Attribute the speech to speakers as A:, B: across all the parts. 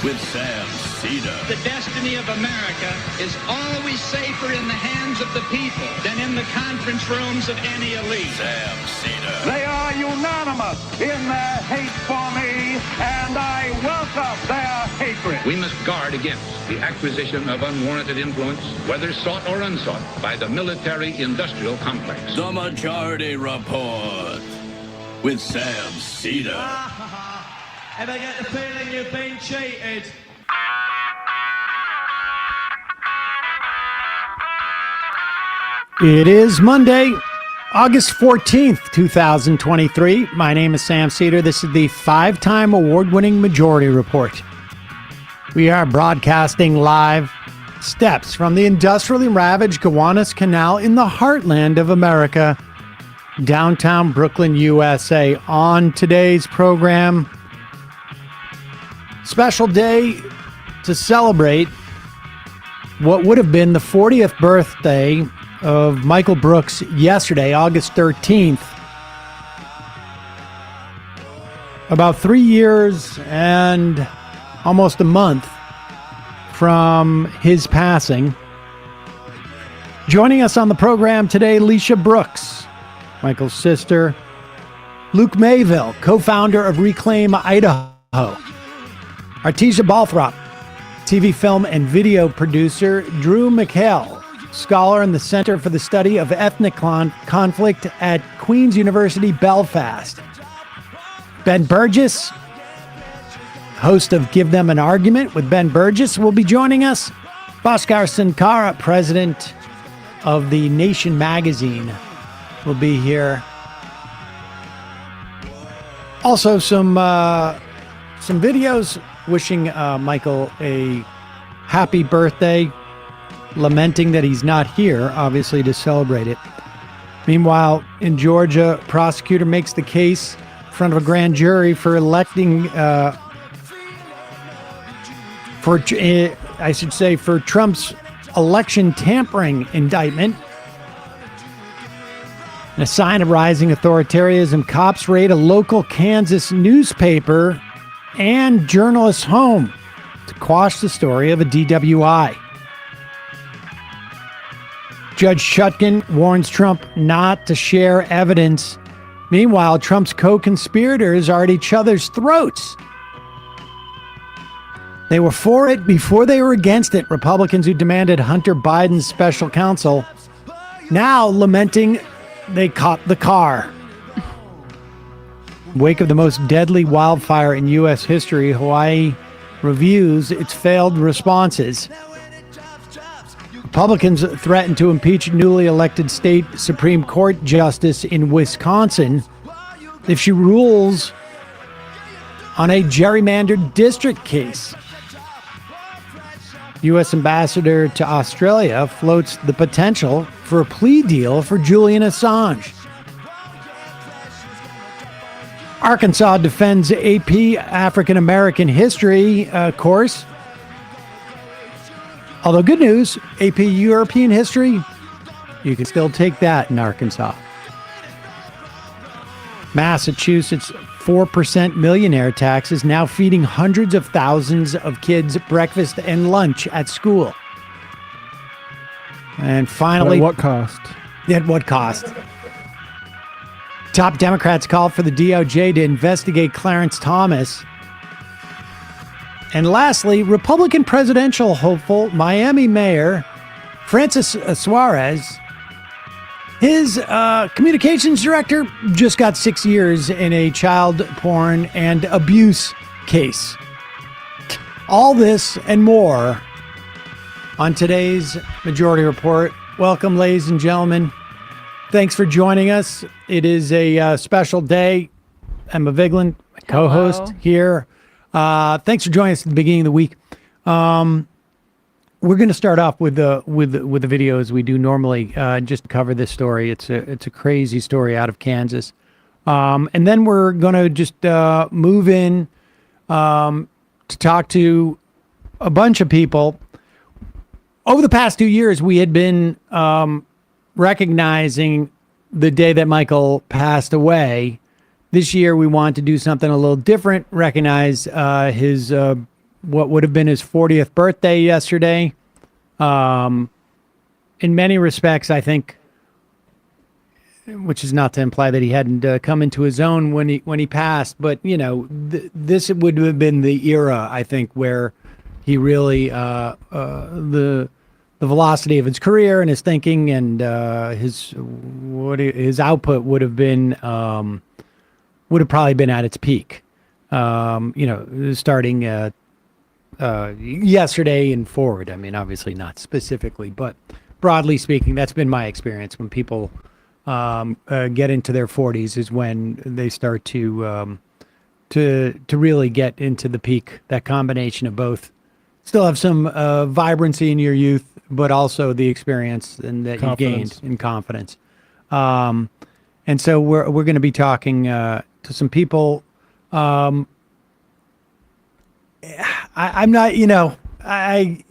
A: with Sam Seder.
B: The destiny of America is always safer in the hands of the people than in the conference rooms of any elite.
A: Sam Seder.
C: They are unanimous in their hate for me, and I welcome their hatred.
D: We must guard against the acquisition of unwarranted influence, whether sought or unsought, by the military-industrial complex.
A: The Majority Report with Sam Seder.
E: Ever get the feeling you've been cheated?
F: It is Monday, August 14th, 2023. My name is Sam Seder. This is the five-time award-winning Majority Report. We are broadcasting live steps from the industrially ravaged Gowanus Canal in the heartland of America, downtown Brooklyn, USA. On today's program, special day to celebrate what would have been the 40th birthday of Mikhael Brooks yesterday, August 13th. About 3 years and almost a month from his passing. Joining us on the program today, Lisha Brooks, Mikhael's sister. Luke Mayville, co-founder of Reclaim Idaho. Artesia Balthrop, TV, film, and video producer. Drew McHale, scholar in the Center for the Study of Ethnic Conflict at Queen's University, Belfast. Ben Burgess, host of Give Them an Argument with Ben Burgess, will be joining us. Bhaskar Sunkara, president of the Nation magazine, will be here. Also, some videos wishing Mikhael a happy birthday, lamenting that he's not here, obviously, to celebrate it. Meanwhile, in Georgia, prosecutor makes the case in front of a grand jury for electing, for Trump's election tampering indictment. In a sign of rising authoritarianism, cops raid a local Kansas newspaper and journalist's home to quash the story of a DWI. Judge Chutkan warns Trump not to share evidence. Meanwhile, Trump's co-conspirators are at each other's throats. They were for it before they were against it. Republicans who demanded Hunter Biden's special counsel now lamenting they caught the car. Wake of the most deadly wildfire in U.S. history, Hawaii reviews its failed responses. Republicans threaten to impeach newly elected state Supreme Court justice in Wisconsin if she rules on a gerrymandered district case. U.S. ambassador to Australia floats the potential for a plea deal for Julian Assange. Arkansas defends AP African American history course. Although good news, AP European history, you can still take that in Arkansas. Massachusetts 4% millionaire tax is now feeding hundreds of thousands of kids breakfast and lunch at school. And finally,
G: at what cost?
F: At what cost? Top Democrats called for the DOJ to investigate Clarence Thomas. And lastly, Republican presidential hopeful Miami Mayor Francis Suarez, his communications director just got 6 years in a child porn and abuse case. All this and more on today's Majority Report. Welcome, ladies and gentlemen. Thanks for joining us. It is a special day. Emma Vigeland, my co-host here. Thanks for joining us at the beginning of the week. We're going to start off with the video as we do normally, just to cover this story. It's a crazy story out of Kansas, and then we're going to just move in to talk to a bunch of people. Over the past 2 years, we had been recognizing the day that Mikhael passed away. This year, we want to do something a little different, recognize his what would have been his 40th birthday yesterday. In many respects, I think, which is not to imply that he hadn't come into his own when he passed, but this would have been the era, I think, where he really the velocity of his career and his thinking and his output would have probably been at its peak. Starting yesterday and forward. I mean, obviously not specifically, but broadly speaking, that's been my experience. When people get into their 40s is when they start to really get into the peak. That combination of both. Still have some vibrancy in your youth, but also the experience and that you gained in confidence. And so we're going to be talking to some people. I'm not, I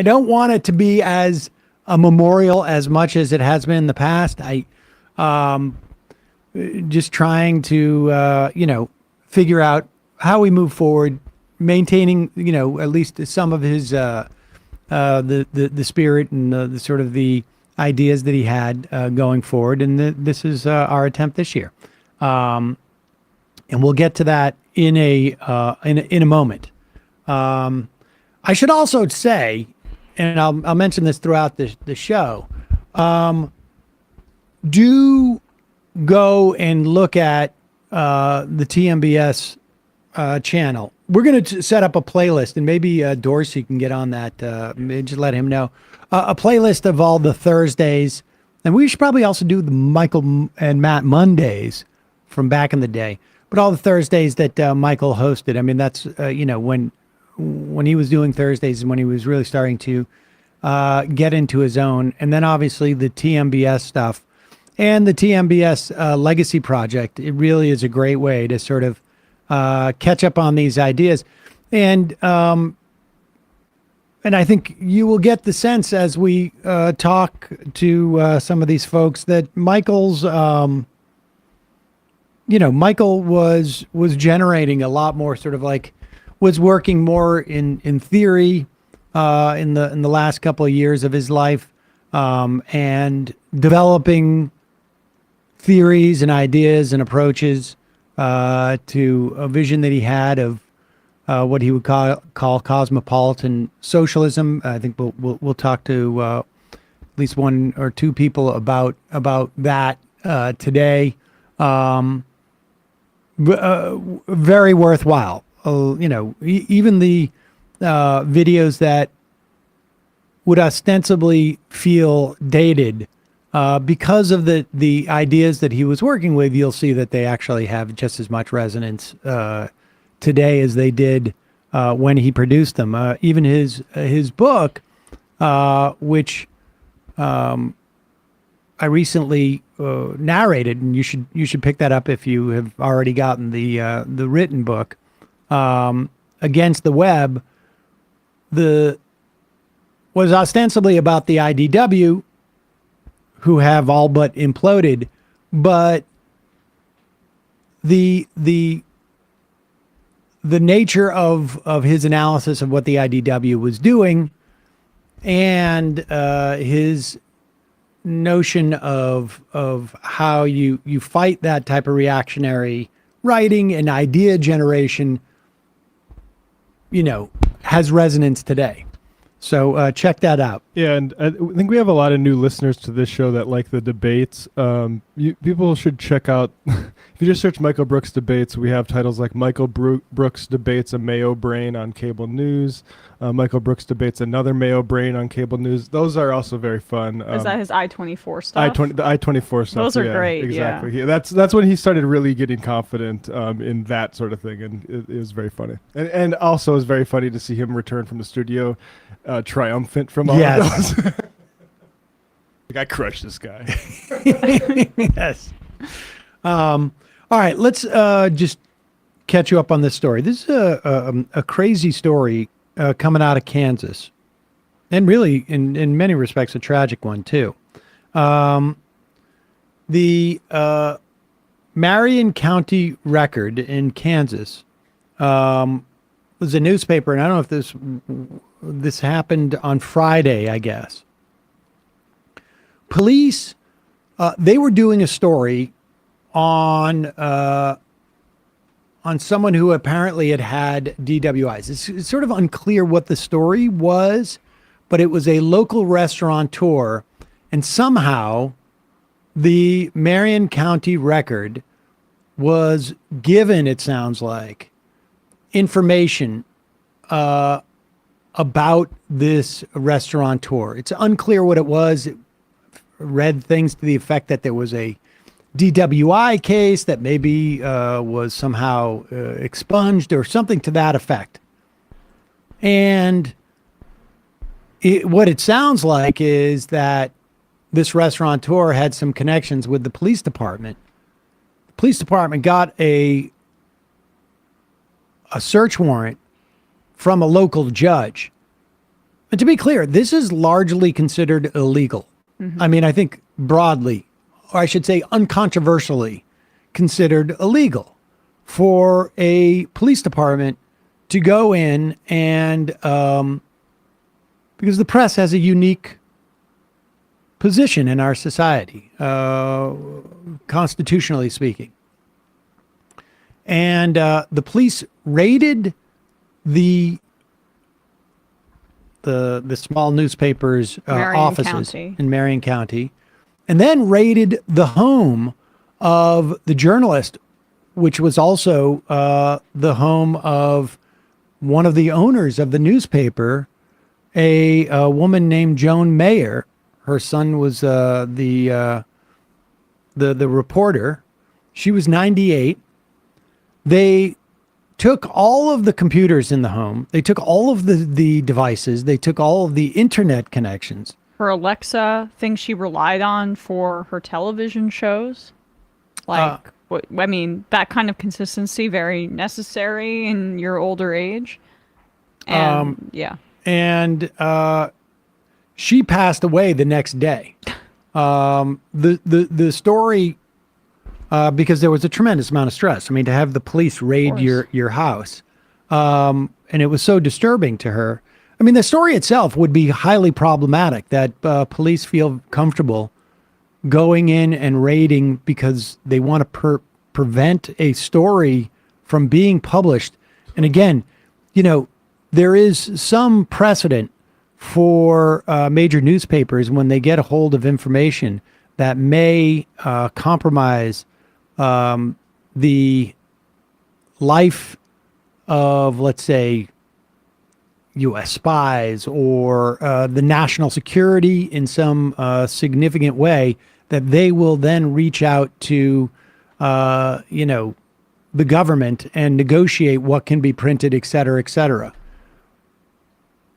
F: don't want it to be as a memorial as much as it has been in the past. Just trying to, figure out how we move forward, maintaining, at least some of his, the spirit and the sort of the ideas that he had going forward. And this is our attempt this year. And we'll get to that in a moment. I should also say, and I'll mention this throughout the show, do go and look at the TMBS channel. We're going to set up a playlist, and maybe Dorsey can get on that. Maybe just let him know. A playlist of all the Thursdays, and we should probably also do the Michael and Matt Mondays from back in the day. But all the Thursdays that Michael hosted, I mean, that's when he was doing Thursdays and when he was really starting to get into his own. And then obviously the TMBS stuff and the TMBS Legacy Project. It really is a great way to sort of catch up on these ideas. And I think you will get the sense as we talk to some of these folks that Michael's, Michael was generating a lot more sort of like, was working more in theory in the last couple of years of his life, and developing theories and ideas and approaches to a vision that he had of what he would call cosmopolitan socialism. I think we'll talk to at least one or two people about that today. Very worthwhile. Even the videos that would ostensibly feel dated, because of the ideas that he was working with, you'll see that they actually have just as much resonance today as they did when he produced them. Even his book, which I recently narrated, and you should pick that up if you have already gotten the written book, Against the Web, was ostensibly about the IDW, who have all but imploded, but the nature of his analysis of what the IDW was doing, and his notion of how you fight that type of reactionary writing and idea generation, has resonance today. So check that out.
G: Yeah, and I think we have a lot of new listeners to this show that like the debates. People should check out, if you just search Michael Brooks debates, we have titles like Michael Brooks debates a Mayo brain on cable news. Michael Brooks debates another Mayo brain on cable news. Those are also very fun.
H: Is that his I-24 stuff?
G: The I-24 stuff.
H: Those are great.
G: Exactly.
H: Yeah.
G: That's when he started really getting confident in that sort of thing, and it was very funny. And also it was very funny to see him return from the studio triumphant from all of those. Like, I crushed this guy.
F: Yes. All right, let's just catch you up on this story. This is a crazy story coming out of Kansas, and really, in many respects, a tragic one too. The Marion County Record in Kansas was a newspaper, and I don't know if this happened on Friday, I guess. Police, they were doing a story on someone who apparently had DWIs. It's sort of unclear what the story was, but it was a local restaurateur, and somehow the Marion County Record was given, it sounds like, information about this restaurateur. It's unclear what it was. It read things to the effect that there was a DWI case that maybe was somehow expunged or something to that effect. And what it sounds like is that this restaurateur had some connections with the police department. The police department got a search warrant from a local judge. And to be clear, this is largely considered illegal. Mm-hmm. I mean, I think broadly, or I should say uncontroversially, considered illegal for a police department to go in and, because the press has a unique position in our society, constitutionally speaking. And the police raided the small newspaper's offices in Marion County, and then raided the home of the journalist, which was also the home of one of the owners of the newspaper, a woman named Joan Mayer. Her son was the reporter. She was 98. They took all of the computers in the home. They took all of the devices. They took all of the internet connections.
H: Her Alexa, things she relied on for her television shows. Like, I mean, that kind of consistency, very necessary in your older age. And, yeah. And she passed away the next day. The story, because there was a tremendous amount of stress. I mean, to have the police raid your house, and it was so disturbing to her. I mean, the story itself would be highly problematic, that police feel comfortable going in and raiding because they want to prevent a story from being published. And again, you know, there is some precedent for major newspapers when they get a hold of information that may compromise the life of, let's say, U.S. spies or the national security in some significant way, that they will then reach out to, the government and negotiate what can be printed, et cetera, et cetera.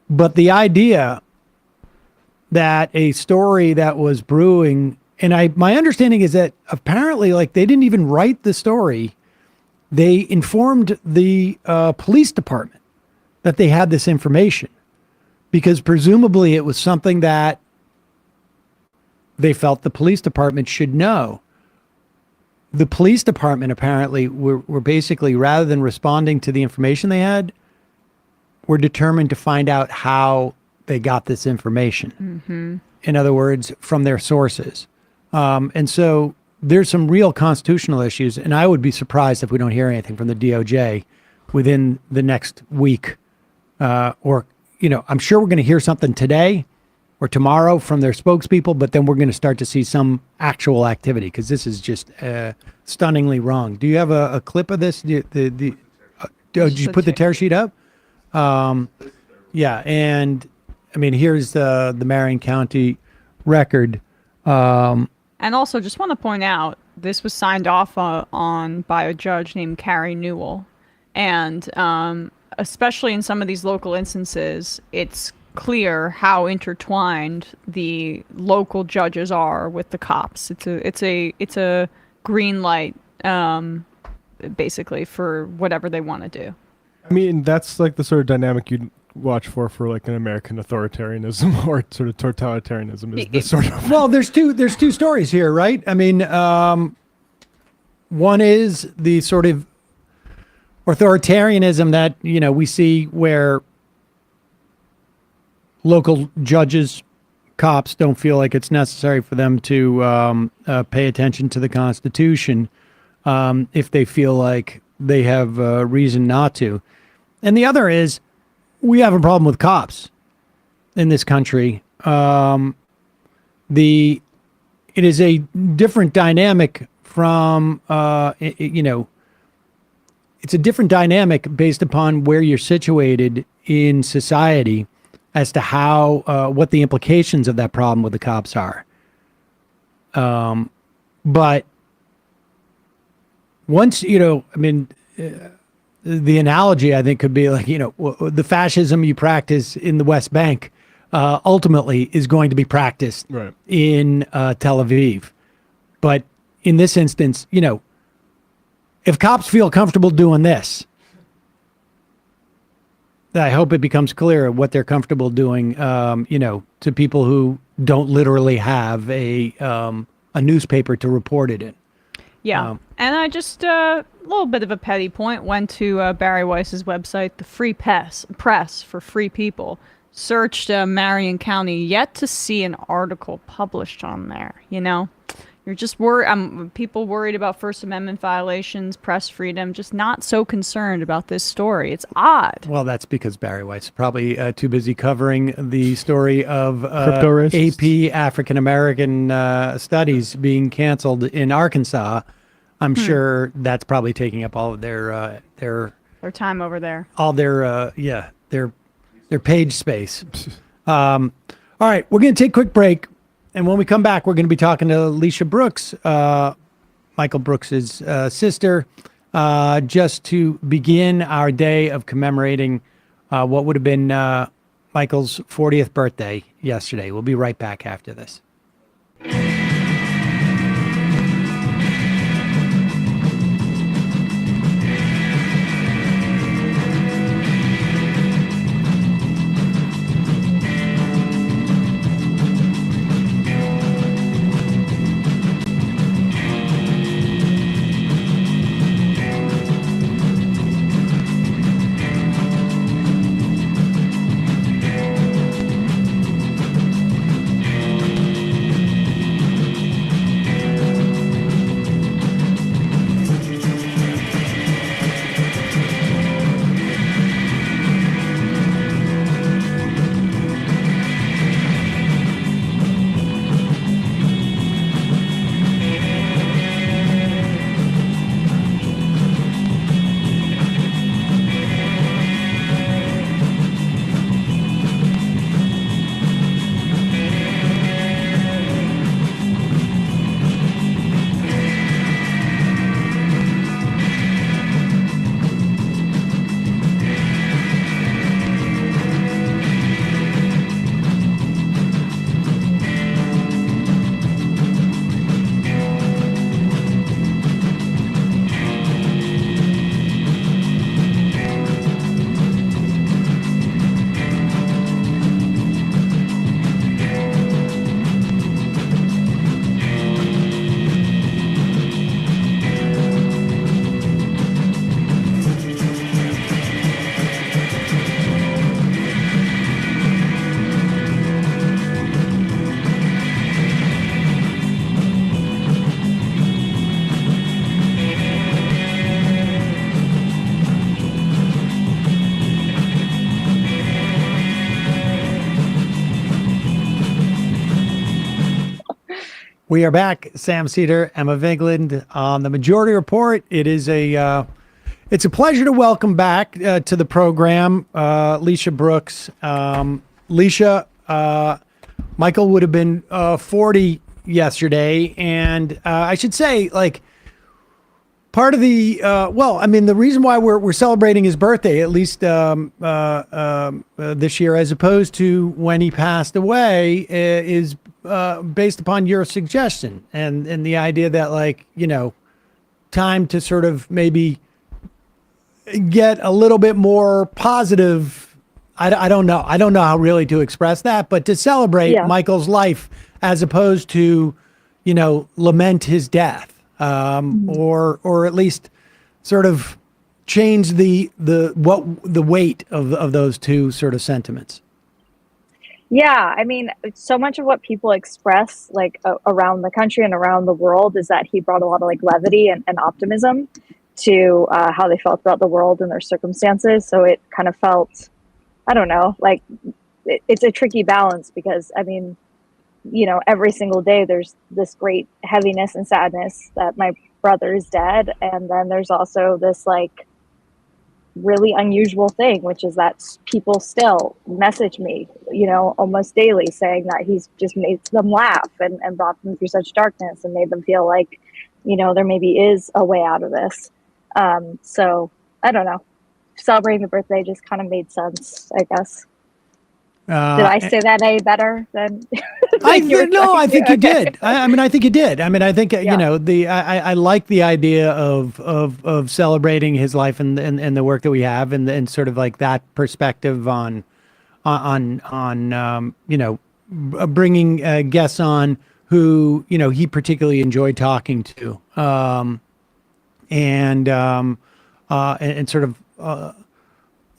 H: But the idea that a story that was brewing, and my understanding is that apparently, like, they didn't even write the story. They informed the police department that they had this information, because presumably it was something that they felt the police department should know. The police department apparently were basically, rather than responding to the information they had, were determined to find out how they got this information. Mm-hmm. In other words, from their sources. And so there's some real constitutional issues, and I would be surprised if we don't hear anything from the DOJ within the next week. I'm sure we're going to hear something today or tomorrow from their spokespeople, but then we're going to start to see some actual activity, because this is just stunningly wrong. Do you have a clip of this? Did you put the tear sheet up? Yeah, and I mean, here's the Marion County Record. And also, just want to point out, this was signed off on by a judge named Carrie Newell, and especially in some of these local instances, it's clear how intertwined the local judges are with the cops. It's a green light, basically, for whatever they want to do.
G: I mean, that's like the sort of dynamic you'd watch for like an American authoritarianism or sort of totalitarianism. Is this sort of
F: well, there's two stories here, right? I mean, one is the sort of
H: authoritarianism that, we see where local judges, cops don't feel like it's necessary for them to pay attention to the Constitution if they feel like they have reason not to. And the other is we have a problem with cops in this country. It is a different dynamic from, it's a different dynamic based upon where you're situated in society as to how, what the implications of that problem with the cops are. But once, the analogy I think could be like, the fascism you practice in the West Bank ultimately is going to be practiced in Tel Aviv. But in this instance, if cops feel comfortable doing this, I hope it becomes clear what they're comfortable doing, to people who don't literally have a newspaper to report it in.
I: Yeah. And I just, a little bit of a petty point, went to Barry Weiss's website, the Free Press for Free People, searched Marion County, yet to see an article published on there, You're just worried. People worried about First Amendment violations, press freedom, just not so concerned about this story. It's odd.
H: Well, that's because Barry White's probably too busy covering the story of AP African American studies being canceled in Arkansas. I'm sure that's probably taking up all of their
I: time over there.
H: All their page space. All right, we're going to take a quick break. And when we come back, we're going to be talking to Alicia Brooks, Michael Brooks's sister, just to begin our day of commemorating what would have been Michael's 40th birthday yesterday. We'll be right back after this. We are back. Sam Seder, Emma Vigland on the Majority Report. It's a pleasure to welcome back to the program Lisha Brooks. Lisha, Michael would have been 40 yesterday, and I should say, like, part of the the reason why we're celebrating his birthday, at least this year, as opposed to when he passed away, is based upon your suggestion and the idea that, like, time to sort of maybe get a little bit more positive. I don't know how really to express that, but to celebrate Michael's life as opposed to, lament his death, or at least sort of changed the weight of those two sort of sentiments?
J: Yeah, I mean, so much of what people express like around the country and around the world is that he brought a lot of like levity and optimism to how they felt about the world and their circumstances. So it kind of felt, I don't know, like it's a tricky balance because, I mean, you know, every single day there's this great heaviness and sadness that my brother is dead. And then there's also this like really unusual thing, which is that people still message me, you know, almost daily saying that he's just made them laugh and brought them through such darkness and made them feel like, you know, there maybe is a way out of this. So I don't know, celebrating the birthday just kind of made sense, I guess. Did I say that any better than?
H: I think you did. I mean, I think you did. I mean, I think you know I like the idea of celebrating his life and the work that we have and sort of like that perspective on you know, bringing guests on who, you know, he particularly enjoyed talking to, and sort of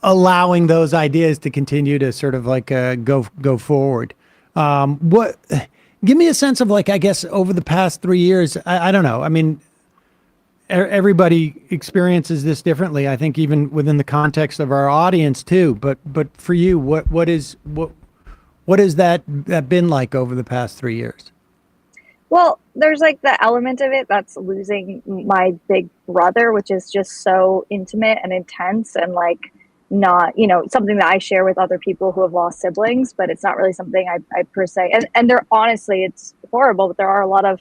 H: allowing those ideas to continue to sort of like go forward. Give me a sense of like, I guess over the past 3 years, I don't know. I mean, everybody experiences this differently. I think even within the context of our audience too, but for you, what has that been like over the past 3 years?
J: Well, there's like the element of it that's losing my big brother, which is just so intimate and intense and like not, you know, something that I share with other people who have lost siblings, but it's not really something I per se, and they're honestly, it's horrible, but there are a lot of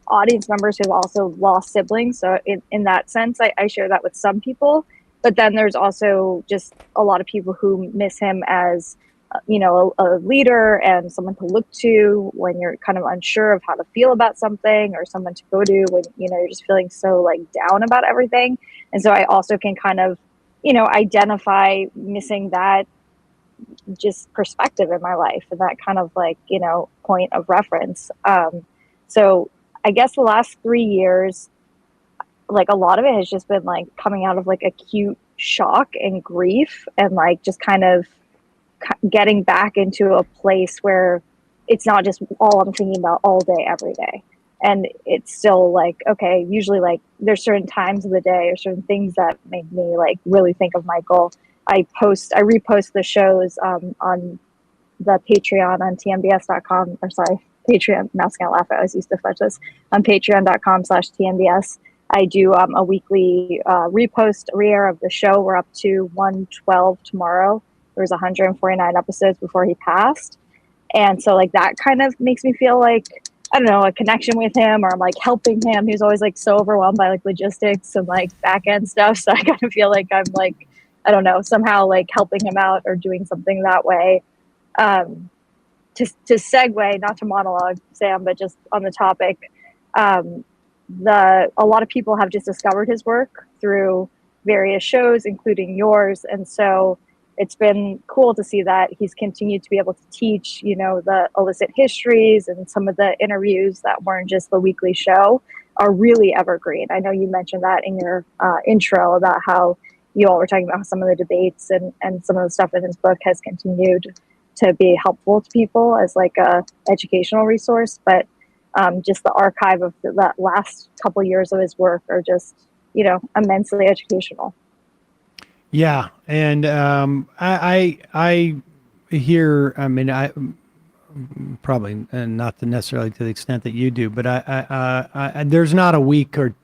J: audience members who have also lost siblings. So in that sense, I share that with some people, but then there's also just a lot of people who miss him as, you know, a leader and someone to look to when you're kind of unsure of how to feel about something, or someone to go to when, you know, you're just feeling so like down about everything. And so I also can kind of, you know, identify missing that just perspective in my life and that kind of like, you know, point of reference. So I guess the last 3 years, like a lot of it has just been like coming out of like acute shock and grief and like just kind of getting back into a place where it's not just all I'm thinking about all day, every day. And it's still like, okay, usually like there's certain times of the day or certain things that make me like really think of Michael. I repost the shows on the Patreon on tmbs.com, or sorry, Patreon, I'm asking out laugh, I always used to fetch this, on patreon.com/tmbs. I do a weekly repost re-air of the show. We're up to 112 tomorrow. There was 149 episodes before he passed. And so like that kind of makes me feel like, I don't know, a connection with him, or I'm like helping him. He was always like so overwhelmed by like logistics and like back end stuff. So I kind of feel like I'm like, I don't know, somehow like helping him out or doing something that way. To segue, not to monologue, Sam, but just on the topic, a lot of people have just discovered his work through various shows, including yours. And so it's been cool to see that he's continued to be able to teach, you know, the illicit histories, and some of the interviews that weren't just the weekly show are really evergreen. I know you mentioned that in your intro about how you all were talking about some of the debates and some of the stuff in his book has continued to be helpful to people as like a educational resource. But just the archive of that last couple years of his work are just, you know, immensely educational.
H: Yeah, and I hear. I mean, I probably not necessarily to the extent that you do, but I there's not a week or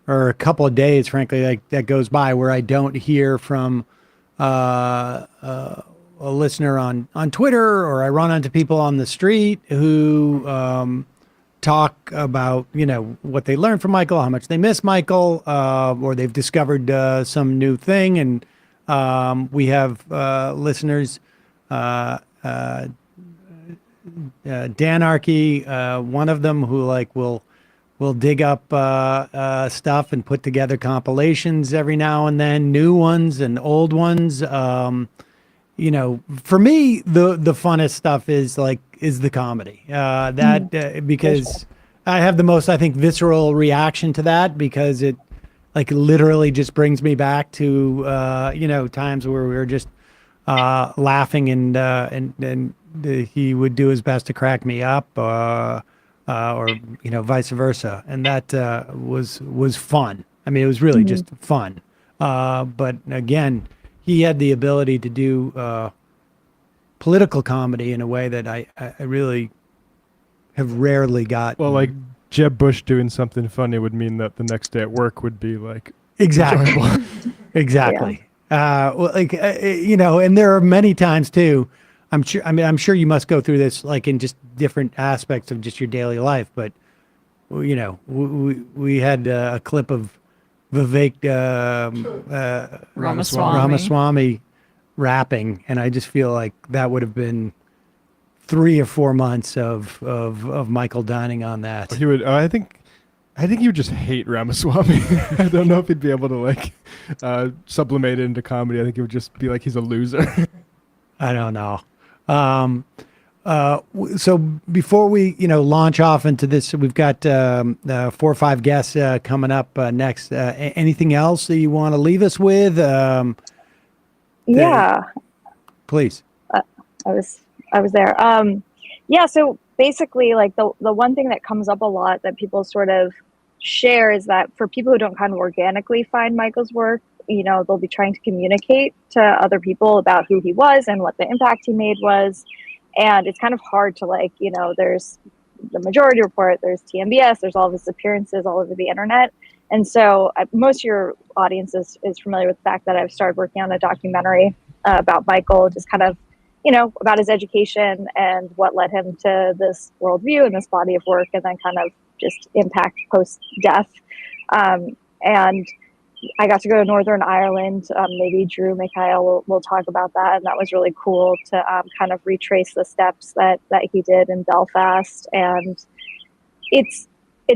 H: a couple of days, frankly, like that goes by where I don't hear from a listener on Twitter, or I run into people on the street who talk about, you know, what they learned from Michael, how much they miss Michael, or they've discovered some new thing. And we have listeners, Danarchy, one of them, who like will dig up stuff and put together compilations every now and then, new ones and old ones. You know, for me, the funnest stuff is the comedy, because I have the most, I think, visceral reaction to that, because it like literally just brings me back to times where we were just laughing and he would do his best to crack me up, or vice versa, and that was fun. I mean, it was really just fun. But again, he had the ability to do political comedy in a way that I really have rarely got.
G: Well, like Jeb Bush doing something funny would mean that the next day at work would be like
H: exactly, exactly. And there are many times too. I'm sure you must go through this like in just different aspects of just your daily life. But we had a clip of Vivek Ramaswamy rapping, and I just feel like that would have been 3 or 4 months of Michael dining on that.
G: He would. I think he would just hate Ramaswamy. I don't know if he'd be able to like sublimate it into comedy. I think it would just be like he's a loser.
H: I don't know. So before we launch off into this, we've got 4 or 5 guests coming up next. Anything else that you want to leave us with?
J: Yeah.
H: Please.
J: I was there. So basically, like the one thing that comes up a lot that people sort of share is that for people who don't kind of organically find Michael's work, they'll be trying to communicate to other people about who he was and what the impact he made was. And it's kind of hard to there's the Majority Report, there's TMBS, there's all of his appearances all over the internet. And so most of your audience is familiar with the fact that I've started working on a documentary about Michael, just kind of, about his education and what led him to this worldview and this body of work, and then kind of just impact post-death. And I got to go to Northern Ireland. Maybe Drew McHale will talk about that. And that was really cool to kind of retrace the steps that he did in Belfast. And it's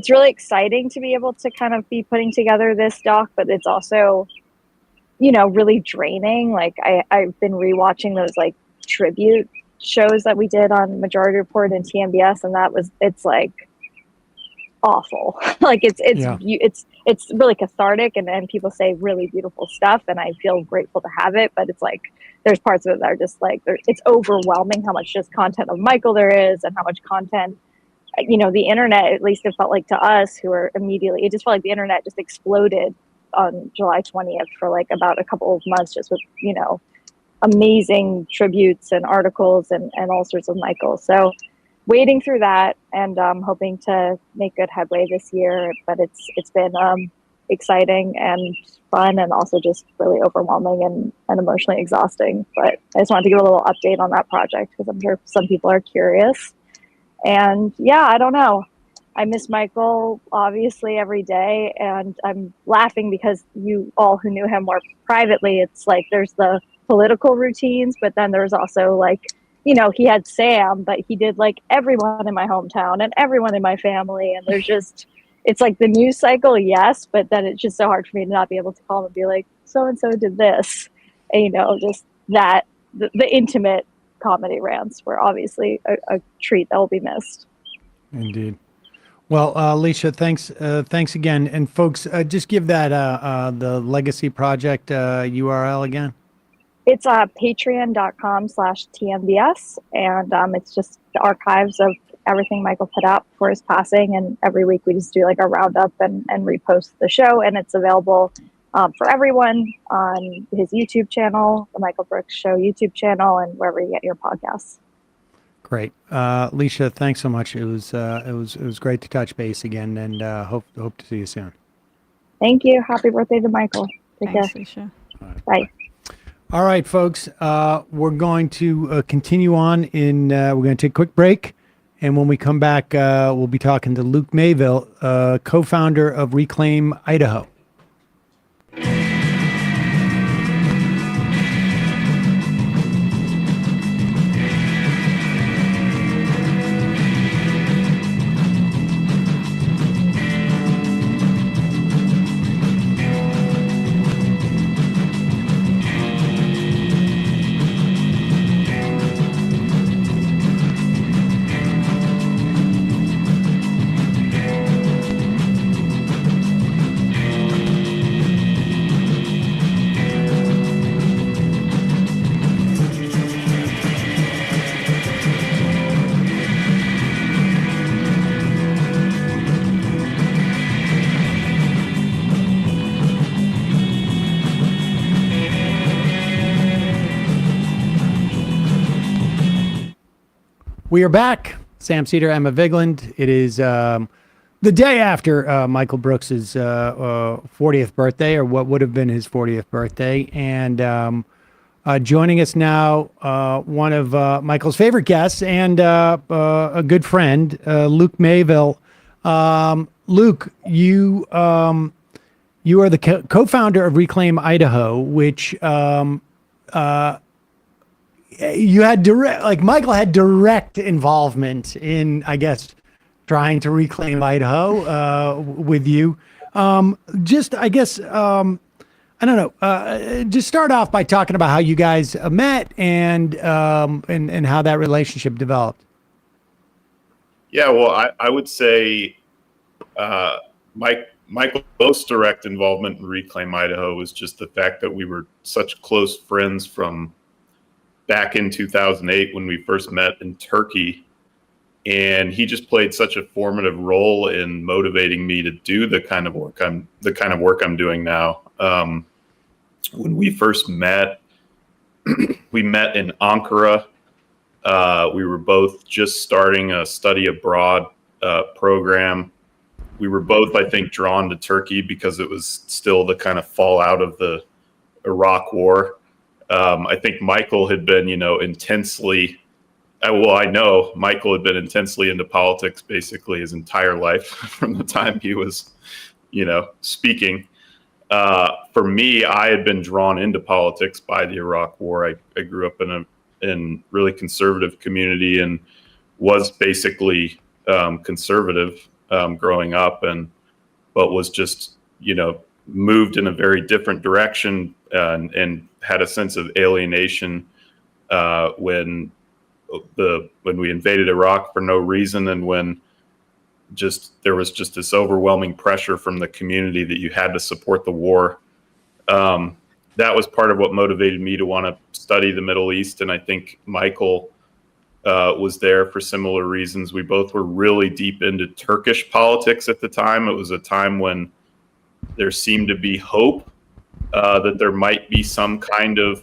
J: really exciting to be able to kind of be putting together this doc, but it's also, really draining. Like I've been rewatching those like tribute shows that we did on Majority Report and TMBS, and it's like awful. Like it's really cathartic, and people say really beautiful stuff, and I feel grateful to have it, but it's like there's parts of it that are just like it's overwhelming how much just content of Michael there is, and how much content the internet, at least it felt like to us who were immediately, it just felt like the internet just exploded on July 20th for like about a couple of months, just with amazing tributes and articles and all sorts of Michael. So wading through that, and hoping to make good headway this year. But it's been exciting and fun, and also just really overwhelming and emotionally exhausting. But I just wanted to give a little update on that project, because I'm sure some people are curious. And yeah, I don't know. I miss Michael obviously every day, and I'm laughing because you all who knew him more privately, it's like there's the political routines, but then there's also like, he had Sam, but he did like everyone in my hometown and everyone in my family. And there's just, it's like the news cycle, yes, but then it's just so hard for me to not be able to call him and be like, so-and-so did this. And, just that, the intimate comedy rants were obviously a treat that will be missed.
H: Indeed. Well, Lisha, thanks again. And folks, just give that the Legacy Project URL again.
J: It's patreon.com/TMBS, and it's just the archives of everything Michael put out before his passing. And every week we just do like a roundup and repost the show, and it's available for everyone on his YouTube channel, the Michael Brooks Show YouTube channel, and wherever you get your podcasts.
H: Great, Lisha, thanks so much. It was great to touch base again, and hope to see you soon.
J: Thank you. Happy birthday to Michael. Take care.
I: Lisha.
J: Bye.
H: All right, folks, we're going to continue on we're going to take a quick break. And when we come back, we'll be talking to Luke Mayville, co-founder of Reclaim Idaho. We are back. Sam Seder, Emma Vigland. It is the day after Michael Brooks's 40th birthday, or what would have been his 40th birthday. And joining us now, one of Michael's favorite guests and a good friend, Luke Mayville. Luke, you are the co-founder of Reclaim Idaho, which you had Michael had direct involvement in, I guess, trying to reclaim Idaho with you. I don't know. Just start off by talking about how you guys met and how that relationship developed.
K: Yeah, well, I would say Michael's most direct involvement in Reclaim Idaho was just the fact that we were such close friends from back in 2008 when we first met in Turkey. And he just played such a formative role in motivating me to do the kind of work I'm doing now. When we first met, we met in Ankara. We were both just starting a study abroad program. We were both, I think, drawn to Turkey because it was still the kind of fallout of the Iraq War. I think Michael had been, I know Michael had been intensely into politics basically his entire life from the time he was, speaking. For me, I had been drawn into politics by the Iraq War. I grew up in a really conservative community and was basically conservative growing up, but was just, moved in a very different direction and had a sense of alienation when we invaded Iraq for no reason, and when there was just this overwhelming pressure from the community that you had to support the war. That was part of what motivated me to want to study the Middle East, and I think Michael was there for similar reasons. We both were really deep into Turkish politics at the time. It was a time when there seemed to be hope that there might be some kind of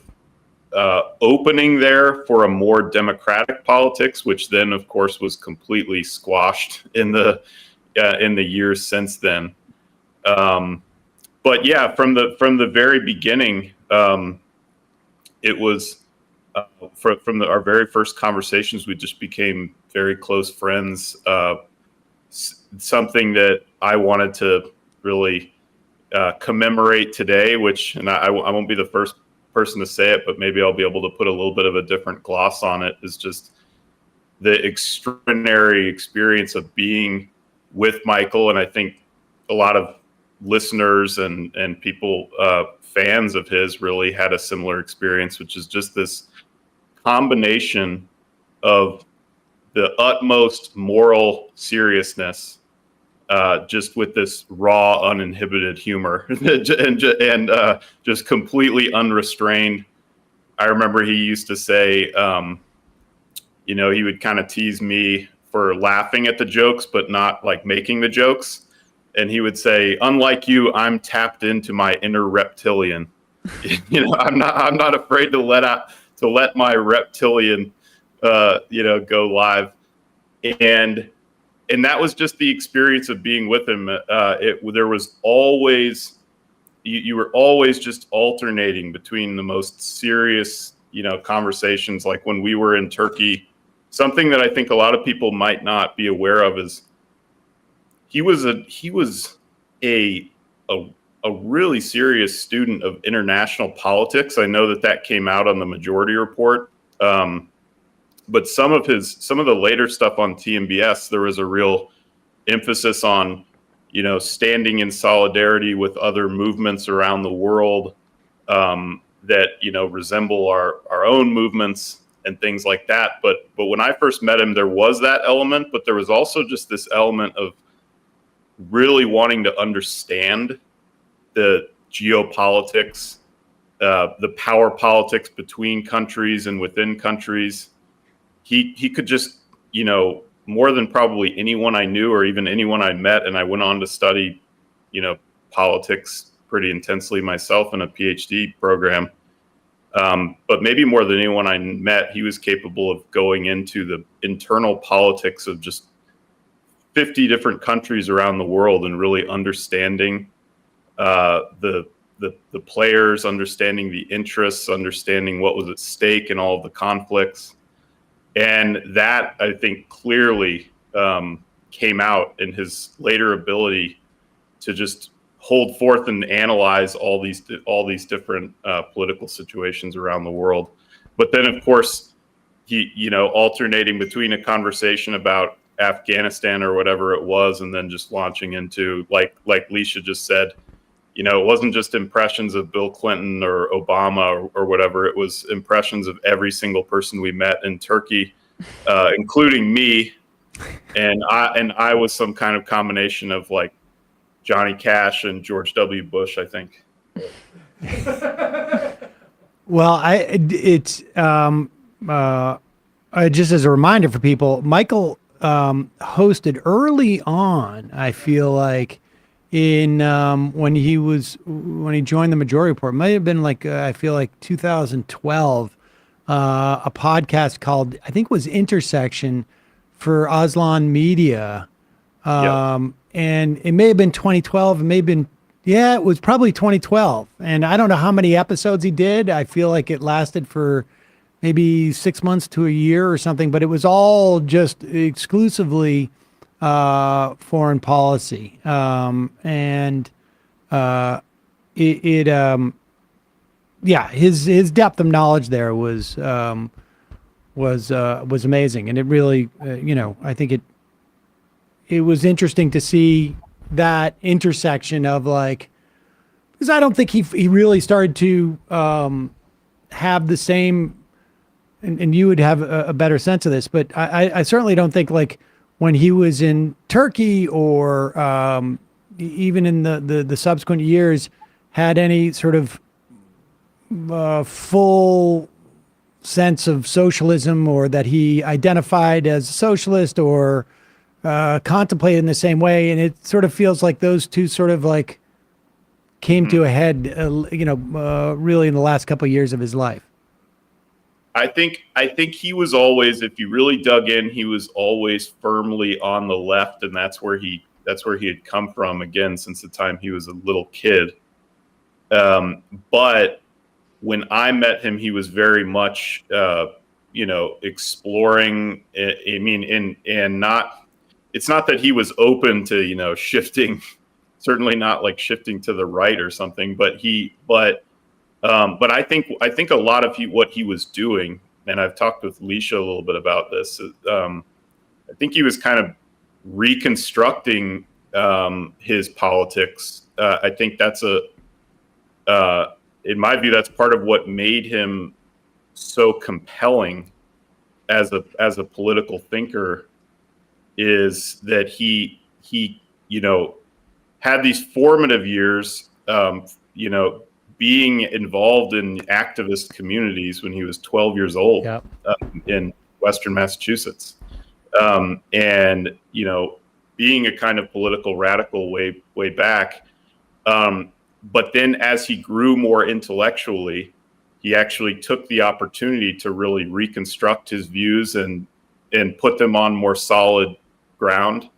K: opening there for a more democratic politics, which then, of course, was completely squashed in the years since then. But yeah, from the very beginning, it was from our very first conversations, we just became very close friends. Something that I wanted to really commemorate today, and I won't be the first person to say it, but maybe I'll be able to put a little bit of a different gloss on it, is just the extraordinary experience of being with Michael. And I think a lot of listeners and people, fans of his, really had a similar experience, which is just this combination of the utmost moral seriousness, just with this raw, uninhibited humor and just completely unrestrained. I remember he used to say, he would kind of tease me for laughing at the jokes, but not like making the jokes. And he would say, "Unlike you, I'm tapped into my inner reptilian. I'm not afraid to let my reptilian, go live." And that was just the experience of being with him. There was always, you were always just alternating between the most serious, conversations. Like when we were in Turkey, something that I think a lot of people might not be aware of is he was a really serious student of international politics. I know that came out on the Majority Report. But some of the later stuff on TMBS, there was a real emphasis on, standing in solidarity with other movements around the world that, resemble our own movements and things like that. But when I first met him, there was that element, but there was also just this element of really wanting to understand the geopolitics, the power politics between countries and within countries. He could just, more than probably anyone I knew or even anyone I met, and I went on to study, politics pretty intensely myself in a PhD program. But maybe more than anyone I met, he was capable of going into the internal politics of just 50 different countries around the world and really understanding the players, understanding the interests, understanding what was at stake in all of the conflicts. And that, I think, clearly came out in his later ability to just hold forth and analyze all these different political situations around the world. But then, of course, he, alternating between a conversation about Afghanistan or whatever it was, and then just launching into, like Lisha just said, it wasn't just impressions of Bill Clinton or Obama or whatever. It was impressions of every single person we met in Turkey, including me. And I was some kind of combination of like Johnny Cash and George W. Bush, I think.
H: Well, just as a reminder for people, Michael hosted early on, I feel like, in when he joined the Majority Report. It might have been like I feel like 2012, a podcast called, I think it was Intersection, for Aslan Media. And it may have been 2012, it may have been, it was probably 2012. And I don't know how many episodes he did. I feel like it lasted for maybe 6 months to a year or something, but it was all just exclusively foreign policy. His depth of knowledge there was amazing. And it really, I think it was interesting to see that intersection of like, because I don't think he really started to have the same, and you would have a better sense of this, but I certainly don't think like when he was in Turkey or even in the subsequent years had any sort of full sense of socialism, or that he identified as a socialist or contemplated in the same way. And it sort of feels like those two sort of like came to a head, really in the last couple of years of his life.
K: I think he was always, if you really dug in, he was always firmly on the left, and that's where he had come from, again, since the time he was a little kid. But when I met him, he was very much, exploring. It's not that he was open to, shifting, certainly not like shifting to the right or something, but I think a lot of what he was doing, and I've talked with Lisha a little bit about this, I think he was kind of reconstructing his politics. I think that's in my view, that's part of what made him so compelling as a political thinker, is that he had these formative years, being involved in activist communities when he was 12 years old.
H: Yep.
K: In Western Massachusetts. And, being a kind of political radical way back. But then as he grew more intellectually, he actually took the opportunity to really reconstruct his views and put them on more solid ground.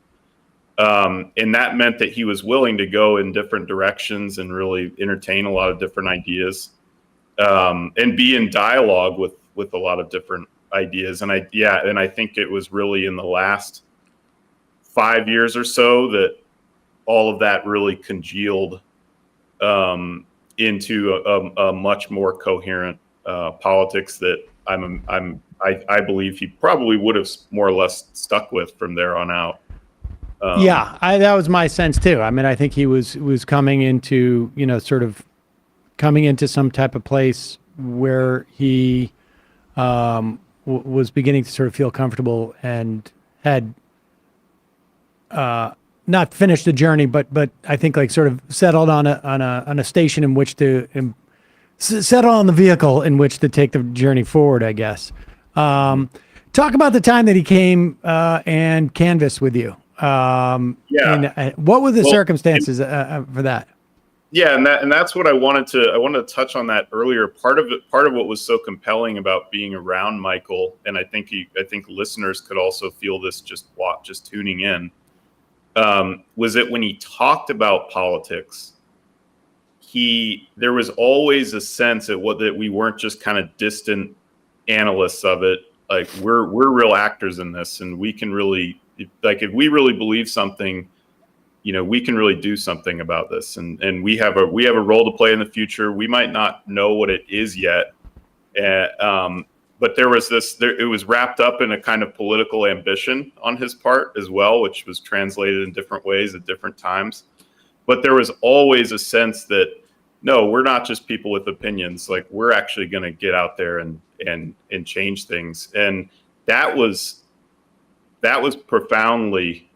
K: And that meant that he was willing to go in different directions and really entertain a lot of different ideas, and be in dialogue with a lot of different ideas. And I think it was really in the last 5 years or so that all of that really congealed into a much more coherent politics that I believe he probably would have more or less stuck with from there on out.
H: That was my sense too. I mean, I think he was coming into, sort of coming into some type of place where he was beginning to sort of feel comfortable and had not finished the journey, but I think like sort of settled on a station in which to settle on the vehicle in which to take the journey forward, I guess. Talk about the time that he came and canvassed with you. What were the circumstances for that?
K: Yeah, and that's what I wanted to touch on that earlier. Part of what was so compelling about being around Michael, and I think listeners could also feel this just tuning in, was that when he talked about politics, there was always a sense that we weren't just kind of distant analysts of it. Like we're real actors in this, and we can really, like, if we really believe something, we can really do something about this, and we have a role to play in the future. We might not know what it is yet, but there was it was wrapped up in a kind of political ambition on his part as well, which was translated in different ways at different times. But there was always a sense that, no, we're not just people with opinions. Like, we're actually going to get out there and change things. And that was profoundly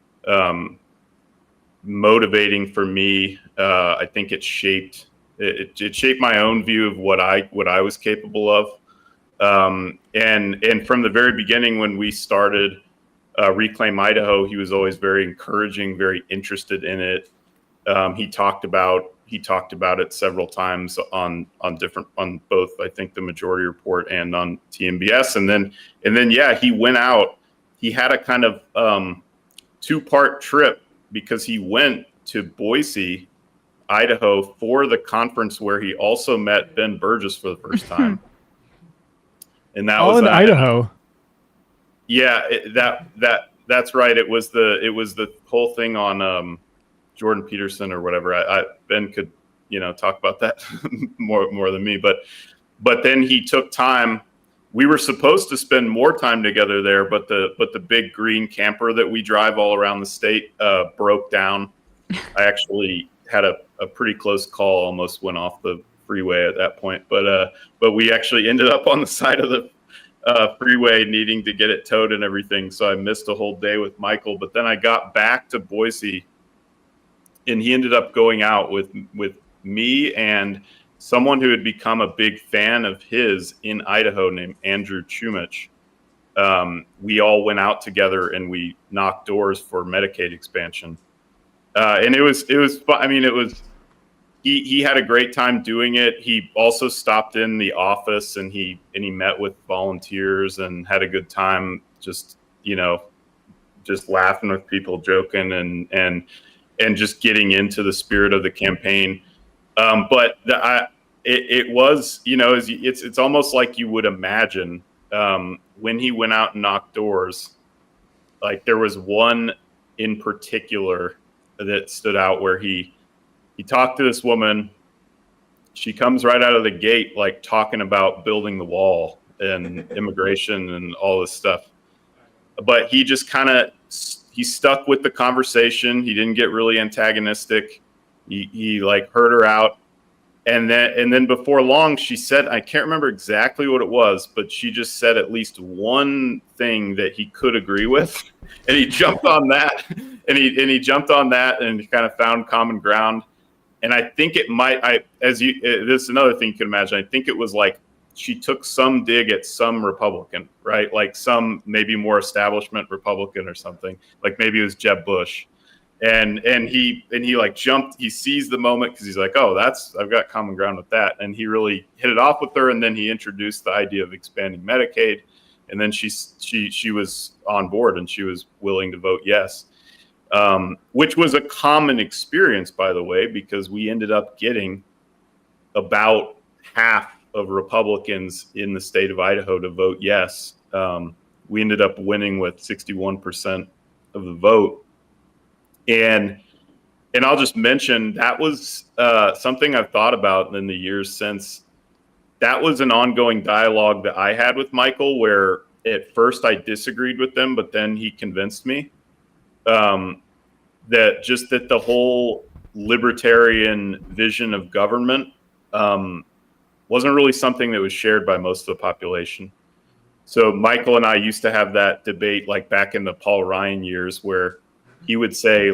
K: motivating for me. I think it shaped my own view of what I was capable of. And from the very beginning, when we started Reclaim Idaho, he was always very encouraging, very interested in it. He talked about it several times on both, I think, the Majority Report and on TMBS. And then yeah, he went out. He had a kind of 2-part trip, because he went to Boise, Idaho, for the conference where he also met Ben Burgess for the first time. And that was
G: in Idaho.
K: Yeah, that's right. It was the whole thing on Jordan Peterson or whatever. Ben could, talk about that more than me. But then he took time. We were supposed to spend more time together there, but the big green camper that we drive all around the state broke down. I actually had a pretty close call, almost went off the freeway at that point. But we actually ended up on the side of the freeway needing to get it towed and everything. So I missed a whole day with Michael. But then I got back to Boise, and he ended up going out with me and someone who had become a big fan of his in Idaho named Andrew Chumich. We all went out together and we knocked doors for Medicaid expansion. And it was fun. I mean, he had a great time doing it. He also stopped in the office and he met with volunteers and had a good time, just laughing with people, joking and just getting into the spirit of the campaign. But it was, it's almost like you would imagine when he went out and knocked doors. Like, there was one in particular that stood out where he talked to this woman. She comes right out of the gate, like, talking about building the wall and immigration and all this stuff. But he just he stuck with the conversation. He didn't get really antagonistic. He like heard her out. And then before long, she said, I can't remember exactly what it was, but she just said at least one thing that he could agree with. And he jumped on that. And he jumped on that and kind of found common ground. And I think it might, this is another thing you can imagine. I think it was like she took some dig at some Republican, right? Like some maybe more establishment Republican or something. Like maybe it was Jeb Bush. And he like jumped, he seized the moment because he's like, oh, I've got common ground with that. And he really hit it off with her. And then he introduced the idea of expanding Medicaid. And then she was on board and she was willing to vote yes, which was a common experience, by the way, because we ended up getting about half of Republicans in the state of Idaho to vote yes. We ended up winning with 61% of the vote. And I'll just mention that was something I've thought about in the years since. That was an ongoing dialogue that I had with Michael, where at first I disagreed with him, but then he convinced me that the whole libertarian vision of government wasn't really something that was shared by most of the population. So Michael and I used to have that debate, like back in the Paul Ryan years, where he would say,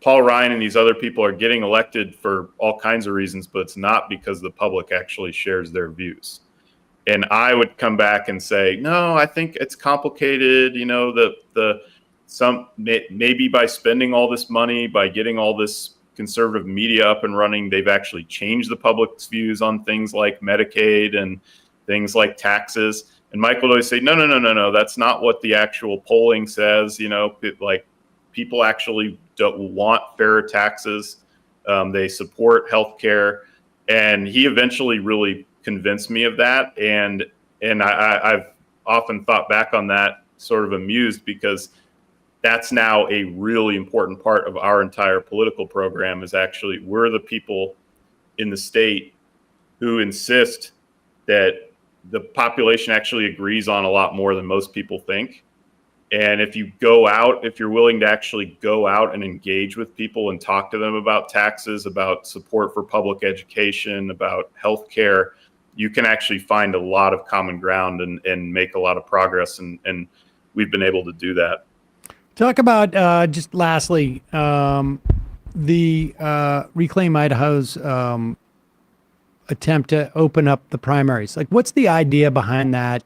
K: Paul Ryan and these other people are getting elected for all kinds of reasons, but it's not because the public actually shares their views. And I would come back and say, no, I think it's complicated. maybe by spending all this money, by getting all this conservative media up and running, they've actually changed the public's views on things like Medicaid and things like taxes. And Michael would always say, no, that's not what the actual polling says. Like people actually don't want fairer taxes. They support healthcare. And he eventually really convinced me of that. And I've often thought back on that, sort of amused, because that's now a really important part of our entire political program. Is actually, we're the people in the state who insist that the population actually agrees on a lot more than most people think. And if you're willing to actually go out and engage with people and talk to them about taxes, about support for public education, about healthcare, you can actually find a lot of common ground and make a lot of progress. And we've been able to do that.
H: Talk about, just lastly, the Reclaim Idaho's attempt to open up the primaries. Like, what's the idea behind that?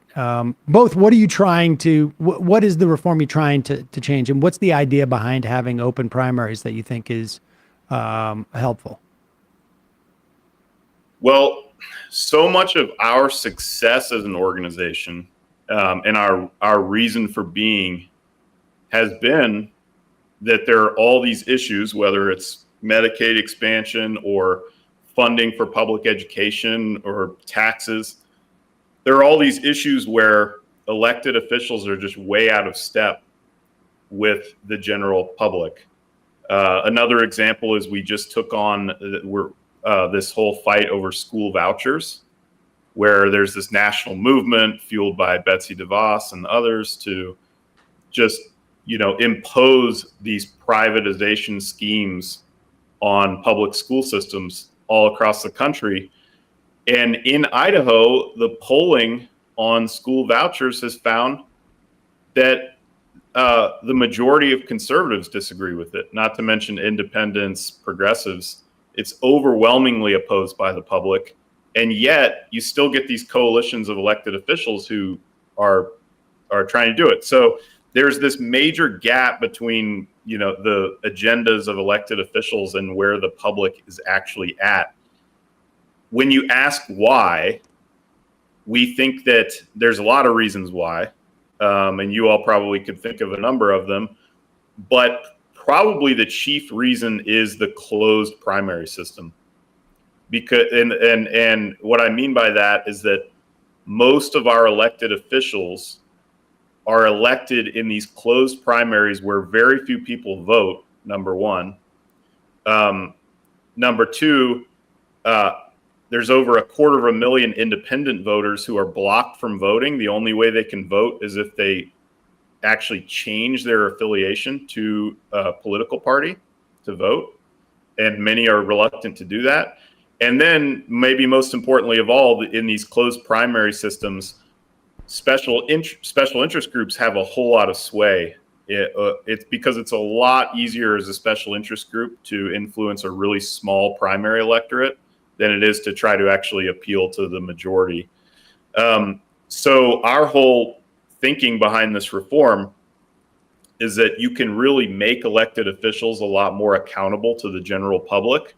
H: Both, what are you trying to, what is the reform you're trying to change? And what's the idea behind having open primaries that you think is helpful?
K: Well, so much of our success as an organization and our reason for being has been that there are all these issues, whether it's Medicaid expansion or funding for public education or taxes. There are all these issues where elected officials are just way out of step with the general public. Another example is we just took on this whole fight over school vouchers, where there's this national movement fueled by Betsy DeVos and others to just, impose these privatization schemes on public school systems all across the country. And in Idaho, the polling on school vouchers has found that the majority of conservatives disagree with it, not to mention independents, progressives. It's overwhelmingly opposed by the public. And yet you still get these coalitions of elected officials who are trying to do it. So there's this major gap between, the agendas of elected officials and where the public is actually at. When you ask why, we think that there's a lot of reasons why, and you all probably could think of a number of them, but probably the chief reason is the closed primary system. Because and what I mean by that is that most of our elected officials are elected in these closed primaries where very few people vote, number one. Number two, there's over 250,000 independent voters who are blocked from voting. The only way they can vote is if they actually change their affiliation to a political party to vote. And many are reluctant to do that. And then maybe most importantly of all, in these closed primary systems, special interest groups have a whole lot of sway. It's because it's a lot easier as a special interest group to influence a really small primary electorate than it is to try to actually appeal to the majority. So our whole thinking behind this reform is that you can really make elected officials a lot more accountable to the general public.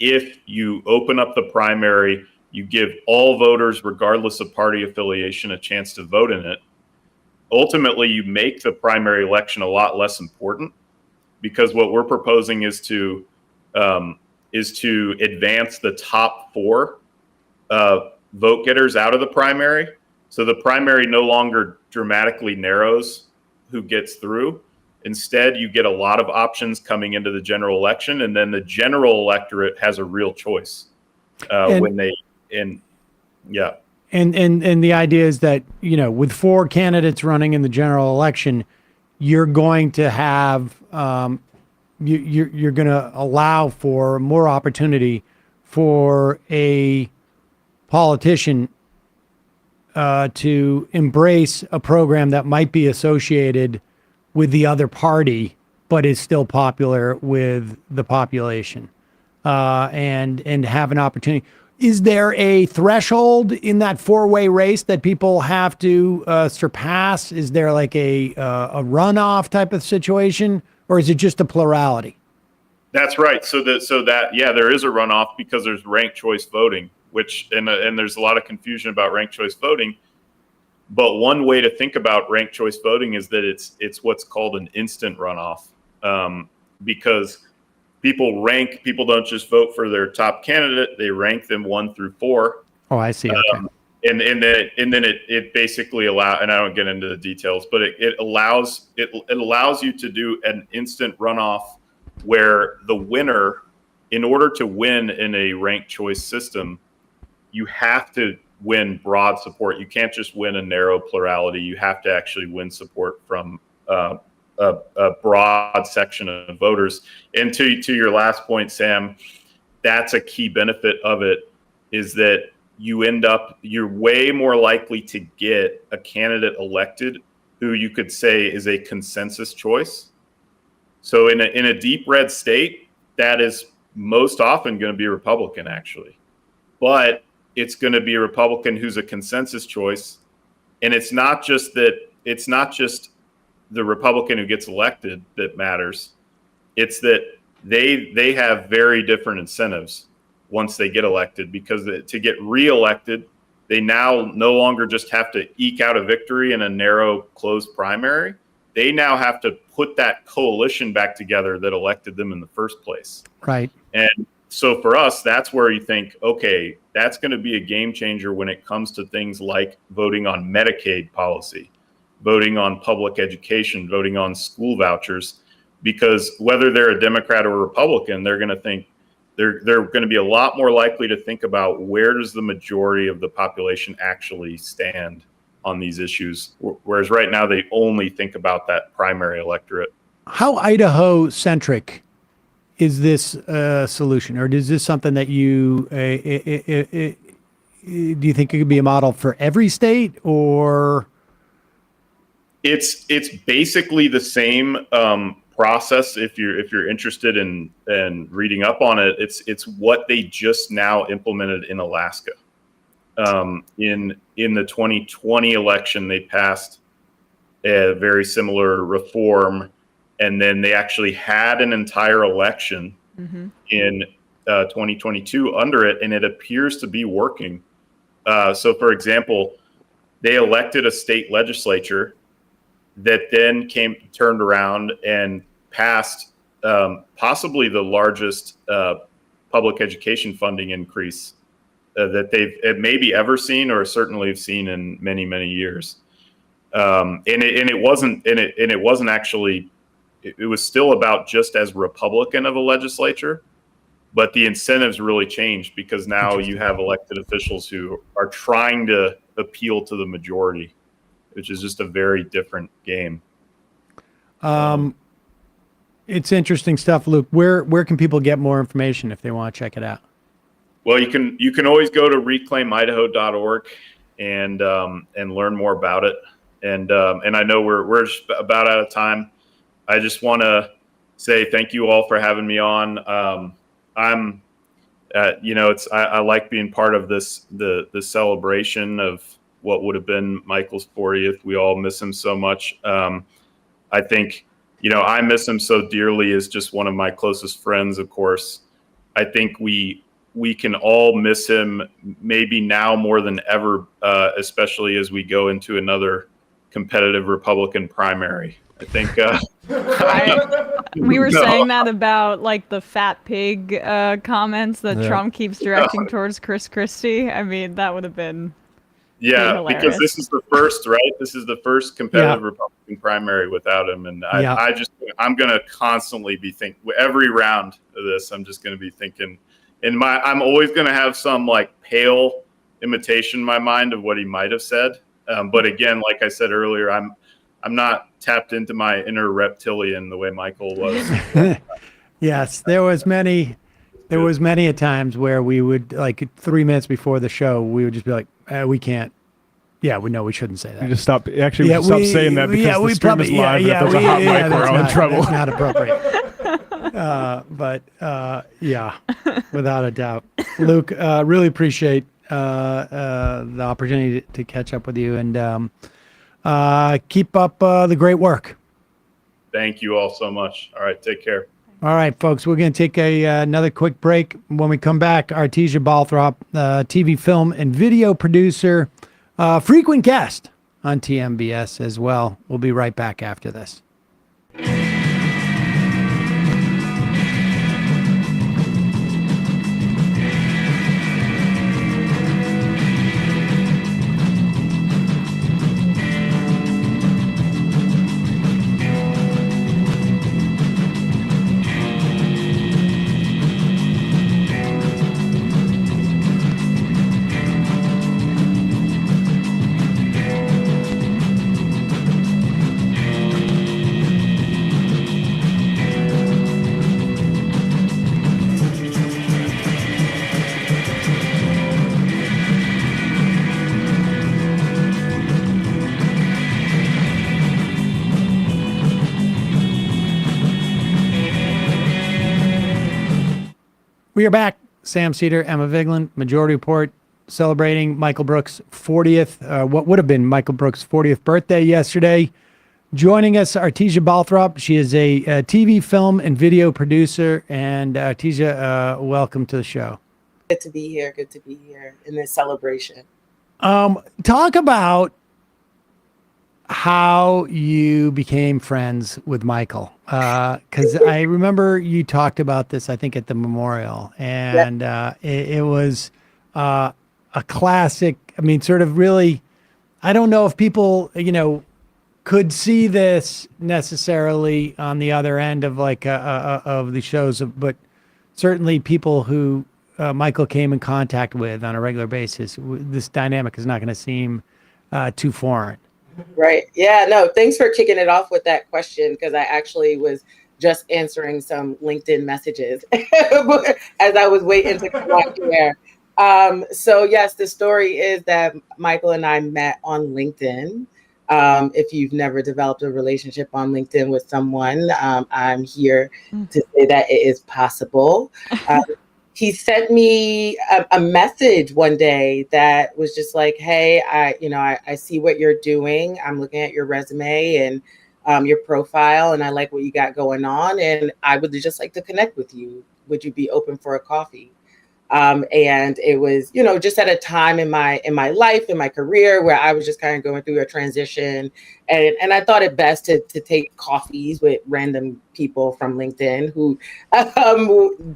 K: If you open up the primary, you give all voters, regardless of party affiliation, a chance to vote in it. Ultimately, you make the primary election a lot less important, because what we're proposing is to advance the top 4 vote getters out of the primary. So the primary no longer dramatically narrows who gets through. Instead, you get a lot of options coming into the general election, and then the general electorate has a real choice And
H: the idea is that, with 4 candidates running in the general election, you're going to have, you're going to allow for more opportunity for a politician to embrace a program that might be associated with the other party, but is still popular with the population, and have an opportunity. Is there a threshold in that four-way race that people have to surpass? Is there like a runoff type of situation, or is it just a plurality?
K: That's right. So there is a runoff because there's ranked choice voting, which and there's a lot of confusion about ranked choice voting. But one way to think about ranked choice voting is that it's what's called an instant runoff, because people don't just vote for their top candidate; they rank them 1 through 4.
H: Oh, I see. Okay.
K: And then it basically allows, and I don't get into the details, but it allows you to do an instant runoff where the winner, in order to win in a ranked choice system, you have to win broad support. You can't just win a narrow plurality. You have to actually win support from a broad section of voters. And to your last point, Sam, that's a key benefit of it, is that you're way more likely to get a candidate elected who you could say is a consensus choice. So in a deep red state, that is most often going to be a Republican, actually. But it's going to be a Republican who's a consensus choice. And it's not just the Republican who gets elected that matters. It's that they have very different incentives once they get elected, because to get reelected, they now no longer just have to eke out a victory in a narrow, closed primary. They now have to put that coalition back together that elected them in the first place.
H: Right.
K: And so for us, that's where you think, okay, that's going to be a game changer when it comes to things like voting on Medicaid policy, voting on public education, voting on school vouchers, because whether they're a Democrat or a Republican, they're going to think they're going to be a lot more likely to think about where does the majority of the population actually stand on these issues, whereas right now they only think about that primary electorate.
H: How Idaho centric is this solution, or is this something that you do you think it could be a model for every state, or?
K: It's basically the same process. If you're interested in reading up on it, it's what they just now implemented in Alaska. In the 2020 election, they passed a very similar reform, and then they actually had an entire election in 2022 under it, and it appears to be working. So, for example, they elected a state legislature that then turned around and passed possibly the largest public education funding increase that they've maybe ever seen, or certainly have seen in many, many years. And it wasn't actually. It was still about just as Republican of a legislature, but the incentives really changed because now you have elected officials who are trying to appeal to the majority, which is just a very different game.
H: It's interesting stuff, Luke. Where can people get more information if they want to check it out?
K: Well, you can always go to reclaimidaho.org and learn more about it. And I know we're just about out of time. I just want to say thank you all for having me on. I like being part of the celebration of what would have been Michael's 40th. We all miss him so much. I think, I miss him so dearly as just one of my closest friends, of course. I think we can all miss him maybe now more than ever, especially as we go into another competitive Republican primary. I think
I: we were saying that about like the fat pig comments that Trump keeps directing towards Chris Christie. I mean, that would have been
K: because this is the first, right? This is the first competitive Republican primary without him, and I'm going to constantly be thinking every round of this. I'm just going to be thinking, I'm always going to have some like pale imitation in my mind of what he might have said. But again, like I said earlier, I'm not tapped into my inner reptilian the way Michael was.
H: Yes, there was many a times where we would, like 3 minutes before the show, we would just be like, we can't. Yeah, we shouldn't say that.
G: You just stop. Actually, we stop saying that because the stream is live. And if there's a hot mic, we're all in trouble.
H: That's not appropriate. But yeah, without a doubt. Luke, really appreciate the opportunity to catch up with you, and keep up the great work.
K: Thank you all so much. All right, take care.
H: All right, folks, we're going to take another quick break. When we come back, Artesia Balthrop, TV, film, and video producer, frequent guest on TMBS as well. We'll be right back after this. We are back. Sam Seder, Emma Vigeland, Majority Report, celebrating Michael Brooks' 40th, what would have been Michael Brooks' 40th birthday yesterday. Joining us, Artesia Balthrop. She is a TV, film, and video producer. And Artesia, welcome to the show.
L: Good to be here. Good to be here in this celebration.
H: Talk about how you became friends with Michael, because I remember you talked about this, I think, at the memorial, and it was a classic. I mean, sort of really, I don't know if people, could see this necessarily on the other end of of the shows, but certainly people who Michael came in contact with on a regular basis, this dynamic is not going to seem too foreign.
L: Right. Yeah, no, thanks for kicking it off with that question, because I actually was just answering some LinkedIn messages as I was waiting to come out here. So yes, the story is that Michael and I met on LinkedIn. If you've never developed a relationship on LinkedIn with someone, I'm here to say that it is possible. He sent me a message one day that was just like, hey, I see what you're doing. I'm looking at your resume and your profile, and I like what you got going on. And I would just like to connect with you. Would you be open for a coffee? And it was, just at a time in my life, in my career, where I was just kind of going through a transition, and I thought it best to take coffees with random people from LinkedIn who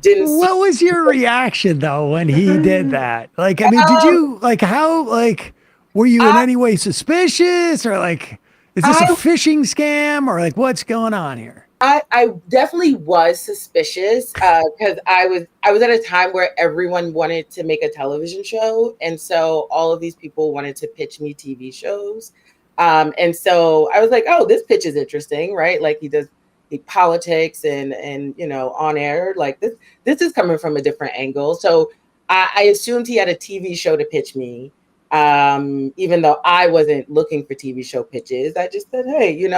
L: didn't.
H: What was your reaction though when he did that? Like, I mean, did you were you in any way suspicious, or is this a phishing scam, or what's going on here?
L: I definitely was suspicious because I was at a time where everyone wanted to make a television show. And so all of these people wanted to pitch me TV shows. And so I was like, oh, this pitch is interesting, right? Like he does the politics and on air, like this is coming from a different angle. So I assumed he had a TV show to pitch me. Even though I wasn't looking for TV show pitches, I just said, hey,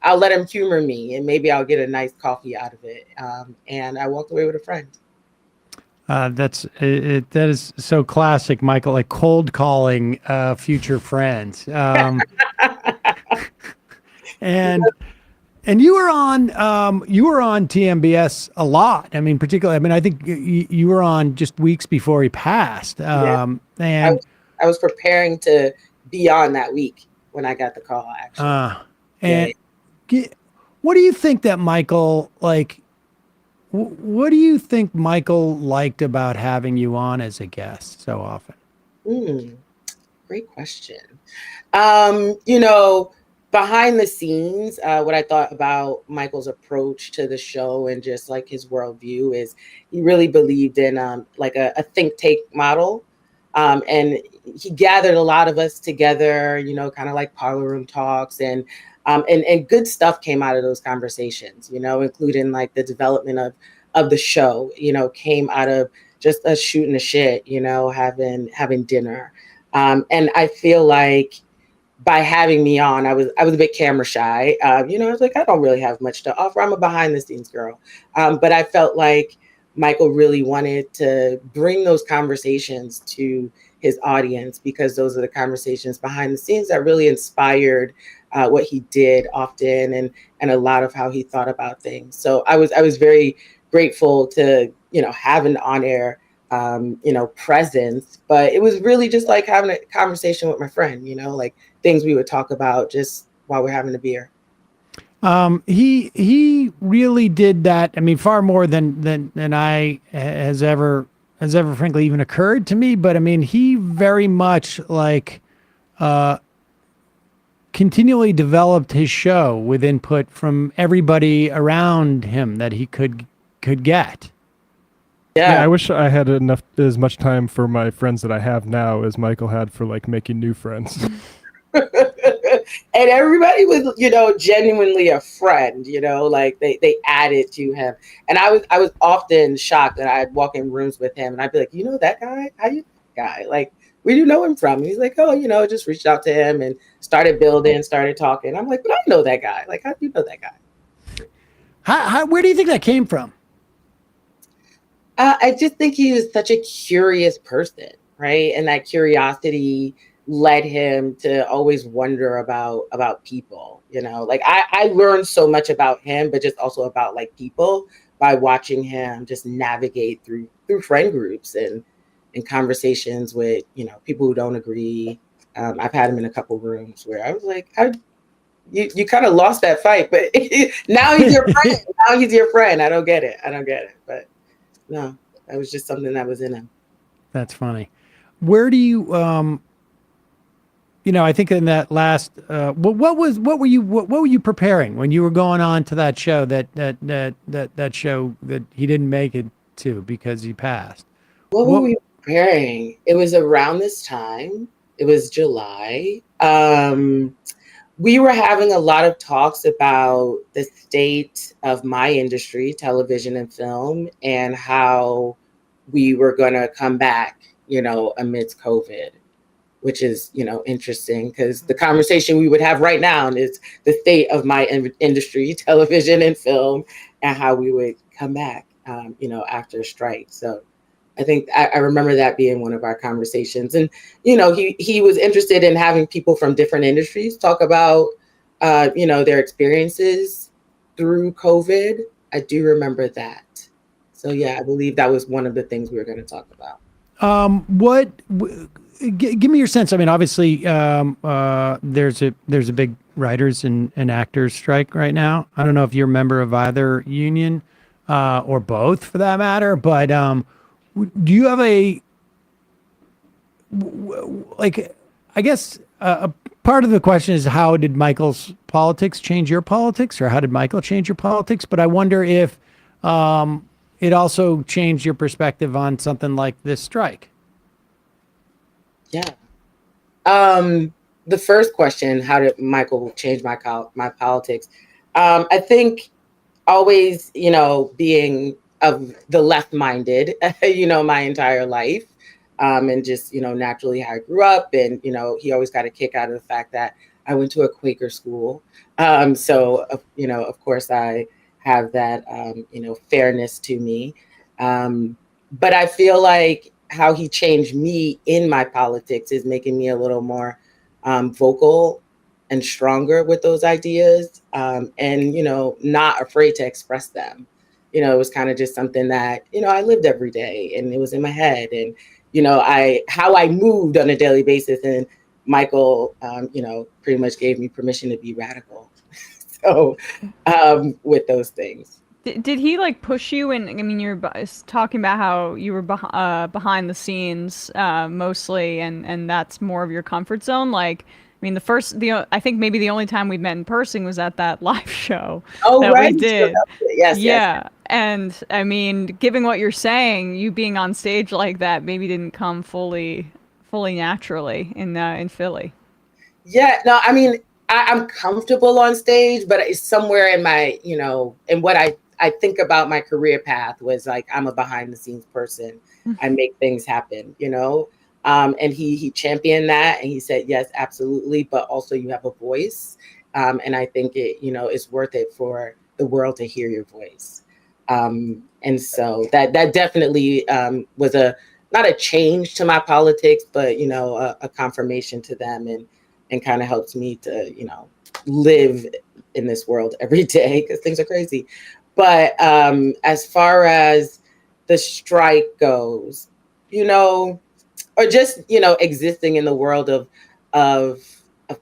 L: I'll let him humor me and maybe I'll get a nice coffee out of it. And I walked away with a friend.
H: That is so classic, Michael, like cold calling future friends. And you were on TMBS a lot. I mean, particularly, I think you were on just weeks before he passed. And
L: I was preparing to be on that week when I got the call, actually.
H: What do you think that Michael, what do you think Michael liked about having you on as a guest so often?
L: Great question. Behind the scenes, what I thought about Michael's approach to the show and just his worldview is he really believed in a think tank model. And he gathered a lot of us together, kind of like parlor room talks, and good stuff came out of those conversations, including the development of the show, came out of just us shooting the shit, having dinner. And I feel like by having me on, I was a bit camera shy. I was like, I don't really have much to offer. I'm a behind the scenes girl. But I felt like Michael really wanted to bring those conversations to his audience, because those are the conversations behind the scenes that really inspired what he did often, and a lot of how he thought about things. So I was very grateful to, have an on-air presence, but it was really just like having a conversation with my friend, like things we would talk about just while we're having a beer.
H: He really did that. I mean, far more than I has ever frankly even occurred to me. But I mean, he very much continually developed his show with input from everybody around him that he could get.
G: Yeah, I wish I had as much time for my friends that I have now as Michael had for making new friends.
L: And everybody was, genuinely a friend, like they added to him. And I was often shocked that I'd walk in rooms with him and I'd be like, that guy? How you guy? Like, where do you know him from? And he's like, oh, just reached out to him and started talking. I'm like, but I know that guy. Like, how do you know that guy?
H: Where do you think that came from?
L: I just think he was such a curious person, right? And that curiosity led him to always wonder about people, I learned so much about him, but just also about people by watching him just navigate through friend groups and conversations with, people who don't agree. I've had him in a couple rooms where I was like, you kind of lost that fight, but now he's your friend. Now he's your friend. I don't get it. But no, that was just something that was in him.
H: That's funny. Where do you, I think in that last, what were you preparing when you were going on to that show that show that he didn't make it to because he passed?
L: What were we preparing? It was around this time. It was July. We were having a lot of talks about the state of my industry, television and film, and how we were going to come back, amidst COVID, which is, interesting because the conversation we would have right now is the state of my industry, television and film, and how we would come back, after a strike. So I think I remember that being one of our conversations. And, he was interested in having people from different industries talk about, their experiences through COVID. I do remember that. So, yeah, I believe that was one of the things we were going to talk about.
H: Give me your sense. I mean, obviously, there's a big writers and actors strike right now. I don't know if you're a member of either union or both, for that matter. But do you have I guess a part of the question is, how did Michael's politics change your politics, or how did Michael change your politics? But I wonder if it also changed your perspective on something like this strike.
L: Yeah. The first question, how did Michael change my politics? I think always, being of the left-minded, my entire life, and just, naturally how I grew up. And, he always got a kick out of the fact that I went to a Quaker school. So, of course I have that, fairness to me. But I feel like how he changed me in my politics is making me a little more vocal and stronger with those ideas, and, not afraid to express them. It was kind of just something that, I lived every day, and it was in my head, and, how I moved on a daily basis. And Michael, pretty much gave me permission to be radical. So with those things.
I: Did he push you? And I mean, you're talking about how you were behind the scenes mostly, and that's more of your comfort zone. I mean, I think maybe the only time we met in person was at that live show that we did.
L: Yes.
I: Yeah. And I mean, given what you're saying, you being on stage like that maybe didn't come fully naturally in Philly.
L: Yeah, no, I mean, I'm comfortable on stage, but it's somewhere in my, in what I think about my career path was I'm a behind the scenes person. I make things happen, And he championed that, and he said, yes, absolutely, but also you have a voice. And I think it's worth it for the world to hear your voice. And so that definitely was not a change to my politics, but a confirmation to them, and kind of helps me to live in this world every day, because things are crazy. But as far as the strike goes, or just existing in the world of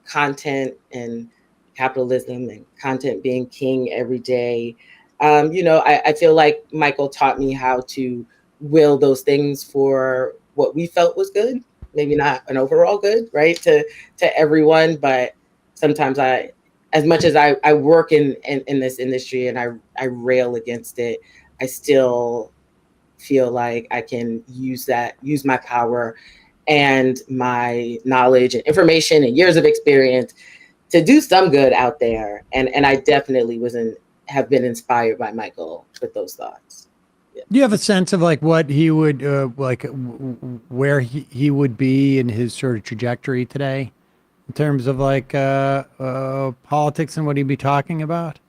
L: content and capitalism and content being king every day, I feel like Michael taught me how to will those things for what we felt was good, maybe not an overall good, right, to everyone, but sometimes as much as I work in this industry and I rail against it, I still feel like I can use my power and my knowledge and information and years of experience to do some good out there. And I definitely have been inspired by Michael with those thoughts. Yeah.
H: Do you have a sense of like what he would where he would be in his sort of trajectory today in terms of like politics, and what he'd be talking about?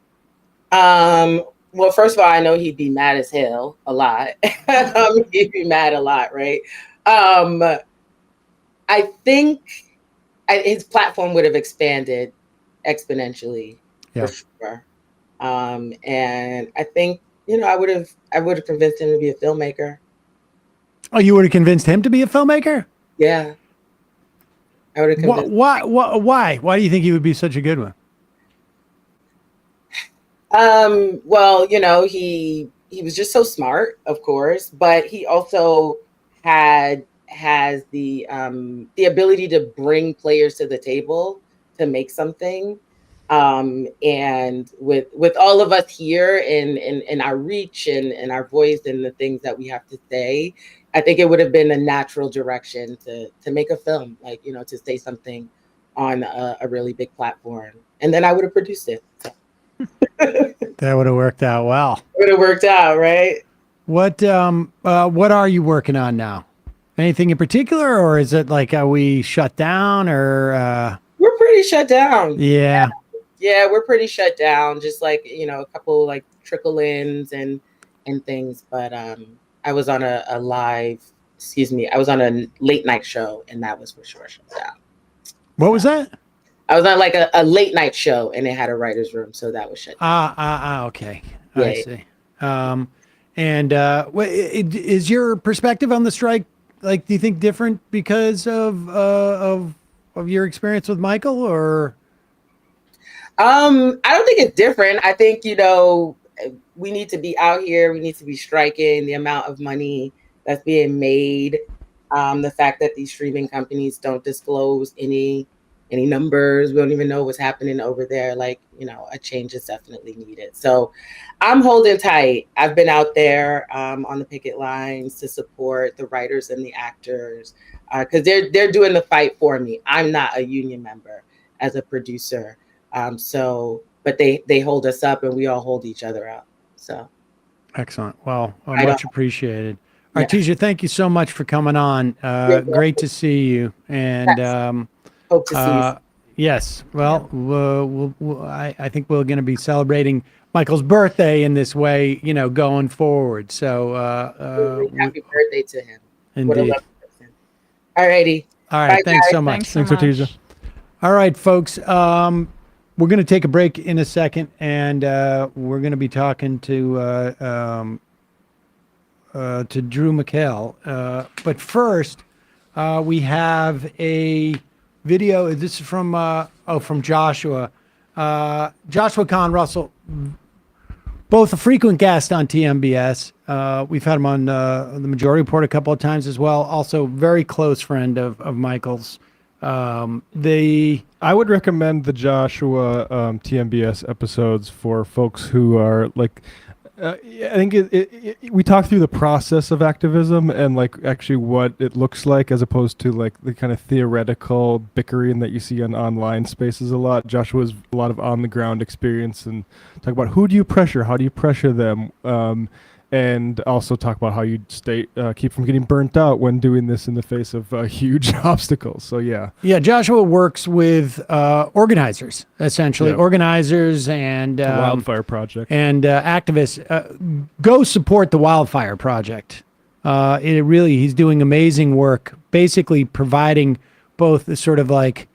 L: Well, first of all, I know he'd be mad as hell a lot. He'd be mad a lot, right? I think his platform would have expanded exponentially, for sure. And I think I would have convinced him to be a filmmaker.
H: Oh, you would have convinced him to be a filmmaker?
L: Yeah, I would have convinced.
H: Why? Why do you think he would be such a good one?
L: Well, he was just so smart, of course, but he also has the ability to bring players to the table to make something. And with all of us here in our reach and our voice and the things that we have to say, I think it would have been a natural direction to make a film, like, to say something on a really big platform. And then I would have produced it. So.
H: That would have worked out well.
L: Would have worked out, right?
H: What are you working on now? Anything in particular, or is it like, are we shut down, or
L: we're pretty shut down?
H: Yeah.
L: Yeah, we're pretty shut down. Just like, a couple like trickle-ins and things. But I was on I was on a late night show, and that was for sure shut down.
H: What was that?
L: I was on like a late night show, and it had a writer's room, so that was shut down.
H: Okay.
L: Yeah.
H: I see. And is your perspective on the strike, like, do you think different because of your experience with Michael, or?
L: I don't think it's different. I think, we need to be out here. We need to be striking. The amount of money that's being made, the fact that these streaming companies don't disclose any numbers. We don't even know what's happening over there. Like, a change is definitely needed. So I'm holding tight. I've been out there on the picket lines to support the writers and the actors, because they're doing the fight for me. I'm not a union member as a producer. But they hold us up, and we all hold each other up. So.
H: Excellent. Well, much appreciated. Yeah. Artesia, thank you so much for coming on. Great to see you. And
L: hope to see you.
H: Yes. Well, I think we're going to be celebrating Michael's birthday in this way, going forward. So
L: happy birthday to him.
H: Indeed.
L: What a lovely person. All righty.
H: All right.
L: Bye,
H: thanks
L: guys.
H: so much.
I: Thanks, Artesia.
H: All right, folks. We're going to take a break in a second, and we're going to be talking to Drew McHale. But first, we have a video. This is from Joshua. Joshua Kahn Russell, both a frequent guest on TMBS. We've had him on the Majority Report a couple of times as well. Also, very close friend of Michael's.
G: I would recommend the Joshua TMBS episodes for folks who are like, I think we talk through the process of activism and like actually what it looks like, as opposed to like the kind of theoretical bickering that you see on online spaces a lot. Joshua's a lot of on the ground experience, and talk about who do you pressure, how do you pressure them, and also talk about how you keep from getting burnt out when doing this in the face of huge obstacles. So yeah.
H: Yeah, Joshua works with organizers, essentially. Organizers and
G: the Wildfire Project.
H: And activists. Go support the Wildfire Project. He's doing amazing work, basically providing both the sort of like,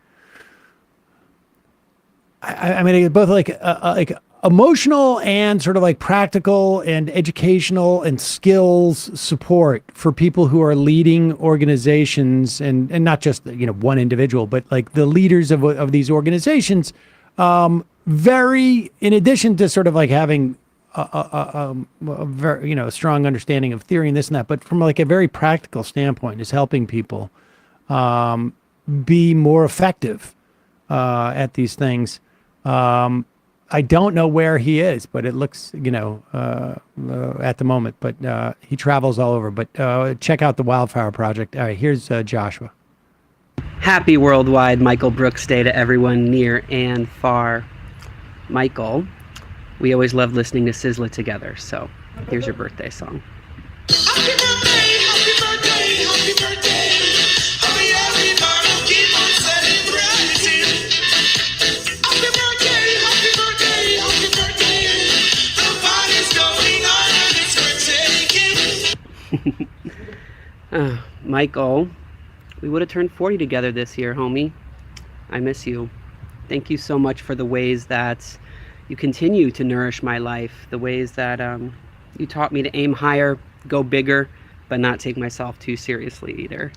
H: both like emotional and sort of like practical and educational and skills support for people who are leading organizations, and not just one individual, but like the leaders of these organizations. In addition to sort of like having a very strong understanding of theory and this and that, but from like a very practical standpoint, is helping people be more effective at these things. I don't know where he is, but it looks, at the moment, but he travels all over. But check out the Wildfire Project. All right, here's Joshua.
M: Happy Worldwide Michael Brooks Day to everyone near and far. Michael, we always love listening to Sizzla together, so here's your birthday song.
N: Happy birthday, happy birthday, happy birthday. Happy every time, keep on celebrating. Happy birthday, happy birthday, happy birthday. The party's going on and it's partaking.
M: Michael, we would have turned 40 together this year, homie. I miss you. Thank you so much for the ways that you continue to nourish my life, the ways that you taught me to aim higher, go bigger, but not take myself too seriously either.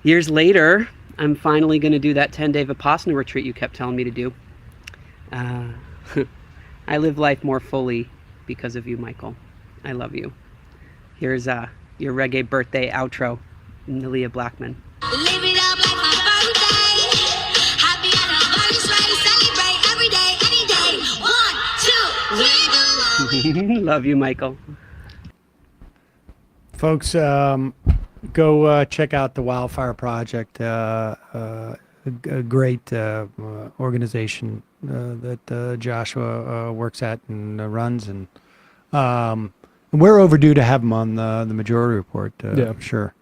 M: Years later, I'm finally going to do that 10-day Vipassana retreat you kept telling me to do. I live life more fully because of you, Michael. I love you. Here's your reggae birthday outro, Nelia Blackman.
N: Live it up like my birthday. Happy anniversary, celebrate every day, any day. 1, 2, 3,
M: Love you, Michael.
H: Folks, go check out the Wildfire Project, a great organization that Joshua works at and runs, and we're overdue to have him on the Majority Report. Sure.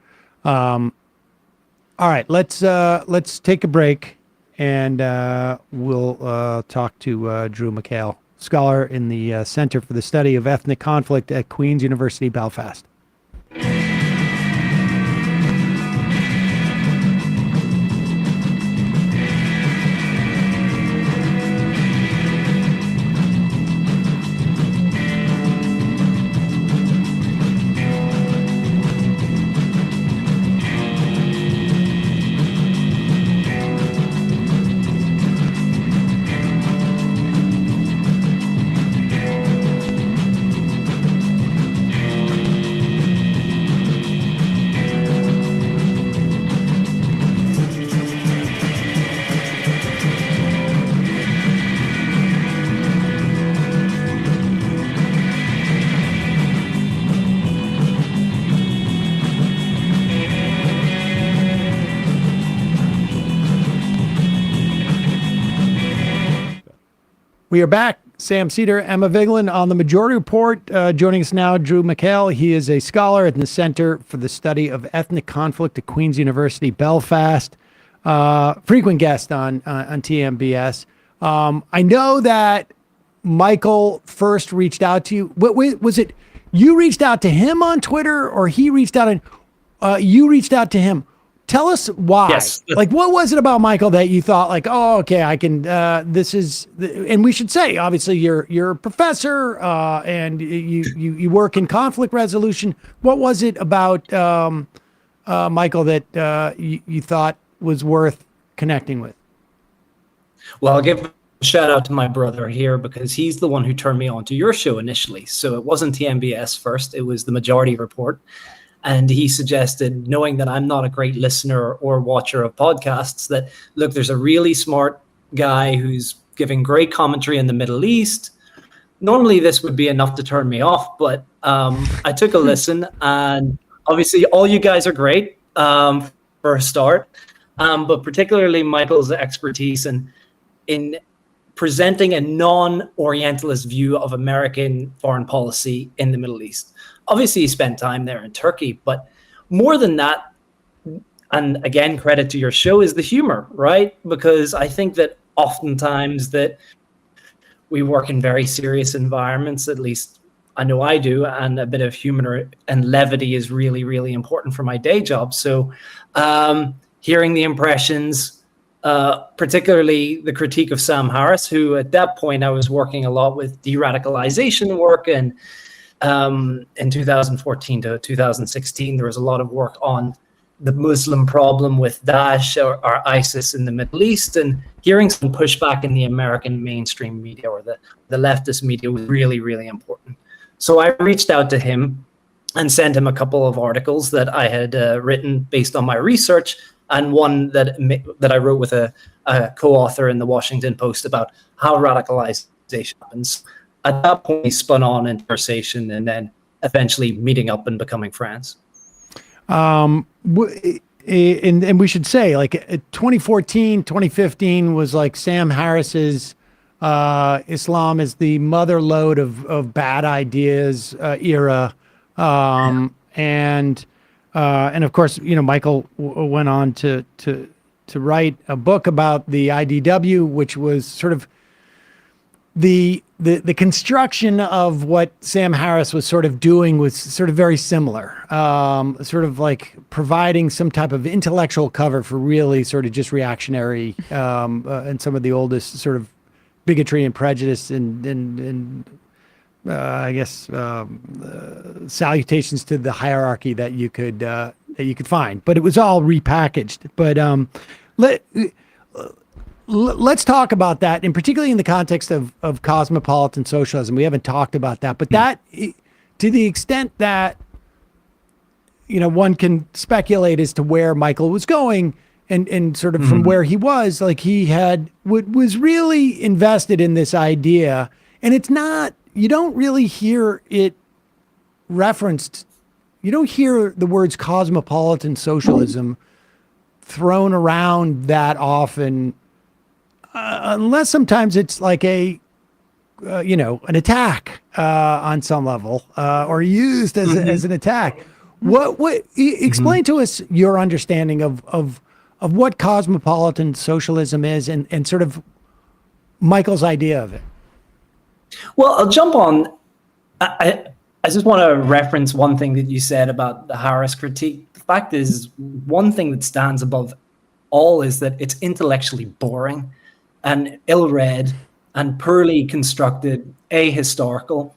H: All right, let's take a break, and we'll talk to Drew McHale, scholar in the Center for the Study of Ethnic Conflict at Queen's University, Belfast. We are back. Sam Seder, Emma Vigeland on the Majority Report. Joining us now, Drew McHale. He is a scholar at the Center for the Study of Ethnic Conflict at Queen's University, Belfast. Frequent guest on TMBS. I know that Michael first reached out to you. Was it you reached out to him on Twitter, or he reached out and you reached out to him? Tell us why.
O: Yes.
H: Like, what was it about Michael that you thought like, oh, okay, I can, this is, and we should say, obviously you're a professor, and you work in conflict resolution. What was it about, Michael, that you thought was worth connecting with?
O: Well, I'll give a shout out to my brother here, because he's the one who turned me on to your show initially. So it wasn't TMBS first, it was the Majority Report. And he suggested, knowing that I'm not a great listener or watcher of podcasts, that, look, there's a really smart guy who's giving great commentary in the Middle East. Normally this would be enough to turn me off, but I took a listen, and obviously all you guys are great for a start, but particularly Michael's expertise in presenting a non-Orientalist view of American foreign policy in the Middle East. Obviously, he spent time there in Turkey, but more than that, and again, credit to your show, is the humor, right? Because I think that oftentimes that we work in very serious environments, at least I know I do, and a bit of humor and levity is really, really important for my day job. So hearing the impressions, particularly the critique of Sam Harris, who at that point I was working a lot with de-radicalization work, and in 2014 to 2016, there was a lot of work on the Muslim problem with Daesh or ISIS in the Middle East, and hearing some pushback in the American mainstream media or the leftist media was really, really important. So I reached out to him and sent him a couple of articles that I had written based on my research, and one that I wrote with a co-author in the Washington Post about how radicalization happens. At that point, he spun on in conversation and then eventually meeting up and becoming friends.
H: And we should say, like, 2014, 2015 was like Sam Harris's Islam is the mother lode of bad ideas era. And of course, you know, Michael went on to write a book about the IDW, which was sort of the construction of what Sam Harris was sort of doing was sort of very similar, sort of like providing some type of intellectual cover for really sort of just reactionary and some of the oldest sort of bigotry and prejudice and I guess salutations to the hierarchy that you could find, but it was all repackaged. But let's talk about that, and particularly in the context of cosmopolitan socialism. We haven't talked about that, but that, to the extent that, you know, one can speculate as to where Michael was going, and sort of from where he was, like he was really invested in this idea, and it's not, you don't really hear it referenced. You don't hear the words cosmopolitan socialism thrown around that often, unless sometimes it's like an attack on some level, or used as an attack. Explain to us your understanding of what cosmopolitan socialism is, and sort of Michael's idea of it.
O: Well, I'll jump on. I just want to reference one thing that you said about the Harris critique. The fact is, one thing that stands above all is that it's intellectually boring and ill-read and poorly constructed, ahistorical,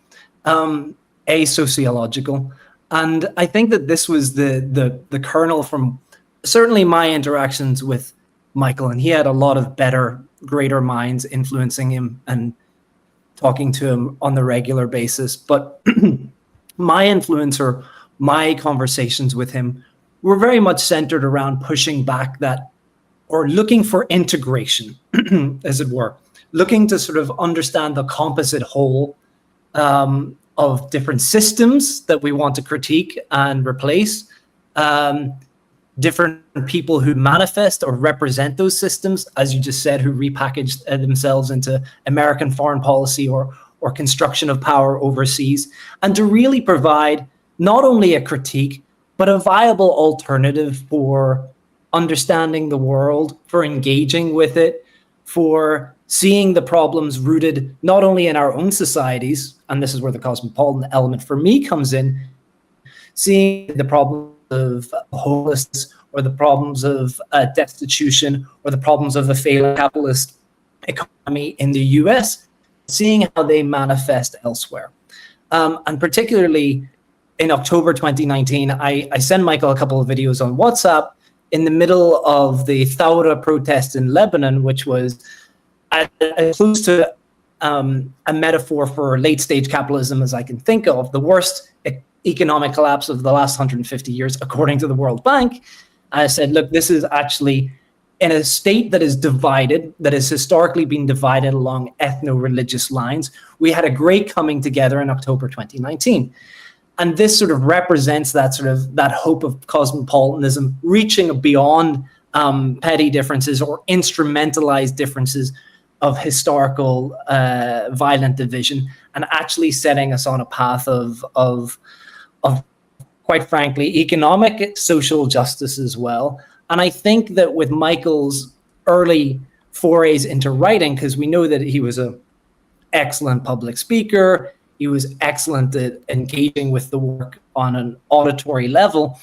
O: asociological. And I think that this was the kernel from certainly my interactions with Michael, and he had a lot of better, greater minds influencing him and talking to him on the regular basis. But my influence or my conversations with him were very much centered around pushing back that, or looking for integration, as it were, looking to sort of understand the composite whole of different systems that we want to critique and replace, different people who manifest or represent those systems, as you just said, who repackaged themselves into American foreign policy or construction of power overseas, and to really provide not only a critique, but a viable alternative for understanding the world, for engaging with it, for seeing the problems rooted not only in our own societies, and this is where the cosmopolitan element for me comes in, seeing the problems of homelessness, or the problems of destitution, or the problems of the failing capitalist economy in the US, seeing how they manifest elsewhere. And particularly in October 2019, I sent Michael a couple of videos on WhatsApp in the middle of the Thawra protests in Lebanon, which was close to a metaphor for late-stage capitalism as I can think of, the worst economic collapse of the last 150 years, according to the World Bank. I said, look, this is actually in a state that is divided, that has historically been divided along ethno-religious lines. We had a great coming together in October 2019. And this sort of represents that hope of cosmopolitanism reaching beyond petty differences or instrumentalized differences historical violent division, and actually setting us on a path of quite frankly economic social justice as well. And I think that with Michael's early forays into writing, because we know that he was an excellent public speaker, he was excellent at engaging with the work on an auditory level.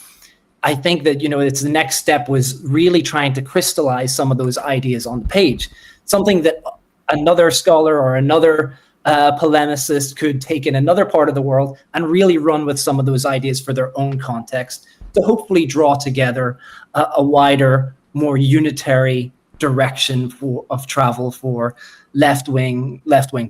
O: I think that, it's the next step was really trying to crystallize some of those ideas on the page. Something that another scholar or another polemicist could take in another part of the world and really run with some of those ideas for their own context to hopefully draw together a wider, more unitary direction of travel for left-wing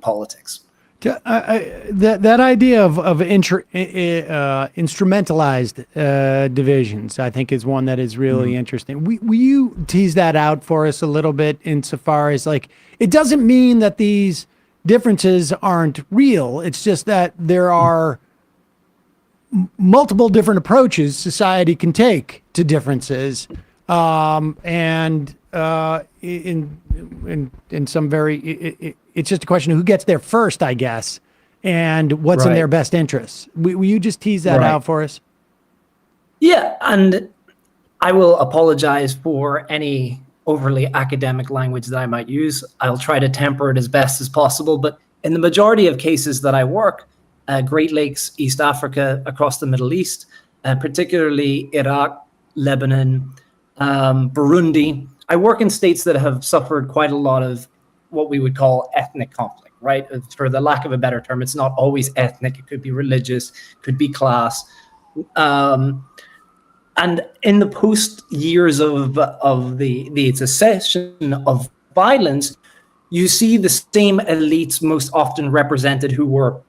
O: politics.
H: That idea of instrumentalized divisions, I think, is one that is really interesting. Will you tease that out for us a little bit, insofar as, like, it doesn't mean that these differences aren't real. It's just that there are multiple different approaches society can take to differences, and in some very, it's just a question of who gets there first, I guess, and what's in their best interests. Will you just tease that out for us?
O: Yeah, and I will apologize for any overly academic language that I might use. I'll try to temper it as best as possible, but in the majority of cases that I work, Great Lakes, East Africa, across the Middle East, particularly Iraq, Lebanon, Burundi, I work in states that have suffered quite a lot of what we would call ethnic conflict, right? For the lack of a better term, it's not always ethnic. It could be religious, could be class. And in the post years of the cessation of violence, you see the same elites most often represented who were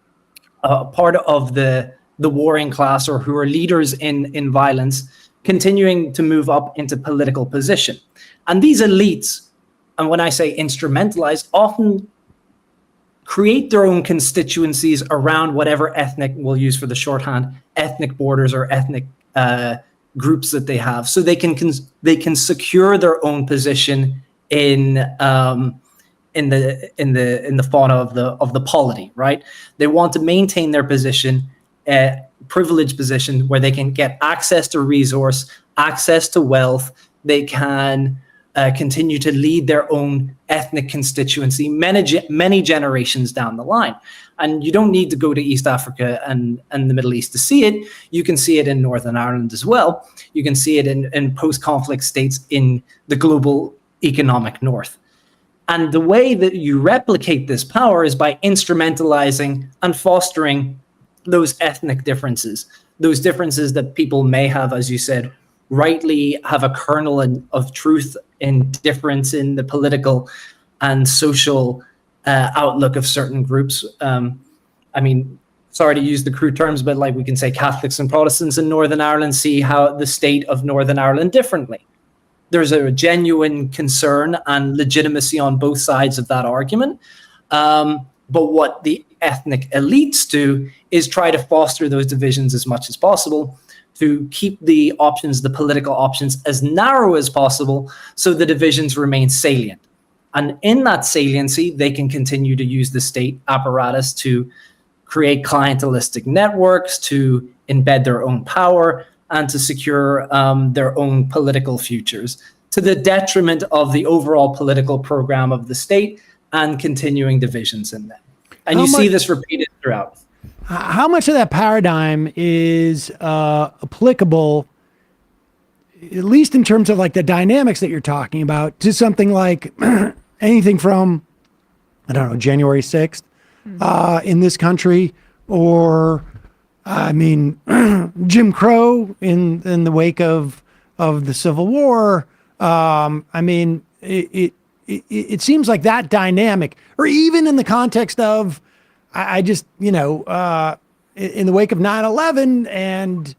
O: part of the warring class, or who are leaders in violence, continuing to move up into political position. And these elites, and when I say instrumentalize, often create their own constituencies around whatever ethnic, we'll use for the shorthand, ethnic borders or ethnic groups that they have, so they can secure their own position in the fauna of the polity, right? They want to maintain their position, privileged position, where they can get access to resource, access to wealth. They can continue to lead their own ethnic constituency many generations down the line. And you don't need to go to East Africa and the Middle East to see it. You can see it in Northern Ireland as well. You can see it in post-conflict states in the global economic north. And the way that you replicate this power is by instrumentalizing and fostering those ethnic differences, those differences that people may have, as you said, rightly have a kernel of truth in difference in the political and social outlook of certain groups. I mean, sorry to use the crude terms, but like we can say Catholics and Protestants in Northern Ireland see how the state of Northern Ireland differently. There's a genuine concern and legitimacy on both sides of that argument. But what the ethnic elites do is try to foster those divisions as much as possible, to keep the options, the political options, as narrow as possible, so the divisions remain salient. And in that saliency, they can continue to use the state apparatus to create clientelistic networks, to embed their own power, and to secure their own political futures, to the detriment of the overall political program of the state and continuing divisions in them. And you see this repeated throughout.
H: How much of that paradigm is applicable, at least in terms of like the dynamics that you're talking about, to something like anything from, I don't know, January 6th in this country, or I mean, Jim Crow in the wake of the Civil War. I mean, it seems like that dynamic, or even in the context of, I just, in the wake of 9/11, and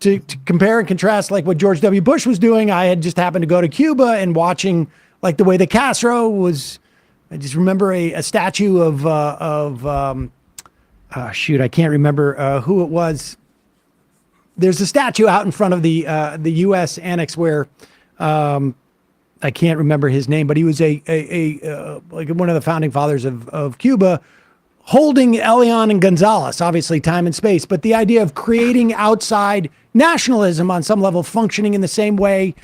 H: to compare and contrast like what George W. Bush was doing, I had just happened to go to Cuba and watching like the way that Castro was. I just remember a statue of shoot, I can't remember who it was. There's a statue out in front of the U.S. annex where I can't remember his name, but he was a like one of the founding fathers of Cuba, holding Elian and Gonzalez, obviously time and space, but the idea of creating outside nationalism on some level, functioning in the same way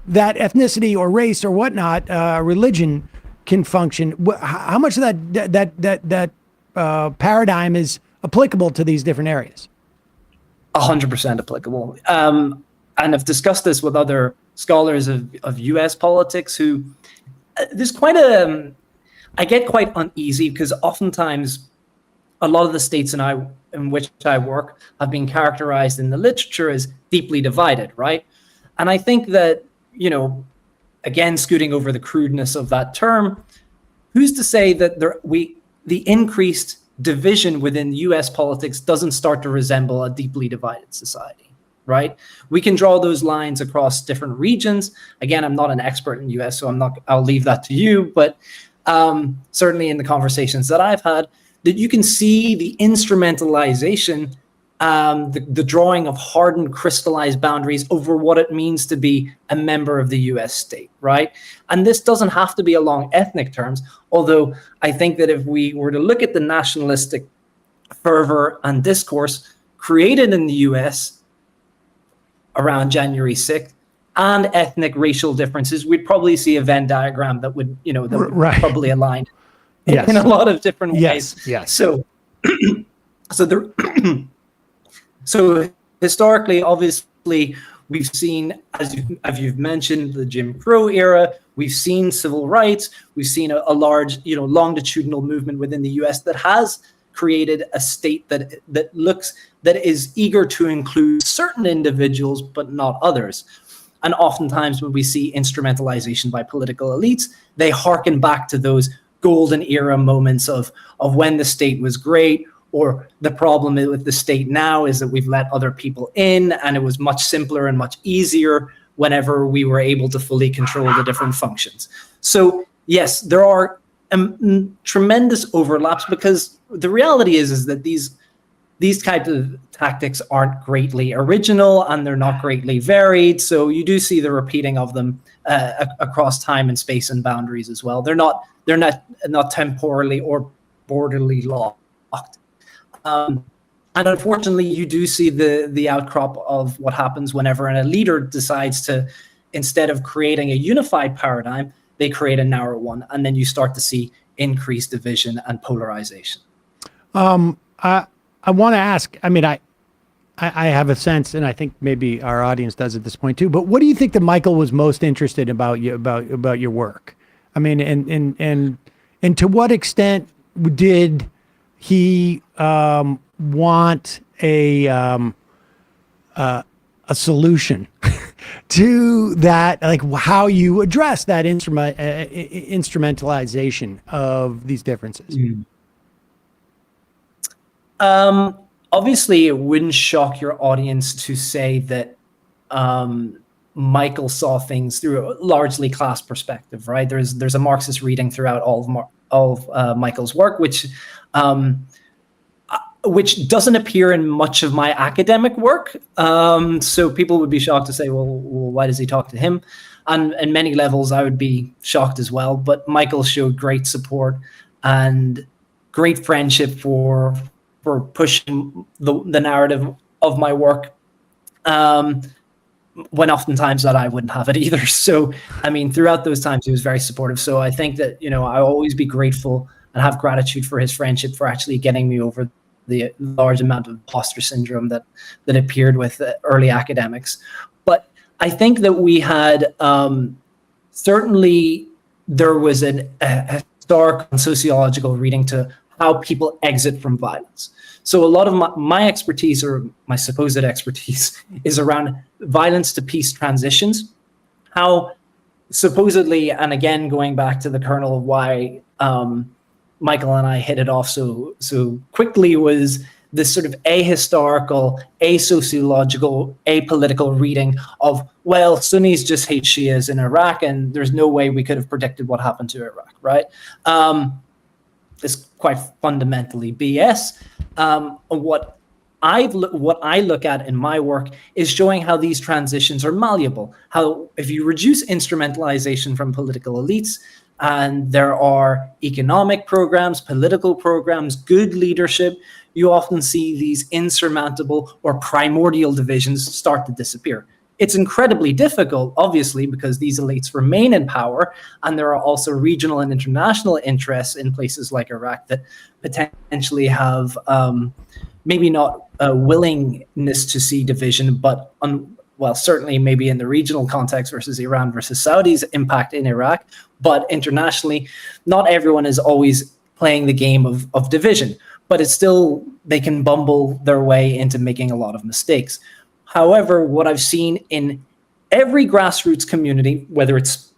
H: that ethnicity or race or whatnot, religion can function. How much of that paradigm is applicable to these different areas?
O: 100% applicable. And I've discussed this with other scholars of U.S. politics who there's quite I get quite uneasy because oftentimes a lot of the states in which I work have been characterized in the literature as deeply divided, right? And I think that, again, scooting over the crudeness of that term, who's to say that the increased division within U.S. politics doesn't start to resemble a deeply divided society, right? We can draw those lines across different regions. Again, I'm not an expert in U.S., so I'll leave that to you. But certainly in the conversations that I've had, that you can see the instrumentalization, the drawing of hardened, crystallized boundaries over what it means to be a member of the U.S. state, right? And this doesn't have to be along ethnic terms, although I think that if we were to look at the nationalistic fervor and discourse created in the U.S. around January 6th and ethnic racial differences, we'd probably see a Venn diagram that would, would probably align in a lot of different ways.
H: Yes.
O: So So historically, obviously, we've seen, as you've mentioned, the Jim Crow era. We've seen civil rights. We've seen a large, longitudinal movement within the U.S. that has created a state that is eager to include certain individuals, but not others. And oftentimes, when we see instrumentalization by political elites, they harken back to those golden era moments of when the state was great. Or the problem with the state now is that we've let other people in, and it was much simpler and much easier whenever we were able to fully control the different functions. So yes, there are tremendous overlaps, because the reality is that these types of tactics aren't greatly original and they're not greatly varied. So you do see the repeating of them across time and space and boundaries as well. They're not temporally or borderly locked. And unfortunately, you do see the outcrop of what happens whenever a leader decides to, instead of creating a unified paradigm, they create a narrow one, and then you start to see increased division and polarization.
H: I want to ask. I mean, I have a sense, and I think maybe our audience does at this point too. But what do you think that Mikhael was most interested about your work? I mean, and to what extent did he want a solution to that, like how you address that instrumentalization of these differences?
O: Obviously, it wouldn't shock your audience to say that Mikhael saw things through a largely class perspective, right? There's a Marxist reading throughout all of Mikhael's work, which doesn't appear in much of my academic work. So people would be shocked to say, well, why does he talk to him? And in many levels, I would be shocked as well. But Mikhael showed great support and great friendship for pushing the narrative of my work, when oftentimes that I wouldn't have it either. So, I mean, throughout those times, he was very supportive. So I think that, I'll always be grateful and have gratitude for his friendship, for actually getting me over the large amount of imposter syndrome that appeared with early academics. But I think that we had, certainly there was a historical and sociological reading to how people exit from violence. So a lot of my expertise, or my supposed expertise, is around violence to peace transitions. How supposedly, and again, going back to the kernel of why Mikhael and I hit it off so quickly, was this sort of ahistorical, asociological, apolitical reading of, well, Sunnis just hate Shias in Iraq, and there's no way we could have predicted what happened to Iraq, right? It's quite fundamentally BS. What what I look at in my work is showing how these transitions are malleable. How if you reduce instrumentalization from political elites, and there are economic programs, political programs, good leadership, you often see these insurmountable or primordial divisions start to disappear. It's incredibly difficult, obviously, because these elites remain in power, and there are also regional and international interests in places like Iraq that potentially have maybe not a willingness to see division, but certainly maybe in the regional context versus Iran versus Saudi's impact in Iraq, but internationally, not everyone is always playing the game of division, but it's still, they can bumble their way into making a lot of mistakes. However, what I've seen in every grassroots community, whether it's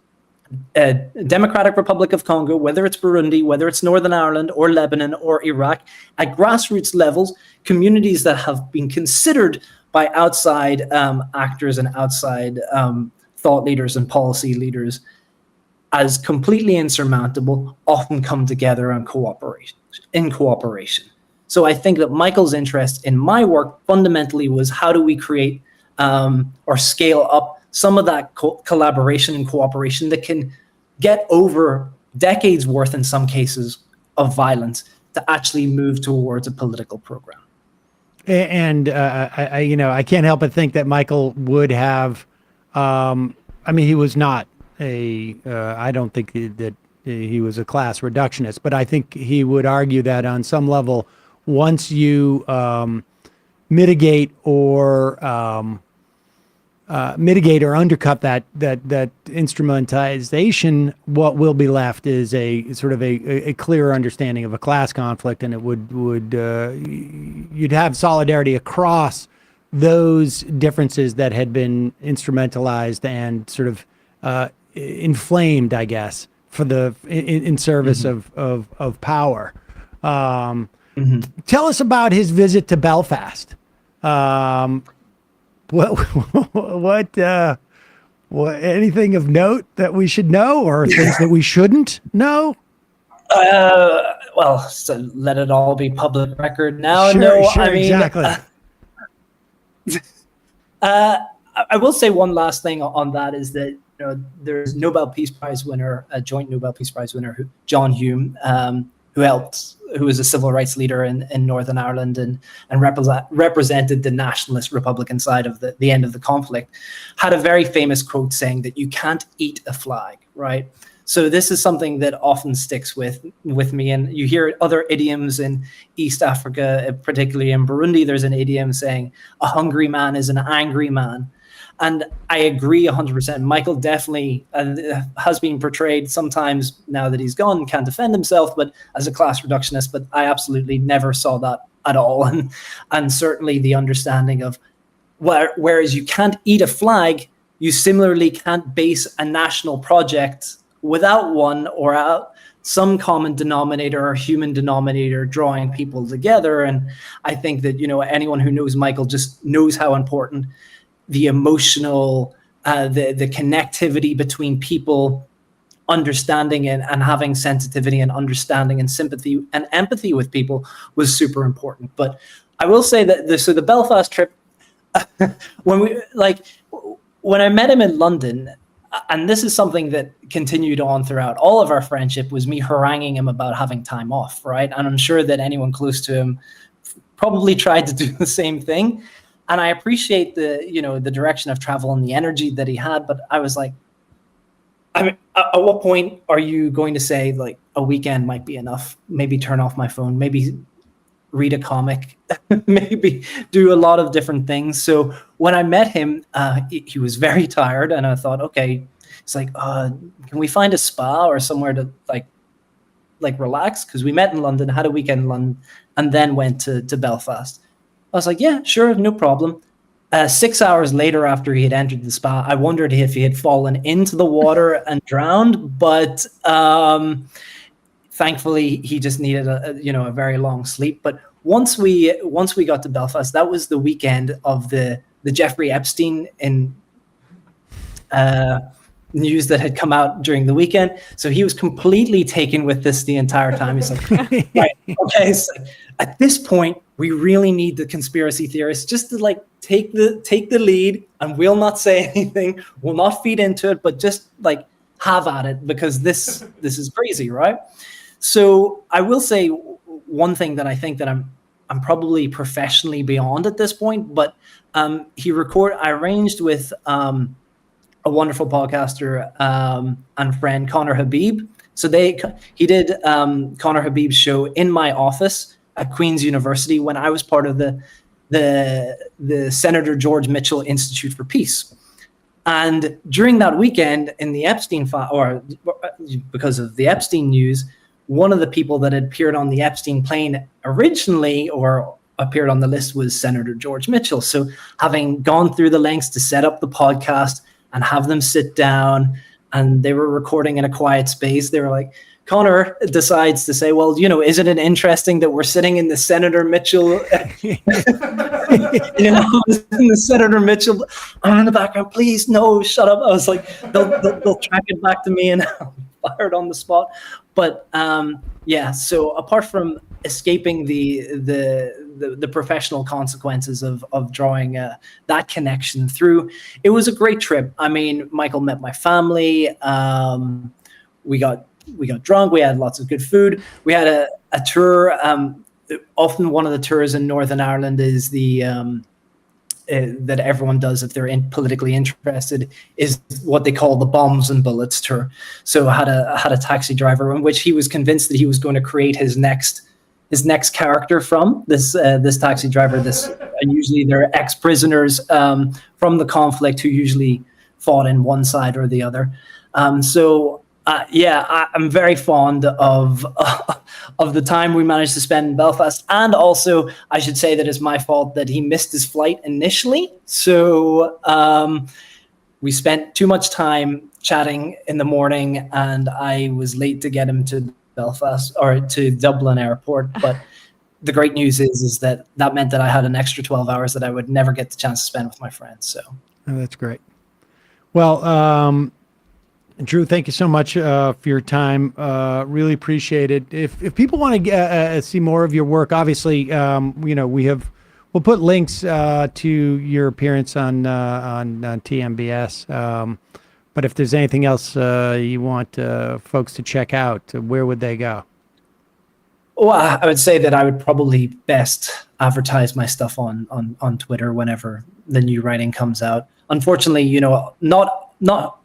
O: Democratic Republic of Congo, whether it's Burundi, whether it's Northern Ireland or Lebanon or Iraq, at grassroots levels, communities that have been considered by outside actors and outside thought leaders and policy leaders as completely insurmountable, often come together in cooperation. So I think that Michael's interest in my work fundamentally was how do we create or scale up some of that collaboration and cooperation that can get over decades worth, in some cases, of violence to actually move towards a political program.
H: And I can't help but think that Michael would have. He was not a. I don't think that he was a class reductionist, but I think he would argue that on some level, once you mitigate or undercut that instrumentalization, what will be left is a sort of a clearer understanding of a class conflict, and it would you'd have solidarity across those differences that had been instrumentalized and sort of inflamed, I guess, for in service of power. Tell us about his visit to Belfast. What anything of note that we should know, or things that we shouldn't know?
O: So let it all be public record now.
H: Exactly.
O: I will say one last thing on that is that there's Nobel Peace Prize winner, a joint Nobel Peace Prize winner, John Hume, who was a civil rights leader in Northern Ireland and represented the nationalist Republican side of the end of the conflict, had a very famous quote saying that you can't eat a flag, right? So this is something that often sticks with me, and you hear other idioms in East Africa, particularly in Burundi. There's an idiom saying a hungry man is an angry man. And I agree 100%. Michael definitely has been portrayed sometimes, now that he's gone, can't defend himself, but as a class reductionist. But I absolutely never saw that at all. And certainly the understanding of whereas you can't eat a flag, you similarly can't base a national project without one or out some common denominator or human denominator drawing people together. And I think that, anyone who knows Michael just knows how important the emotional, the connectivity between people, understanding and having sensitivity and understanding and sympathy and empathy with people was super important. But I will say that the Belfast trip, when I met him in London, and this is something that continued on throughout all of our friendship, was me haranguing him about having time off, right? And I'm sure that anyone close to him probably tried to do the same thing. And I appreciate the direction of travel and the energy that he had, but I was like, at what point are you going to say like a weekend might be enough? Maybe turn off my phone, maybe read a comic, maybe do a lot of different things. So when I met him, he was very tired, and I thought, okay, it's like, can we find a spa or somewhere to like relax? Because we met in London, had a weekend in London, and then went to Belfast. I was like, yeah, sure, no problem. 6 hours later, after he had entered the spa, I wondered if he had fallen into the water and drowned, but thankfully he just needed a very long sleep. But once we got to Belfast, that was the weekend of the Jeffrey Epstein news that had come out during the weekend. So he was completely taken with this the entire time. He's like, right, okay, so at this point, we really need the conspiracy theorists just to like take the lead, and we'll not say anything. We'll not feed into it, but just like have at it, because this is crazy, right? So I will say one thing that I think that I'm probably professionally beyond at this point, but I arranged with a wonderful podcaster and friend, Connor Habib. So he did Connor Habib's show in my office at Queen's University when I was part of the Senator George Mitchell Institute for Peace. And during that weekend in the Epstein file, or because of the Epstein news, one of the people that had appeared on the Epstein plane originally or appeared on the list was Senator George Mitchell. So having gone through the lengths to set up the podcast and have them sit down, and they were recording in a quiet space, they were like, Connor decides to say, well, isn't it interesting that we're sitting in the Senator Mitchell, in the Senator Mitchell, I'm in the background, please, no, shut up. I was like, they'll track it back to me and I'm fired on the spot. But so apart from escaping the professional consequences of drawing that connection through, it was a great trip. I mean, Michael met my family. We got drunk. We had lots of good food. We had a tour. Often one of the tours in Northern Ireland is the that everyone does if they're politically interested, is what they call the Bombs and Bullets tour. So I had a taxi driver in which he was convinced that he was going to create his next character from this taxi driver. And usually they're ex-prisoners from the conflict who usually fought in one side or the other. I'm very fond of the time we managed to spend in Belfast, and also I should say that it's my fault that he missed his flight initially. So we spent too much time chatting in the morning, and I was late to get him to Belfast or to Dublin airport. But the great news is that meant that I had an extra 12 hours that I would never get the chance to spend with my friends. So
H: that's great. Well, Drew, thank you so much for your time. Really appreciate it. If people want to see more of your work, obviously, we'll put links to your appearance on TMBS. But if there's anything else you want folks to check out, where would they go?
O: Well, I would say that I would probably best advertise my stuff on Twitter whenever the new writing comes out. Unfortunately, not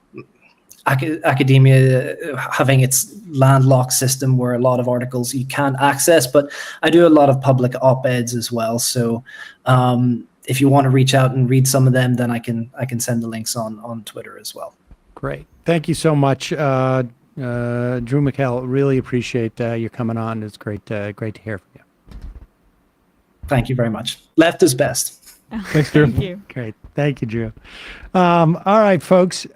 O: academia having its landlocked system where a lot of articles you can't access, but I do a lot of public op-eds as well. So if you want to reach out and read some of them, then I can send the links on Twitter as well.
H: Great. Thank you so much, Drew McHale. Really appreciate you coming on. It's great to hear from you.
O: Thank you very much. Left is best.
G: Thanks, Drew.
I: Thank you.
H: Great. Thank you, Drew. All right, folks.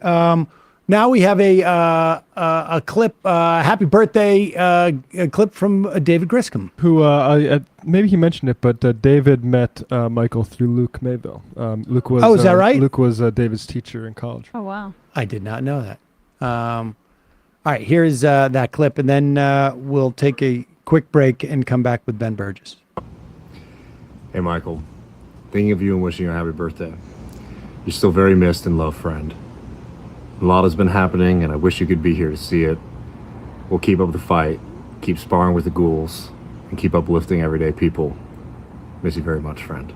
H: Now we have a clip, happy birthday a clip from David Griscom.
G: Who, maybe he mentioned it, but David met Michael through Luke Mayville. Luke was,
H: is that right?
G: Luke was David's teacher in college.
I: Oh, wow.
H: I did not know that. All right, here's that clip, and then we'll take a quick break and come back with Ben Burgess.
P: Hey, Michael. Thinking of you and wishing you a happy birthday. You're still very missed and loved friend. A lot has been happening, and I wish you could be here to see it. We'll keep up the fight, keep sparring with the ghouls, and keep uplifting everyday people. Miss you very much, friend.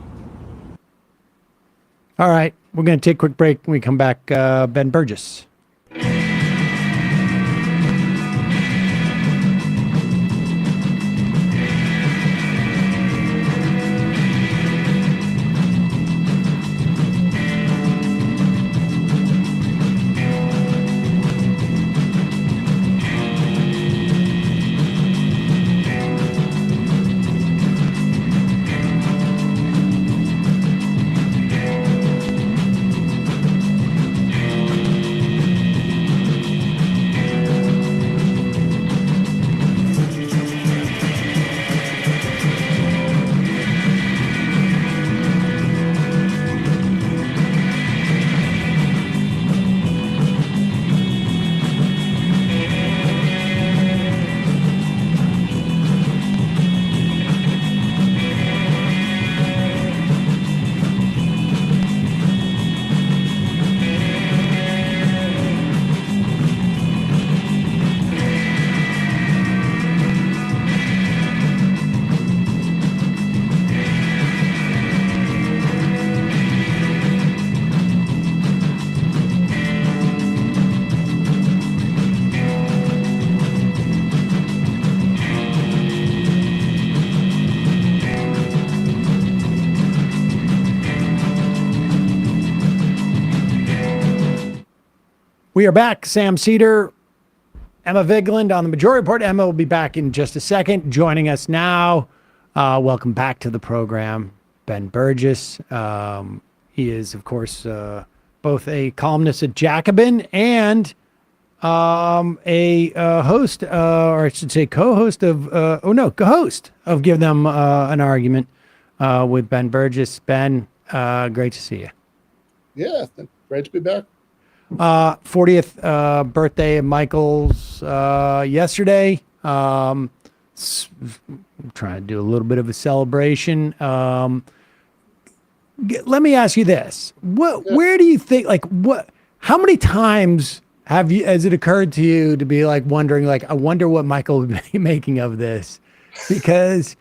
H: All right, we're going to take a quick break. When we come back, Ben Burgess. We are back. Sam Seder, Emma Vigeland on the Majority Report. Emma will be back in just a second. Joining us now, welcome back to the program, Ben Burgess. He is, of course, both a columnist at Jacobin and a host, or I should say co-host of, host of Give Them an Argument with Ben Burgess. Ben, great to see you.
Q: Yeah, great to be back.
H: 40th birthday of Michael's yesterday. Trying to do a little bit of a celebration. Let me ask you this: where do you think? How many times has it occurred to you to be like wondering, like, I wonder what Michael would be making of this? Because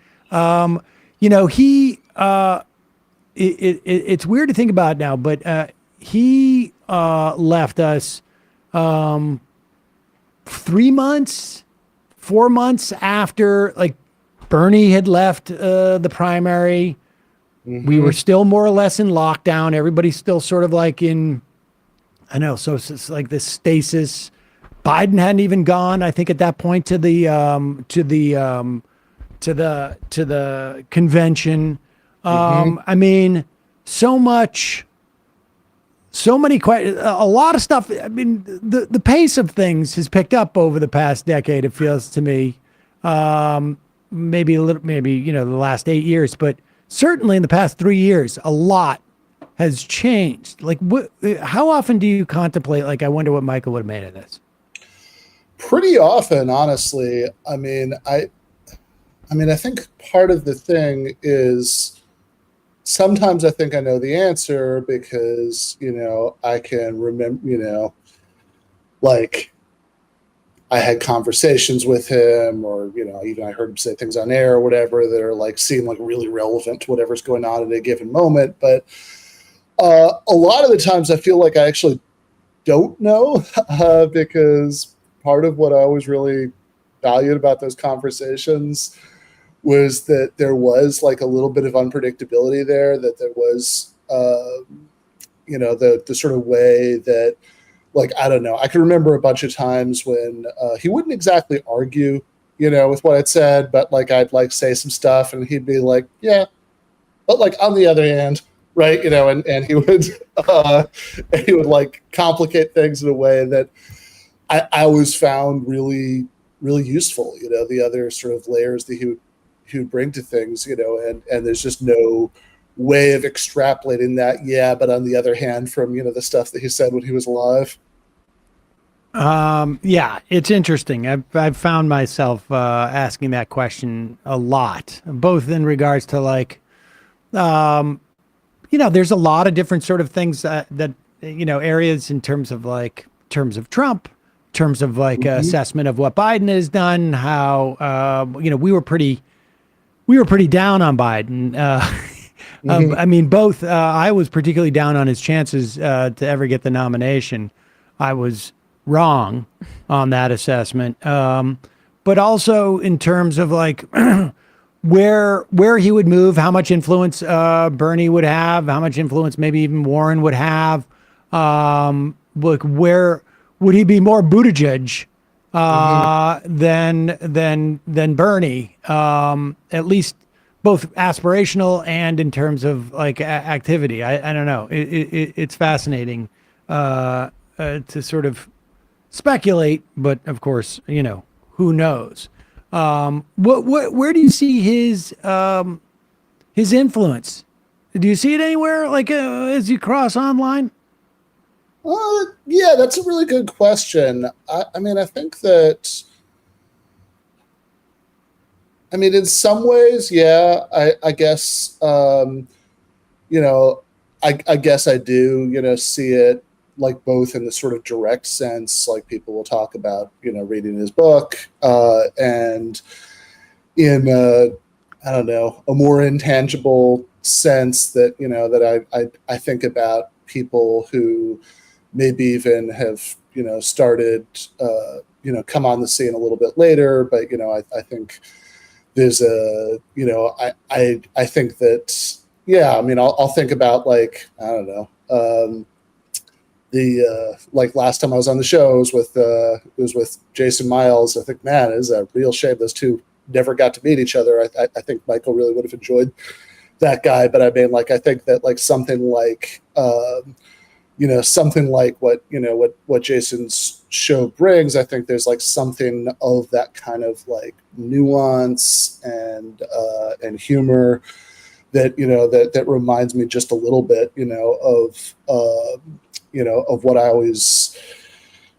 H: it's weird to think about now, but he left us 3 months, 4 months after like Bernie had left the primary. Mm-hmm. We were still more or less in lockdown. Everybody's still sort of like in, I know. So it's like this stasis. Biden hadn't even gone, I think, at that point to the convention. I mean, so many questions, a lot of stuff. I mean, the pace of things has picked up over the past decade, it feels to me. Maybe the last 8 years, but certainly in the past 3 years, a lot has changed. Like, how often do you contemplate, like, I wonder what Michael would have made of this?
Q: Pretty often, honestly. I mean, I think part of the thing is sometimes I think I know the answer because, I can remember, like I had conversations with him or, even I heard him say things on air or whatever that are like, seem like really relevant to whatever's going on at a given moment. But a lot of the times I feel like I actually don't know because part of what I always really valued about those conversations was that there was like a little bit of unpredictability there, that there was, the sort of way that, like, I don't know, I can remember a bunch of times when he wouldn't exactly argue, with what I'd said, but like, I'd like say some stuff and he'd be like, yeah, but like on the other hand, right. And he would, like complicate things in a way that I always found really, really useful, the other sort of layers that he would bring to things, and there's just no way of extrapolating that. Yeah. But on the other hand, from, the stuff that he said when he was alive.
H: Yeah, it's interesting. I've found myself, asking that question a lot, both in regards to like, there's a lot of different sort of things that, areas in terms of Trump, terms of like assessment of what Biden has done, how, we were pretty down on Biden. I mean, both, I was particularly down on his chances to ever get the nomination. I was wrong on that assessment. But also in terms of like where he would move, how much influence Bernie would have, how much influence maybe even Warren would have. Like, where would he be more Buttigieg than Bernie, at least both aspirational and in terms of like activity. I don't know. It's fascinating to sort of speculate, but of course, who knows? Where do you see his influence? Do you see it anywhere, like as you cross online?
Q: Yeah, that's a really good question. I mean, I think that, in some ways, yeah, I guess, I guess I do, see it like both in the sort of direct sense, like people will talk about, reading his book, and in I don't know, a more intangible sense that, that I think about people who maybe even have, started, come on the scene a little bit later, but, I think there's a, I think that, yeah, I'll think about like, I don't know, like last time I was on the show, it was with Jason Miles. I think, man, it is a real shame those two never got to meet each other. I think Michael really would have enjoyed that guy, but I mean, like, I think that like something like what Jason's show brings, I think there's like something of that kind of like nuance and humor that that reminds me just a little bit of what I always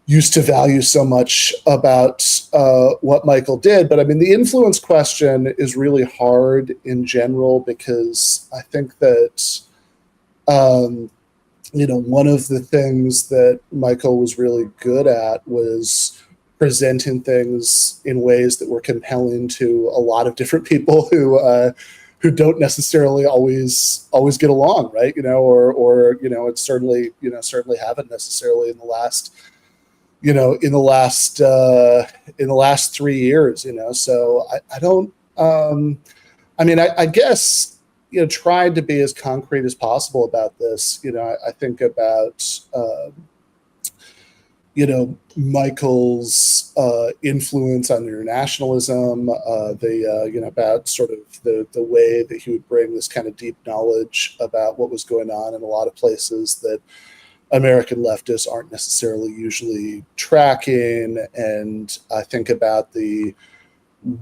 Q: used to value so much about what Michael did. But I mean, the influence question is really hard in general, because I think that one of the things that Michael was really good at was presenting things in ways that were compelling to a lot of different people who don't necessarily always get along, right? It's certainly haven't necessarily in the last 3 years, So I don't. I guess trying to be as concrete as possible about this. I think about Michael's influence on internationalism, about sort of the way that he would bring this kind of deep knowledge about what was going on in a lot of places that American leftists aren't necessarily usually tracking. And I think about the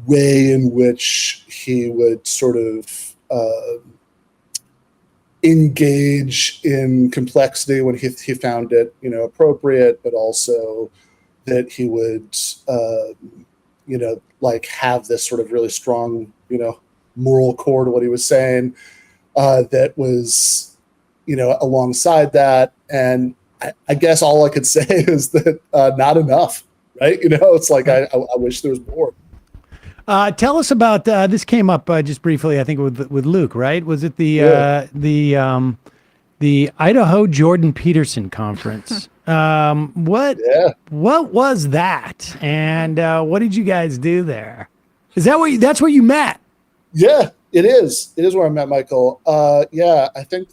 Q: way in which he would sort of engage in complexity when he found it, appropriate, but also that he would, like have this sort of really strong, moral core to what he was saying, that was, alongside that. And I guess all I could say is that not enough, right? It's like, I wish there was more.
H: Tell us about this. Came up just briefly, I think, with Luke, right? Was it the Idaho Jordan Peterson conference? What was that, and what did you guys do there? Is that that's where you met?
Q: Yeah, it is. It is where I met Michael. I think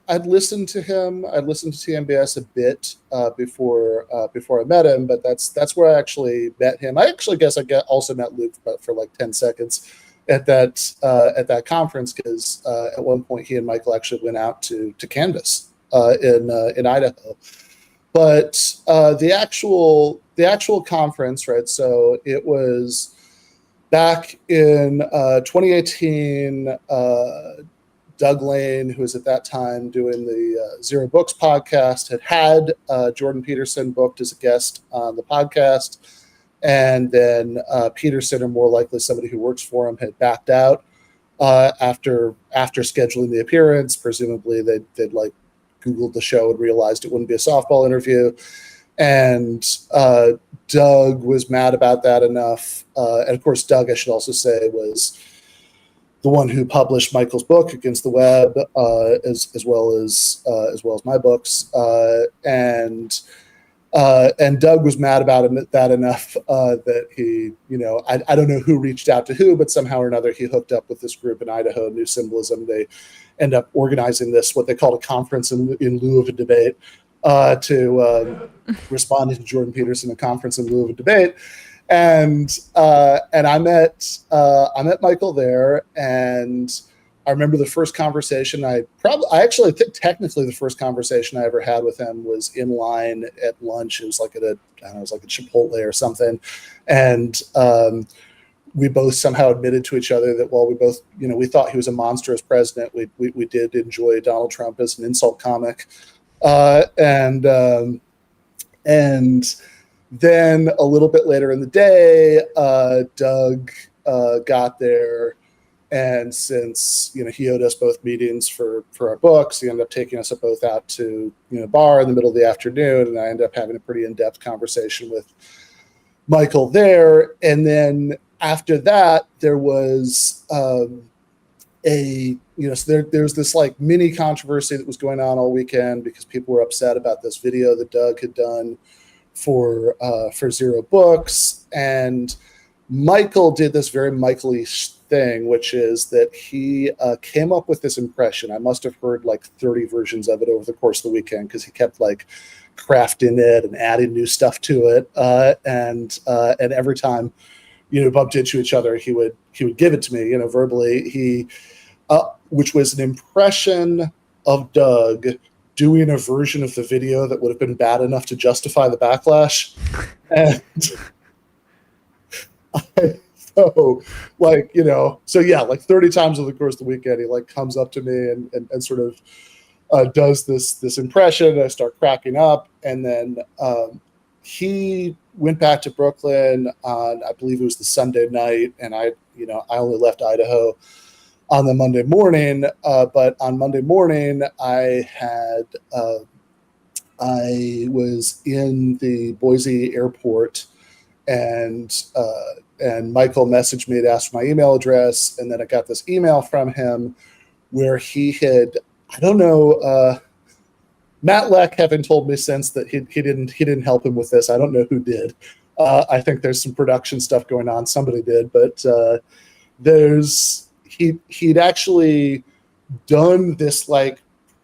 Q: I'd listened to him. I'd listened to TMBS a bit before I met him, but that's where I actually met him. I actually guess also met Luke for like 10 seconds at that conference, because at one point he and Michael actually went out to canvass in Idaho. But the actual conference, right? So it was back in 2018. Doug Lane, who was at that time doing the Zero Books podcast, had Jordan Peterson booked as a guest on the podcast. And then Peterson, or more likely somebody who works for him, had backed out after scheduling the appearance. Presumably they'd like Googled the show and realized it wouldn't be a softball interview. And Doug was mad about that enough. And of course, Doug, I should also say, was the one who published Michael's book Against the Web, as well as my books. And Doug was mad about that enough that he, I don't know who reached out to who, but somehow or another he hooked up with this group in Idaho, New Symbolism. They end up organizing this, what they called a conference in lieu of a debate, to respond to Jordan Peterson, a conference in lieu of a debate. And I met Michael there, and I remember the first conversation I actually think technically the first conversation I ever had with him was in line at lunch. It was like it was like a Chipotle or something. And we both somehow admitted to each other that while we both, we thought he was a monster as president, we did enjoy Donald Trump as an insult comic. And then a little bit later in the day, Doug got there. And since he owed us both meetings for our books, he ended up taking us both out to bar in the middle of the afternoon, and I ended up having a pretty in-depth conversation with Michael there. And then after that, there was there's this like mini controversy that was going on all weekend because people were upset about this video that Doug had done for Zero Books, and Michael did this very Michael-y thing, which is that he came up with this impression. I must have heard like 30 versions of it over the course of the weekend because he kept like crafting it and adding new stuff to it. And every time, bumped into each other, he would give it to me, verbally. Which was an impression of Doug doing a version of the video that would have been bad enough to justify the backlash. And like 30 times over the course of the weekend, he like comes up to me and sort of does this impression. And I start cracking up. And then he went back to Brooklyn on, I believe it was the Sunday night. And I only left Idaho on the Monday morning, but on Monday morning, I was in the Boise airport, and Mikhael messaged me to ask for my email address, and then I got this email from him where he had, I don't know, Matt Leck having told me since that he didn't help him with this. I don't know who did. I think there's some production stuff going on. Somebody did, but he'd actually done this like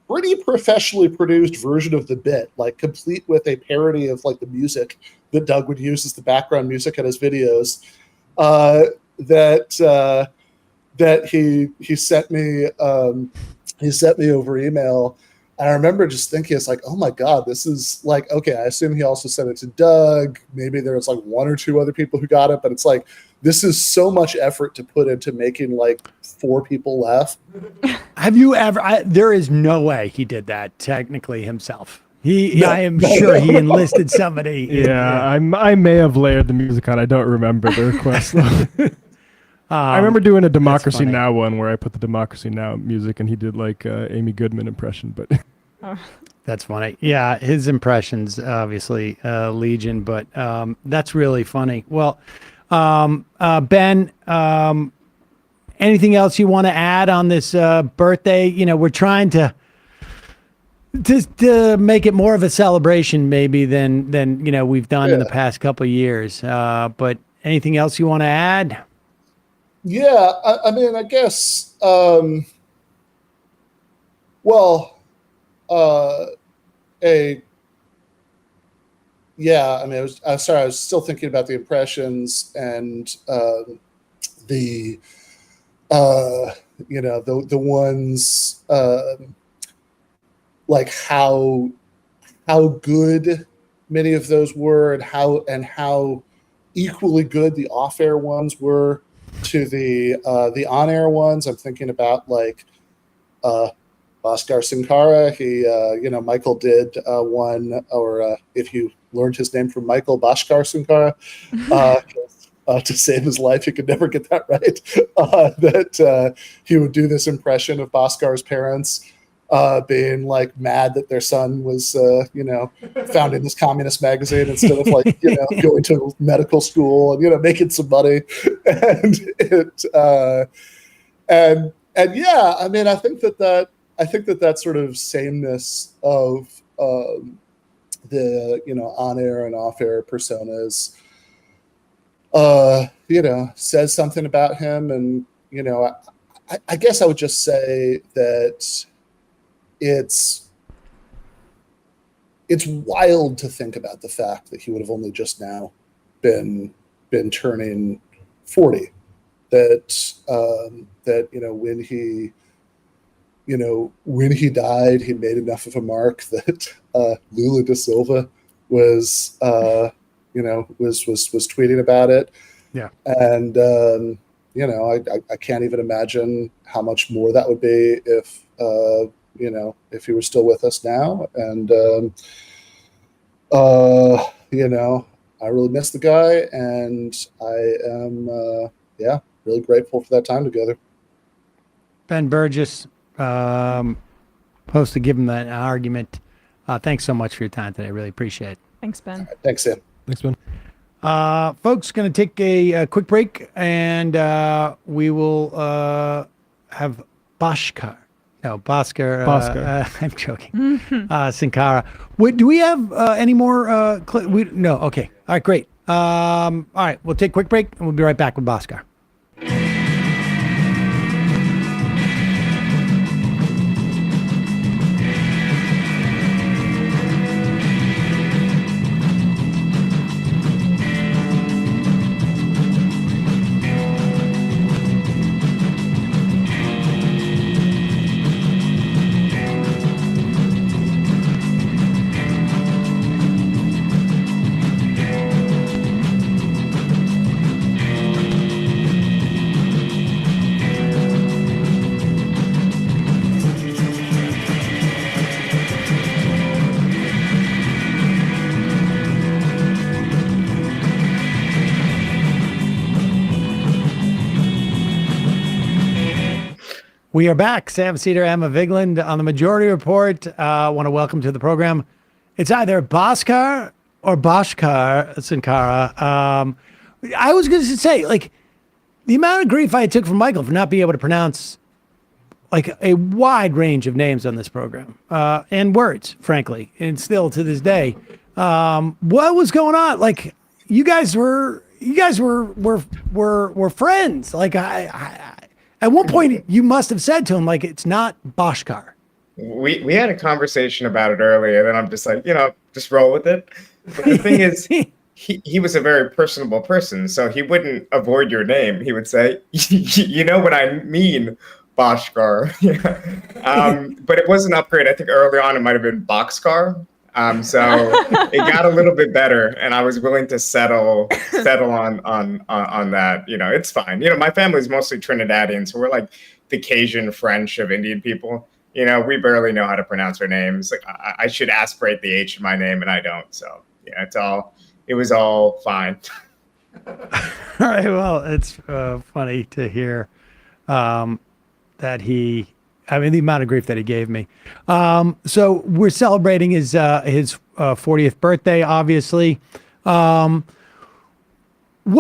Q: pretty professionally produced version of the bit, like complete with a parody of like the music that Doug would use as the background music in his videos. That he sent me. He sent me over email. And I remember just thinking, it's like, oh my God, this is like, okay, I assume he also sent it to Doug. Maybe there was like one or two other people who got it, but it's like, this is so much effort to put into making like 4 people laugh.
H: Have you ever, there is no way he did that technically himself. I am sure he enlisted somebody.
G: Yeah, I may have layered the music on. I don't remember the request. I remember doing a Democracy Now! One where I put the Democracy Now! Music and he did like Amy Goodman impression, but
H: that's funny. Yeah, his impressions obviously legion, but that's really funny. Well, Ben, anything else you want to add on this birthday? We're trying to make it more of a celebration maybe than we've done in the past couple of years. But anything else you want to add?
Q: Yeah, I mean, I guess, I'm sorry, I was still thinking about the impressions and the ones like how good many of those were and how equally good the off-air ones were to the on-air ones. I'm thinking about like Bhaskar Sunkara. He Mikhael did one, or if you learned his name from Mikhael, Bhaskar Sunkara, to save his life, he could never get that right. That he would do this impression of Bhaskar's parents being like mad that their son was found in this communist magazine instead of like going to medical school and making some money. And yeah, I mean, I think that sort of sameness of the on-air and off-air personas says something about him. And I guess I would just say that it's wild to think about the fact that he would have only just now been turning 40. That when he died, he made enough of a mark that Lula da Silva was tweeting about it.
H: Yeah,
Q: and I can't even imagine how much more that would be if he were still with us now. And I really miss the guy, and I am really grateful for that time together.
H: Ben Burgess, supposed to give him an argument. Thanks so much for your time today. I really appreciate it.
I: Thanks, Ben.
Q: Right, thanks, Sam.
G: Thanks, Ben.
H: Folks, going to take a quick break, and we will have Bhaskar. I'm joking. Sunkara. Do we have any more? No. Okay. All right. Great. All right. We'll take a quick break, and we'll be right back with Bhaskar. We are back. Sam Seder, Emma Vigland on the Majority Report. I want to welcome to the program. It's either Bhaskar or Bhaskar Sunkara. I was going to say, like, the amount of grief I took from Michael for not being able to pronounce like a wide range of names on this program and words, frankly, and still to this day. What was going on? Like, you guys were friends. Like, I at one point you must have said to him, like, it's not Bhaskar.
R: We had a conversation about it earlier, and then I'm just like, just roll with it. But the thing is, he was a very personable person, so he wouldn't avoid your name. He would say, you know what I mean, Bhaskar. But it was an upgrade. I think early on it might have been Boxcar. So it got a little bit better, and I was willing to settle on that. It's fine. My family's mostly Trinidadian, so we're like the Cajun French of Indian people. We barely know how to pronounce our names. Like I should aspirate the H in my name, and I don't. So it was all fine.
H: All right. Well, it's funny to hear that the amount of grief that he gave me. So we're celebrating his 40th birthday, obviously. What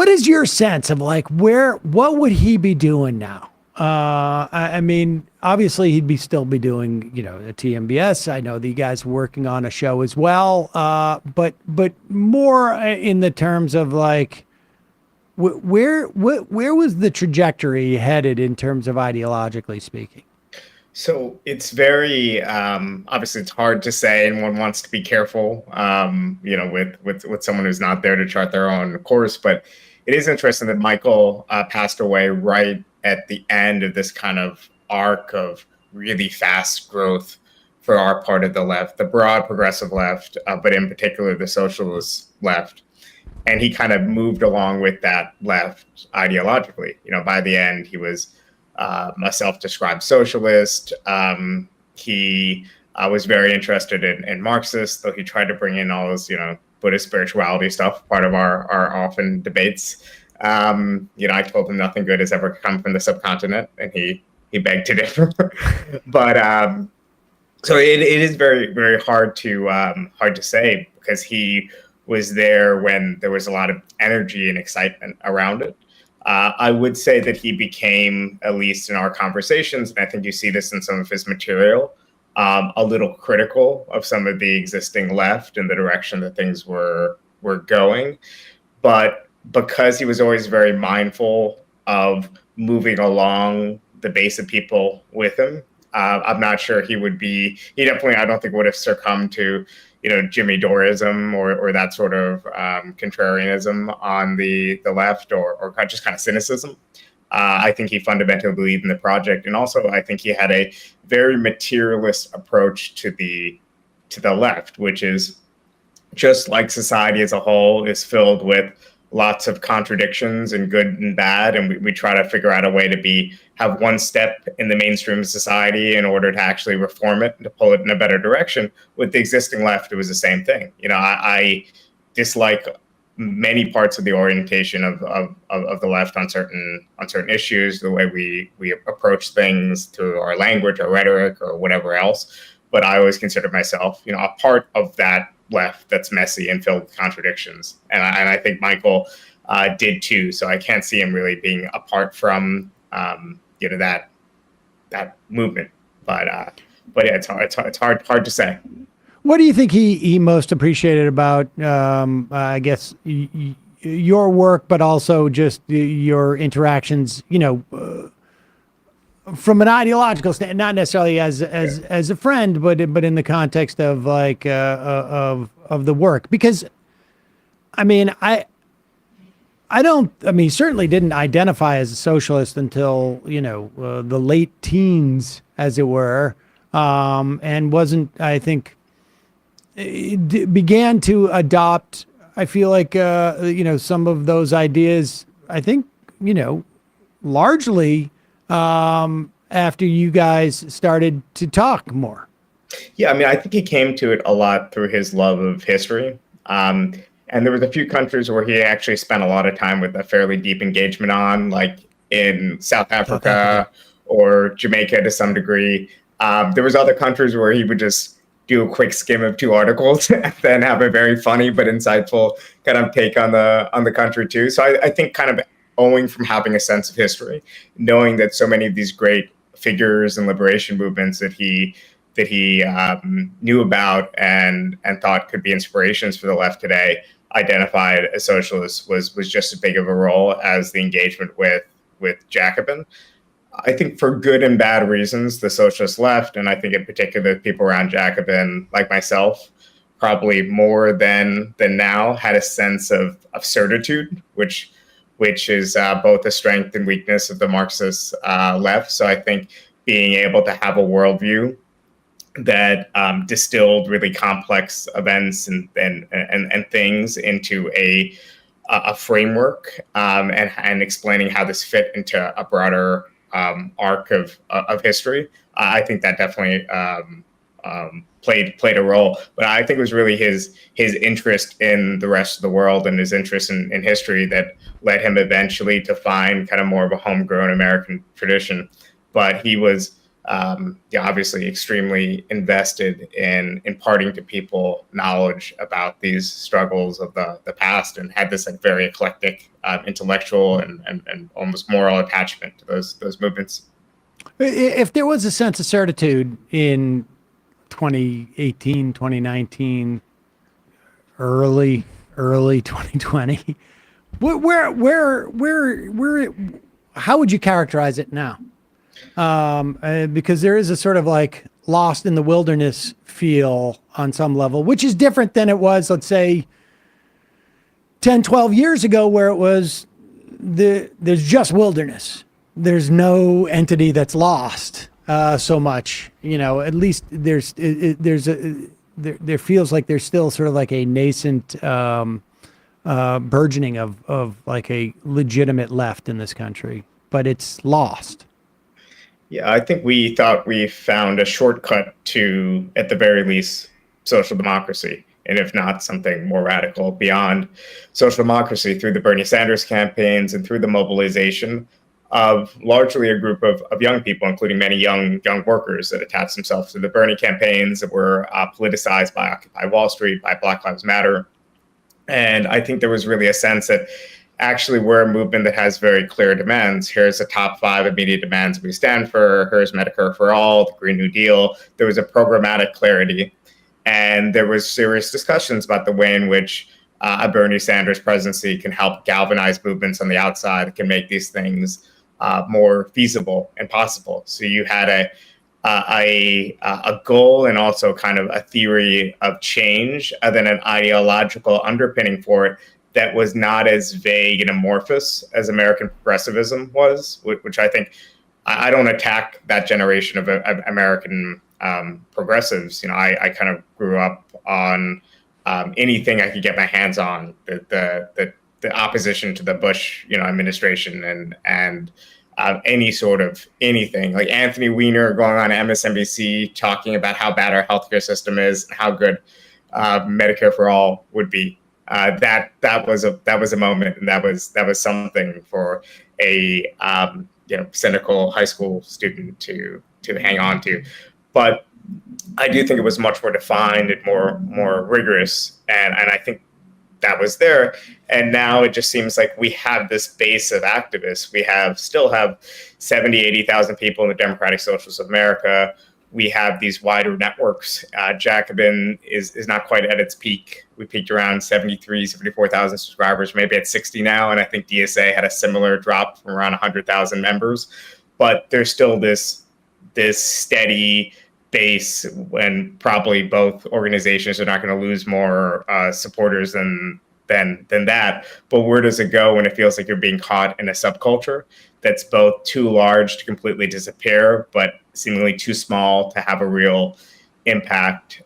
H: is your sense of like what would he be doing now? Obviously he'd still be doing, a TMBS. I know the guys working on a show as well. But more in the terms of like, where was the trajectory headed in terms of ideologically speaking?
R: So it's very obviously it's hard to say, and one wants to be careful, with someone who's not there to chart their own course. But it is interesting that Michael passed away right at the end of this kind of arc of really fast growth for our part of the left, the broad progressive left, but in particular the socialist left. And he kind of moved along with that left ideologically. By the end, he was a self-described socialist. He was very interested in Marxist, though he tried to bring in all this, Buddhist spirituality stuff, part of our often debates. I told him nothing good has ever come from the subcontinent, and he begged to differ. But so it is very, very hard to say, because he was there when there was a lot of energy and excitement around it. I would say that he became, at least in our conversations, and I think you see this in some of his material, a little critical of some of the existing left and the direction that things were going. But because he was always very mindful of moving along the base of people with him, I'm not sure he definitely, I don't think would have succumbed to, Jimmy Dorism or that sort of contrarianism on the left or just kind of cynicism. I think he fundamentally believed in the project. And also, I think he had a very materialist approach to the left, which is just like society as a whole is filled with lots of contradictions and good and bad. And we try to figure out a way to have one step in the mainstream of society in order to actually reform it and to pull it in a better direction. With the existing left, it was the same thing. I dislike many parts of the orientation of the left on certain issues, the way we approach things through our language or rhetoric or whatever else. But I always consider myself, a part of that left that's messy and filled with contradictions. And I think Michael did too. So I can't see him really being apart from, that movement. But yeah, it's hard to say.
H: What do you think he most appreciated about, I guess, your work, but also just your interactions, from an ideological stand, not necessarily as a friend, but in the context of like of the work? Because he certainly didn't identify as a socialist until the late teens, as it were, and wasn't, I think, began to adopt, I feel like, some of those ideas, I think, largely after you guys started to talk more.
R: Yeah, I think he came to it a lot through his love of history. And there was a few countries where he actually spent a lot of time with a fairly deep engagement on, like in South Africa or Jamaica to some degree. There was other countries where he would just do a quick skim of 2 articles and then have a very funny but insightful kind of take on the country too. So I think kind of owing from having a sense of history, knowing that so many of these great figures and liberation movements that he knew about and thought could be inspirations for the left today, identified as socialists, was just as big of a role as the engagement with Jacobin. I think for good and bad reasons, the socialist left, and I think in particular people around Jacobin, like myself, probably more than now, had a sense of certitude, which is both a strength and weakness of the Marxist left. So I think being able to have a worldview that distilled really complex events and things into a framework and explaining how this fit into a broader arc of history. I think that definitely played a role. But I think it was really his interest in the rest of the world and his interest in history that led him eventually to find kind of more of a homegrown American tradition. But he was obviously extremely invested in imparting to people knowledge about these struggles of the past, and had this like very eclectic intellectual and almost moral attachment to those movements.
H: If there was a sense of certitude in 2018, 2019, early 2020, where how would you characterize it now? Because there is a sort of like lost in the wilderness feel on some level, which is different than it was, let's say, 10, 12 years ago, where it was there's just wilderness. There's no entity that's lost so much, at least there feels like there's still sort of like a nascent burgeoning of like a legitimate left in this country, but it's lost.
R: Yeah, I think we thought we found a shortcut to, at the very least, social democracy, and if not something more radical beyond social democracy, through the Bernie Sanders campaigns and through the mobilization of largely a group of young people, including many young workers that attached themselves to the Bernie campaigns, that were politicized by Occupy Wall Street, by Black Lives Matter. And I think there was really a sense that actually we're a movement that has very clear demands. Here's the top 5 immediate demands we stand for. Here's Medicare for all, the Green New Deal. There was a programmatic clarity. And there was serious discussions about the way in which a Bernie Sanders presidency can help galvanize movements on the outside that can make these things more feasible and possible. So you had a goal and also kind of a theory of change, and then an ideological underpinning for it that was not as vague and amorphous as American progressivism was, which I think I don't attack that generation of American progressives. I kind of grew up on anything I could get my hands on, the opposition to the Bush administration and any sort of anything, like Anthony Weiner going on MSNBC talking about how bad our healthcare system is and how good Medicare for all would be. That was a moment, and that was something for a cynical high school student to hang on to. But I do think it was much more defined and more rigorous, and I think that was there. And now it just seems like we have this base of activists. We still have 70, 80,000 people in the Democratic Socialists of America. We have these wider networks. Jacobin is not quite at its peak. We peaked around 74,000 subscribers, maybe at 60 now. And I think DSA had a similar drop from around 100,000 members. But there's still this steady base, when probably both organizations are not going to lose more supporters than that. But where does it go when it feels like you're being caught in a subculture that's both too large to completely disappear, but seemingly too small to have a real impact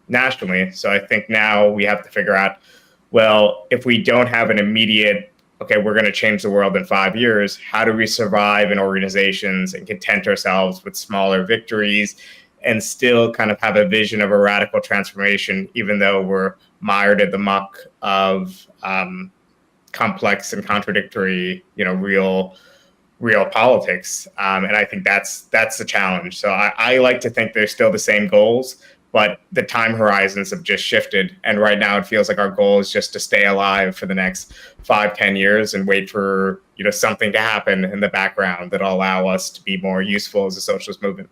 R: nationally? So I think now we have to figure out, well, if we don't have an immediate, okay, we're going to change the world in 5 years, how do we survive in organizations and content ourselves with smaller victories and still kind of have a vision of a radical transformation, even though we're mired in the muck of complex and contradictory, real real politics. And I think that's the challenge. So I like to think there's still the same goals, but the time horizons have just shifted. And right now it feels like our goal is just to stay alive for the next 5-10 years and wait for, something to happen in the background that'll allow us to be more useful as a socialist movement.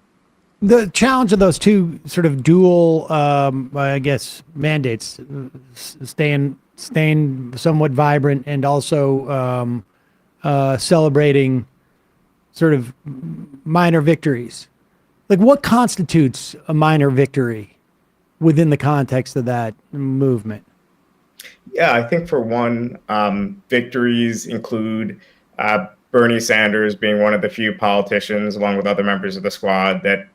H: The challenge of those two sort of dual, I guess, mandates, staying somewhat vibrant and also celebrating sort of minor victories. Like, what constitutes a minor victory within the context of that movement?
R: Yeah, I think for one, victories include Bernie Sanders being one of the few politicians, along with other members of the squad, that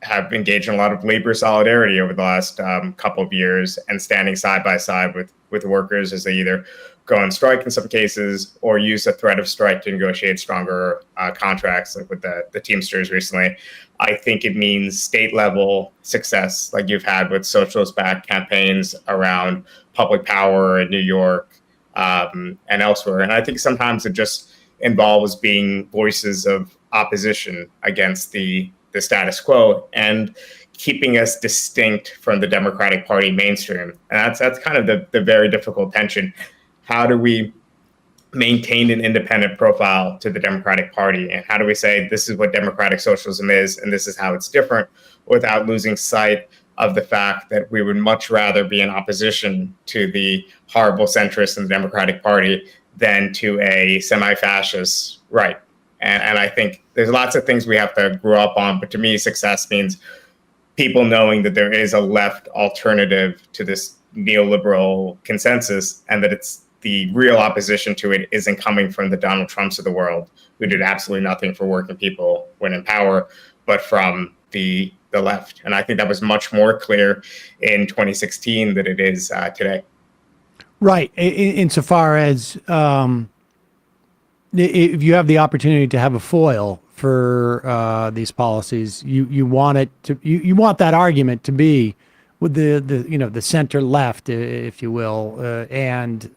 R: have engaged in a lot of labor solidarity over the last couple of years and standing side by side with workers as they either go on strike in some cases or use the threat of strike to negotiate stronger contracts, like with the Teamsters recently. I think it means state level success, like you've had with socialist-backed campaigns around public power in New York and elsewhere. And I think sometimes it just involves being voices of opposition against the status quo and keeping us distinct from the Democratic Party mainstream. And that's kind of the very difficult tension. How do we maintain an independent profile to the Democratic Party? And how do we say this is what democratic socialism is and this is how it's different, without losing sight of the fact that we would much rather be in opposition to the horrible centrists in the Democratic Party than to a semi-fascist right? And I think there's lots of things we have to grow up on, but to me, success means people knowing that there is a left alternative to this neoliberal consensus, and that it's the real opposition to it isn't coming from the Donald Trumps of the world, who did absolutely nothing for working people when in power, but from the left. And I think that was much more clear in 2016 than it is today.
H: Right. Insofar as if you have the opportunity to have a foil for these policies, you want it to, you want that argument to be with the center left, if you will, and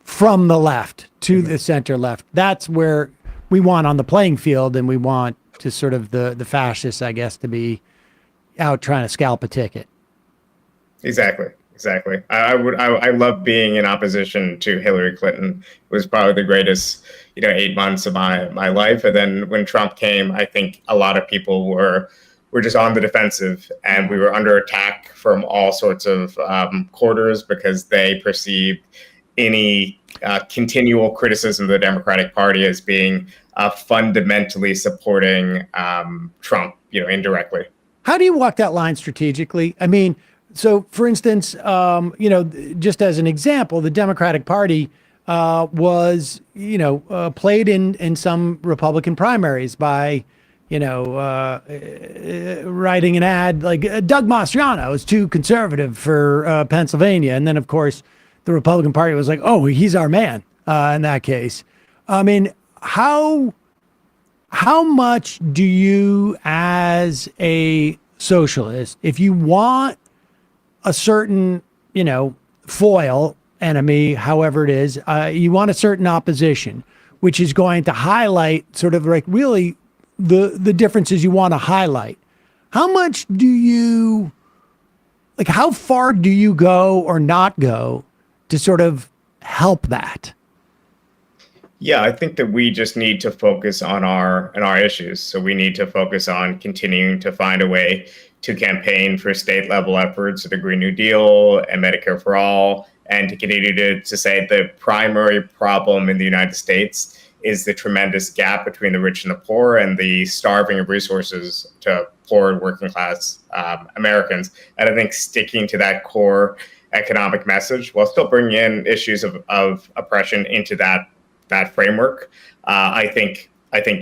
H: from the left to the center left. That's where we want on the playing field, and we want to sort of the fascists, I guess, to be out trying to scalp a ticket.
R: Exactly. I love being in opposition to Hillary Clinton. It was probably the greatest, 8 months of my life. And then when Trump came, I think a lot of people were just on the defensive, and we were under attack from all sorts of quarters because they perceived any continual criticism of the Democratic Party as being fundamentally supporting Trump, indirectly.
H: How do you walk that line strategically? I mean, so for instance, just as an example, the Democratic Party was, played in some Republican primaries by, writing an ad like Doug Mastriano is too conservative for Pennsylvania. And then, of course, the Republican Party was like, oh, he's our man in that case. I mean, how much do you, as a socialist, if you want a certain, foil enemy, however it is, you want a certain opposition, which is going to highlight sort of like really the differences you want to highlight. How much do you, how far do you go or not go to sort of help that?
R: Yeah, I think that we just need to focus on our issues. So we need to focus on continuing to find a way to campaign for state level efforts of the Green New Deal and Medicare for All, and to continue to say the primary problem in the United States is the tremendous gap between the rich and the poor, and the starving of resources to poor and working class Americans. And I think sticking to that core economic message while still bringing in issues of oppression into that framework, I think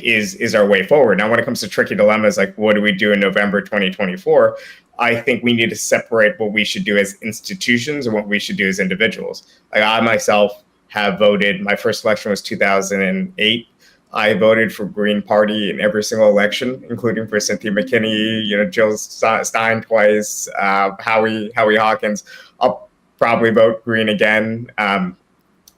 R: is our way forward. Now, when it comes to tricky dilemmas, like what do we do in November 2024, I think we need to separate what we should do as institutions and what we should do as individuals. Like I myself have voted, my first election was 2008. I voted for Green Party in every single election, including for Cynthia McKinney, Jill Stein twice, Howie Hawkins. I'll probably vote Green again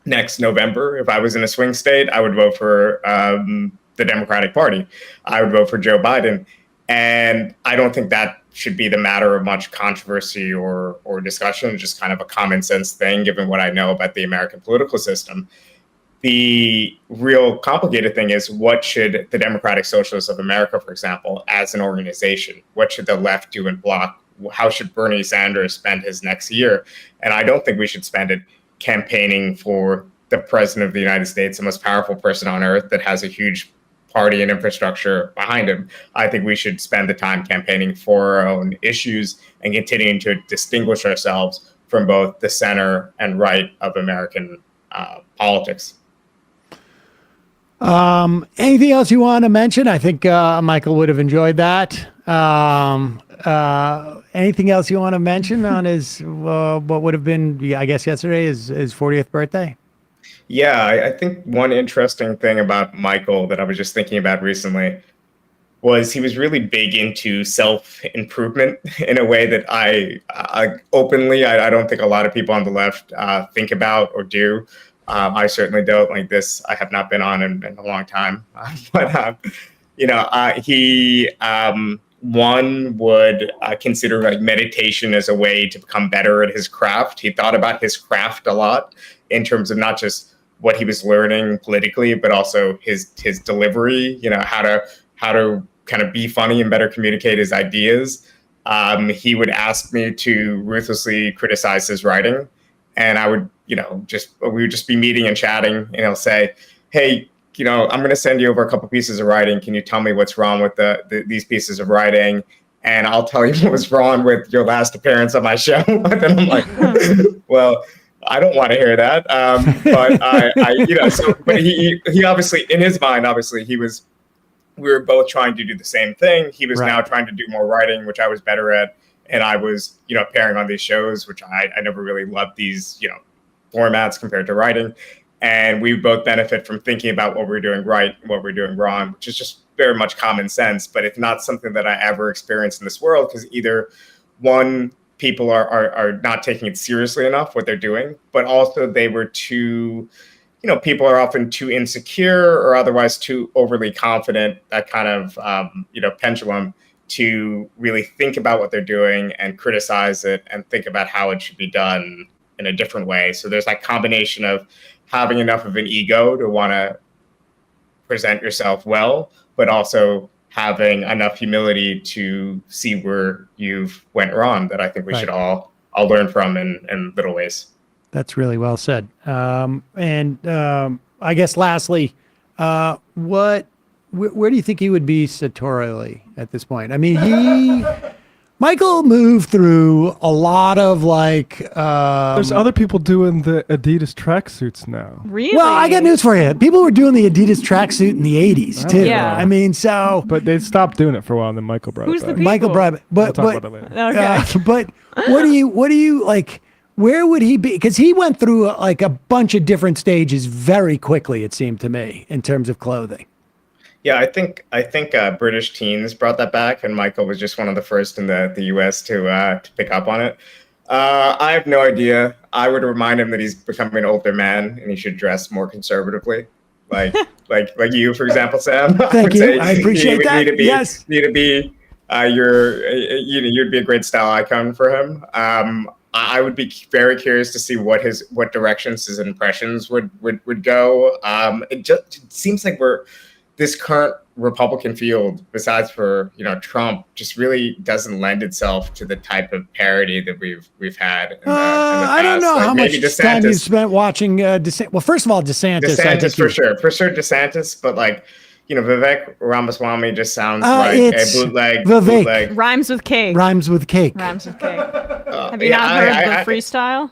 R: next November, if I was in a swing state, I would vote for the Democratic Party. I would vote for Joe Biden. And I don't think that should be the matter of much controversy or discussion, just kind of a common sense thing, given what I know about the American political system. The real complicated thing is, what should the Democratic Socialists of America, for example, as an organization, what should the left do and block? How should Bernie Sanders spend his next year? And I don't think we should spend it campaigning for the president of the United States, the most powerful person on earth that has a huge party and infrastructure behind him. I think we should spend the time campaigning for our own issues and continuing to distinguish ourselves from both the center and right of American politics.
H: Anything else you want to mention? I think Michael would have enjoyed that. Anything else you want to mention on his what would have been, I guess, yesterday, his 40th birthday?
R: Yeah, I think one interesting thing about Michael that I was just thinking about recently was he was really big into self-improvement in a way that I openly, I don't think a lot of people on the left think about or do. I certainly don't. Like this, I have not been on in a long time. But, he, one would consider like meditation as a way to become better at his craft. He thought about his craft a lot in terms of not just what he was learning politically, but also his delivery, how to kind of be funny and better communicate his ideas. He would ask me to ruthlessly criticize his writing. And I would, we would just be meeting and chatting, and he'll say, hey, I'm going to send you over a couple pieces of writing. Can you tell me what's wrong with these pieces of writing? And I'll tell you what was wrong with your last appearance on my show. And then I'm like, well, I don't want to hear that. But he obviously, in his mind, we were both trying to do the same thing. He was now trying to do more writing, which I was better at. And I was, appearing on these shows, which I never really loved these, formats compared to writing. And we both benefit from thinking about what we're doing right and what we're doing wrong, which is just very much common sense. But it's not something that I ever experienced in this world, because either one, people are not taking it seriously enough, what they're doing, but also they were too, people are often too insecure or otherwise too overly confident, that kind of, pendulum, to really think about what they're doing and criticize it and think about how it should be done in a different way. So there's that combination of having enough of an ego to want to present yourself well, but also having enough humility to see where you've went wrong, that I think we should all learn from in little ways.
H: That's really well said. I guess lastly, where do you think he would be sartorially at this point? I mean, Michael moved through a lot of
G: there's other people doing the Adidas tracksuits now.
I: Really?
H: Well, I got news for you. People were doing the Adidas tracksuit in the 80s too.
I: Yeah.
H: I mean, so.
G: But they stopped doing it for a while, and then Michael brought
I: Who's
G: it
I: the
G: back.
I: people?
H: Michael brought it,
G: We'll talk about it later.
I: Okay.
H: but what do you like? Where would he be? Because he went through like a bunch of different stages very quickly, it seemed to me, in terms of clothing.
R: Yeah, I think British teens brought that back, and Michael was just one of the first in the US to pick up on it. I have no idea. I would remind him that he's becoming an older man and he should dress more conservatively, like you, for example, Sam.
H: Thank you. I appreciate that. Yes.
R: Need to be you'd be a great style icon for him. I would be very curious to see what directions his impressions would go. It seems like this current Republican field, besides for Trump, just really doesn't lend itself to the type of parody that we've had. In the
H: I don't know how much time you spent watching DeSantis. Well, first of all, DeSantis
R: for sure, DeSantis, but Vivek Ramaswamy just sounds like a bootleg.
I: Rhymes with cake.
H: Rhymes with cake.
I: Have you not heard the freestyle?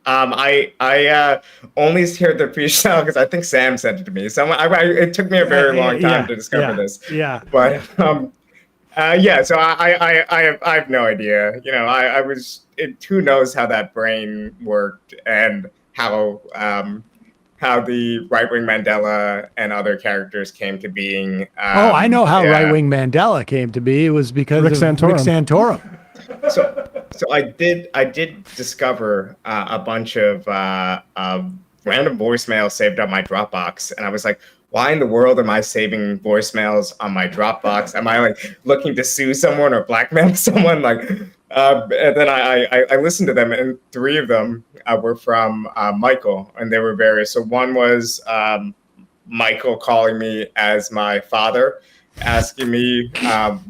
R: I only heard the freestyle because I think Sam sent it to me. So it took me a very long time to discover this.
H: Yeah.
R: But So I have no idea. Who knows how that brain worked and how the right-wing Mandela and other characters came to being.
H: I know how right-wing Mandela came to be. It was because of Rick Santorum.
R: So I did discover a bunch of random voicemail saved on my Dropbox. And I was like, why in the world am I saving voicemails on my Dropbox? Am I like looking to sue someone or blackmail someone? Like, and then I listened to them, and 3 of them were from Michael, and they were various. So one was Michael calling me as my father, asking me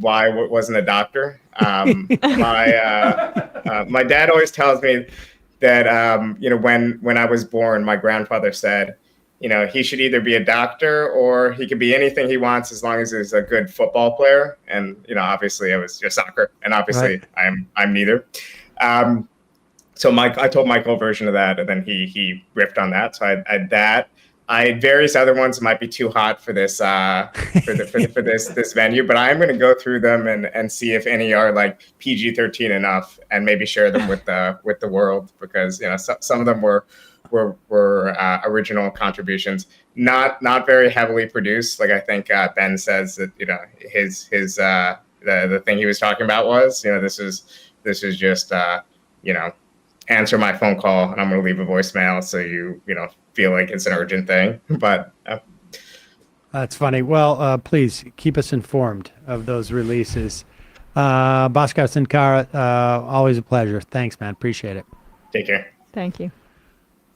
R: why I wasn't a doctor. My dad always tells me that you know, when I was born, my grandfather said, you know, he should either be a doctor or he could be anything he wants as long as he's a good football player. And you know, obviously, I was just soccer, and obviously, right. I'm neither. So I told Michael a version of that, and then he riffed on that. So I had that. I had various other ones might be too hot for this for this venue, but I am going to go through them and see if any are like PG-13 enough, and maybe share them with the world, because you know, some of them were original contributions, not very heavily produced. Like I think Ben says that, you know, his the thing he was talking about was, you know, this is just you know, answer my phone call and I'm going to leave a voicemail, so you know, feel like it's an urgent thing. But
H: that's funny. Well, please keep us informed of those releases. Bhaskar Sunkara, always a pleasure. Thanks, man. Appreciate it.
R: Take care.
I: Thank you.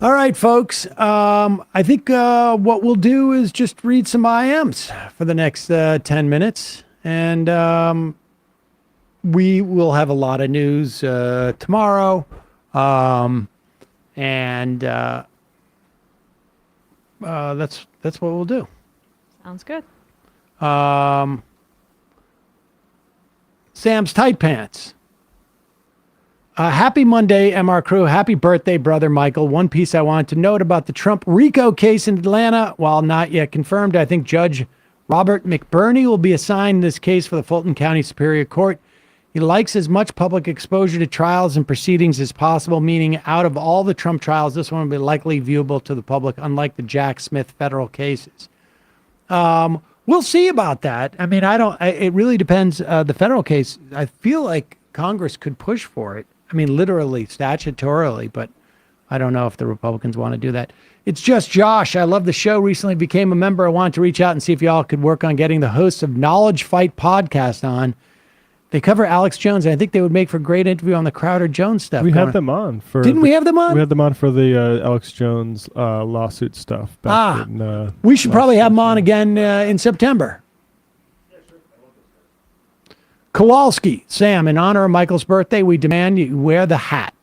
H: All right, folks. I think what we'll do is just read some IMs for the next 10 minutes. And we will have a lot of news tomorrow. And that's what we'll do.
I: Sounds good.
H: Sam's Tight Pants. Happy Monday, MR Crew. Happy birthday, brother Michael. One piece I wanted to note about the Trump RICO case in Atlanta. While not yet confirmed, I think Judge Robert McBurney will be assigned this case for the Fulton County Superior Court. He likes as much public exposure to trials and proceedings as possible, meaning out of all the Trump trials, this one will be likely viewable to the public, unlike the Jack Smith federal cases. We'll see about that. I mean, it really depends. The federal case, I feel like Congress could push for it. I mean, literally, statutorily, but I don't know if the Republicans want to do that. It's just Josh. I love the show. Recently became a member. I wanted to reach out and see if y'all could work on getting the hosts of Knowledge Fight podcast on. They cover Alex Jones, and I think they would make for a great interview on the Crowder Jones stuff.
G: We had them on for.
H: Didn't we have them on?
G: We had them on for the Alex Jones lawsuit stuff. Back in,
H: we should probably have them on again in September. Kowalski, Sam, in honor of Michael's birthday, we demand you wear the hat.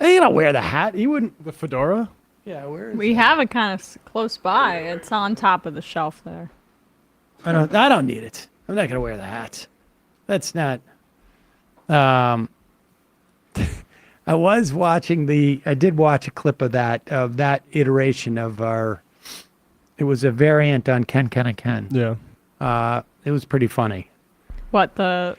H: You don't wear the hat. You wouldn't.
G: The fedora?
H: Yeah, where is
I: we have it kind of close by. It's on top of the shelf there.
H: I don't need it. I'm not going to wear the hat. That's not. I was watching I did watch a clip of that iteration of our. It was a variant on Ken.
G: Yeah.
H: It was pretty funny.
I: What the?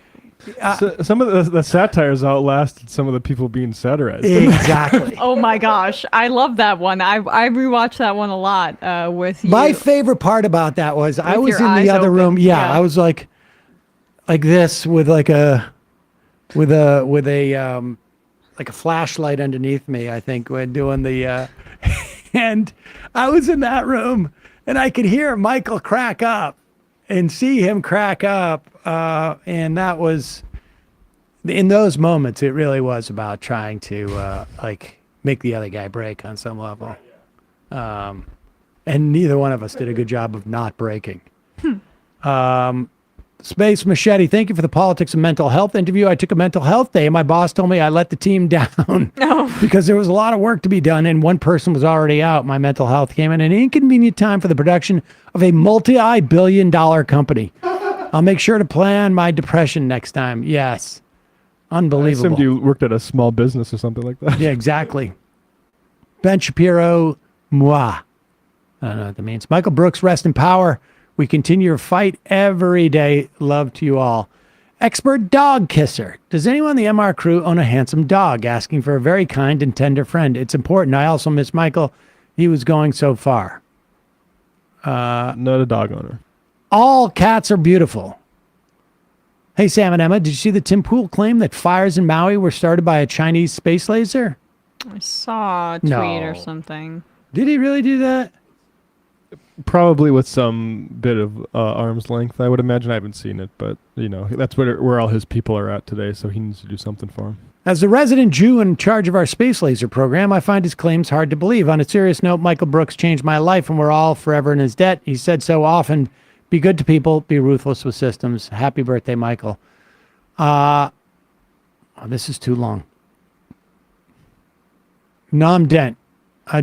G: Some of the satires outlasted some of the people being satirized.
H: Exactly.
I: Oh my gosh, I love that one. I rewatched that one a lot with you.
H: My favorite part about that was I was
I: your
H: in the
I: eyes
H: other
I: open.
H: room. Yeah,
I: Yeah.
H: I was like this with like a flashlight underneath me. I think when doing the and I was in that room and I could hear Michael crack up and see him crack up. And that was, in those moments, it really was about trying to make the other guy break on some level. And neither one of us did a good job of not breaking. Space Machete, thank you for the politics of mental health interview. I took a mental health day and my boss told me I let the team down because there was a lot of work to be done and one person was already out. My mental health came in an inconvenient time for the production of a multi-billion-dollar company. I'll make sure to plan my depression next time. Yes. Unbelievable.
G: I assumed you worked at a small business or something like that.
H: Yeah, exactly. Ben Shapiro, moi. I don't know what that means. Michael Brooks, rest in power. We continue your fight every day. Love to you all. Expert dog kisser. Does anyone on the MR crew own a handsome dog? Asking for a very kind and tender friend. It's important. I also miss Michael. He was going so far.
G: Not a dog owner.
H: All cats are beautiful. Hey, Sam and Emma, did you see the Tim Pool claim that fires in Maui were started by a Chinese space laser?
I: I saw a tweet or something.
F: Did he really do that?
G: Probably with some bit of arm's length, I would imagine. I haven't seen it, but that's where all his people are at today, so he needs to do something for him.
F: As the resident Jew in charge of our space laser program, I find his claims hard to believe. On a serious note, Michael Brooks changed my life, and we're all forever in his debt. He said so often, be good to people, be ruthless with systems. Happy birthday, Michael. This is too long. Nam Dent.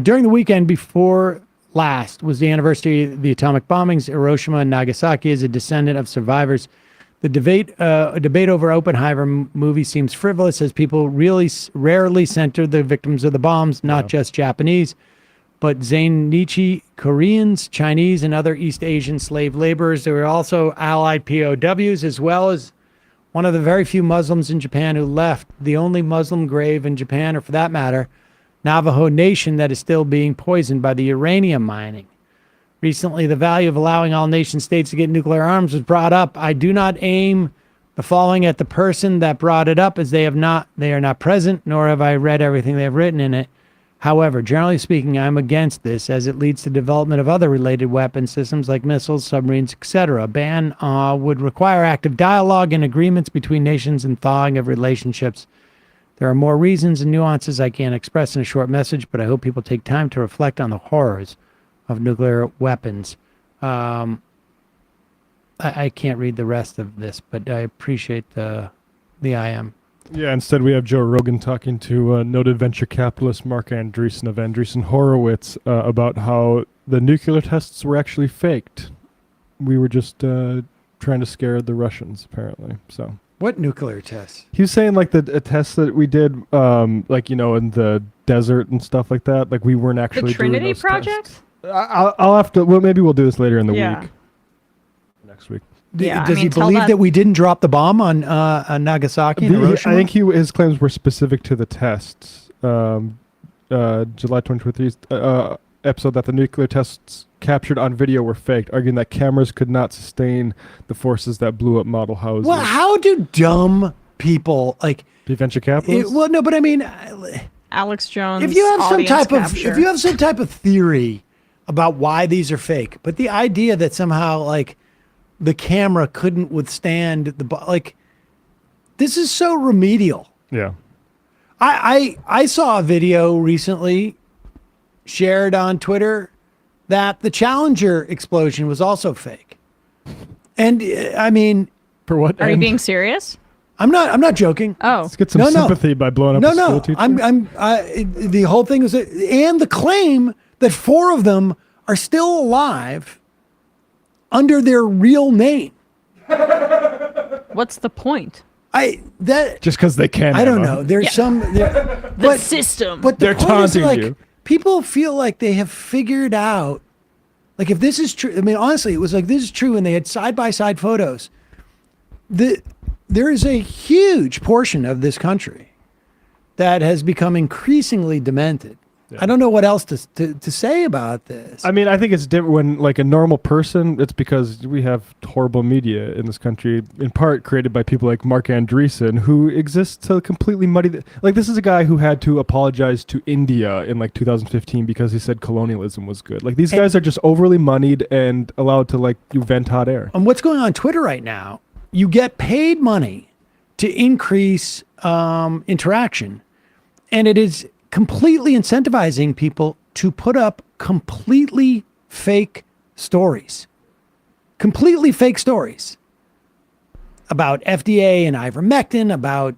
F: During the weekend before last was the anniversary of the atomic bombings, Hiroshima and Nagasaki. As a descendant of survivors, the debate over Oppenheimer movie seems frivolous, as people really rarely center the victims of the bombs, not just Japanese, but Zainichi, Koreans, Chinese, and other East Asian slave laborers. There were also Allied POWs, as well as one of the very few Muslims in Japan who left, the only Muslim grave in Japan, or for that matter, Navajo Nation, that is still being poisoned by the uranium mining. Recently, the value of allowing all nation states to get nuclear arms was brought up. I do not aim the following at the person that brought it up, as they are not present, nor have I read everything they have written in it. However, generally speaking, I'm against this, as it leads to development of other related weapon systems like missiles, submarines, etc. A ban would require active dialogue and agreements between nations and thawing of relationships. There are more reasons and nuances I can't express in a short message, but I hope people take time to reflect on the horrors of nuclear weapons. I can't read the rest of this, but I appreciate the IM.
G: Yeah, instead we have Joe Rogan talking to noted venture capitalist Mark Andreessen of Andreessen Horowitz about how the nuclear tests were actually faked. We were just trying to scare the Russians, apparently. So
F: what nuclear tests?
G: He was saying like the tests that we did, in the desert and stuff like that. Like we weren't actually
I: the Trinity
G: doing those
I: Project.
G: Tests. I'll have to. Well, maybe we'll do this later in the week. Next week.
F: Does he believe that we didn't drop the bomb on Nagasaki and Hiroshima?
G: I think his claims were specific to the tests. July 2023 episode that the nuclear tests captured on video were faked, arguing that cameras could not sustain the forces that blew up model houses.
F: Well, how do dumb people
G: be venture capitalists?
F: Well, no, but I mean,
I: Alex Jones.
F: if you have some type of theory about why these are fake, but the idea that somehow the camera couldn't withstand this is so remedial.
G: Yeah.
F: I saw a video recently shared on Twitter that the Challenger explosion was also fake. And I mean,
G: for what?
I: Are you being serious?
F: I'm not joking.
I: Oh,
G: let's get some sympathy by blowing up a school teacher.
F: The whole thing was, and the claim that 4 of them are still alive under their real name.
I: What's the point?
G: Just because they can.
F: I don't know. There's
I: the system.
F: But
G: they're taunting you.
F: People feel like they have figured out, if this is true. I mean, honestly, it was this is true, and they had side-by-side photos. There is a huge portion of this country that has become increasingly demented. Yeah. I don't know what else to say about this.
G: I mean, I think it's different when, a normal person, it's because we have horrible media in this country, in part created by people like Mark Andreessen, who exists to completely muddy this is a guy who had to apologize to India in 2015 because he said colonialism was good. These guys are just overly moneyed and allowed to vent hot air.
F: And what's going on Twitter right now, you get paid money to increase interaction, and it is completely incentivizing people to put up completely fake stories about FDA and ivermectin, about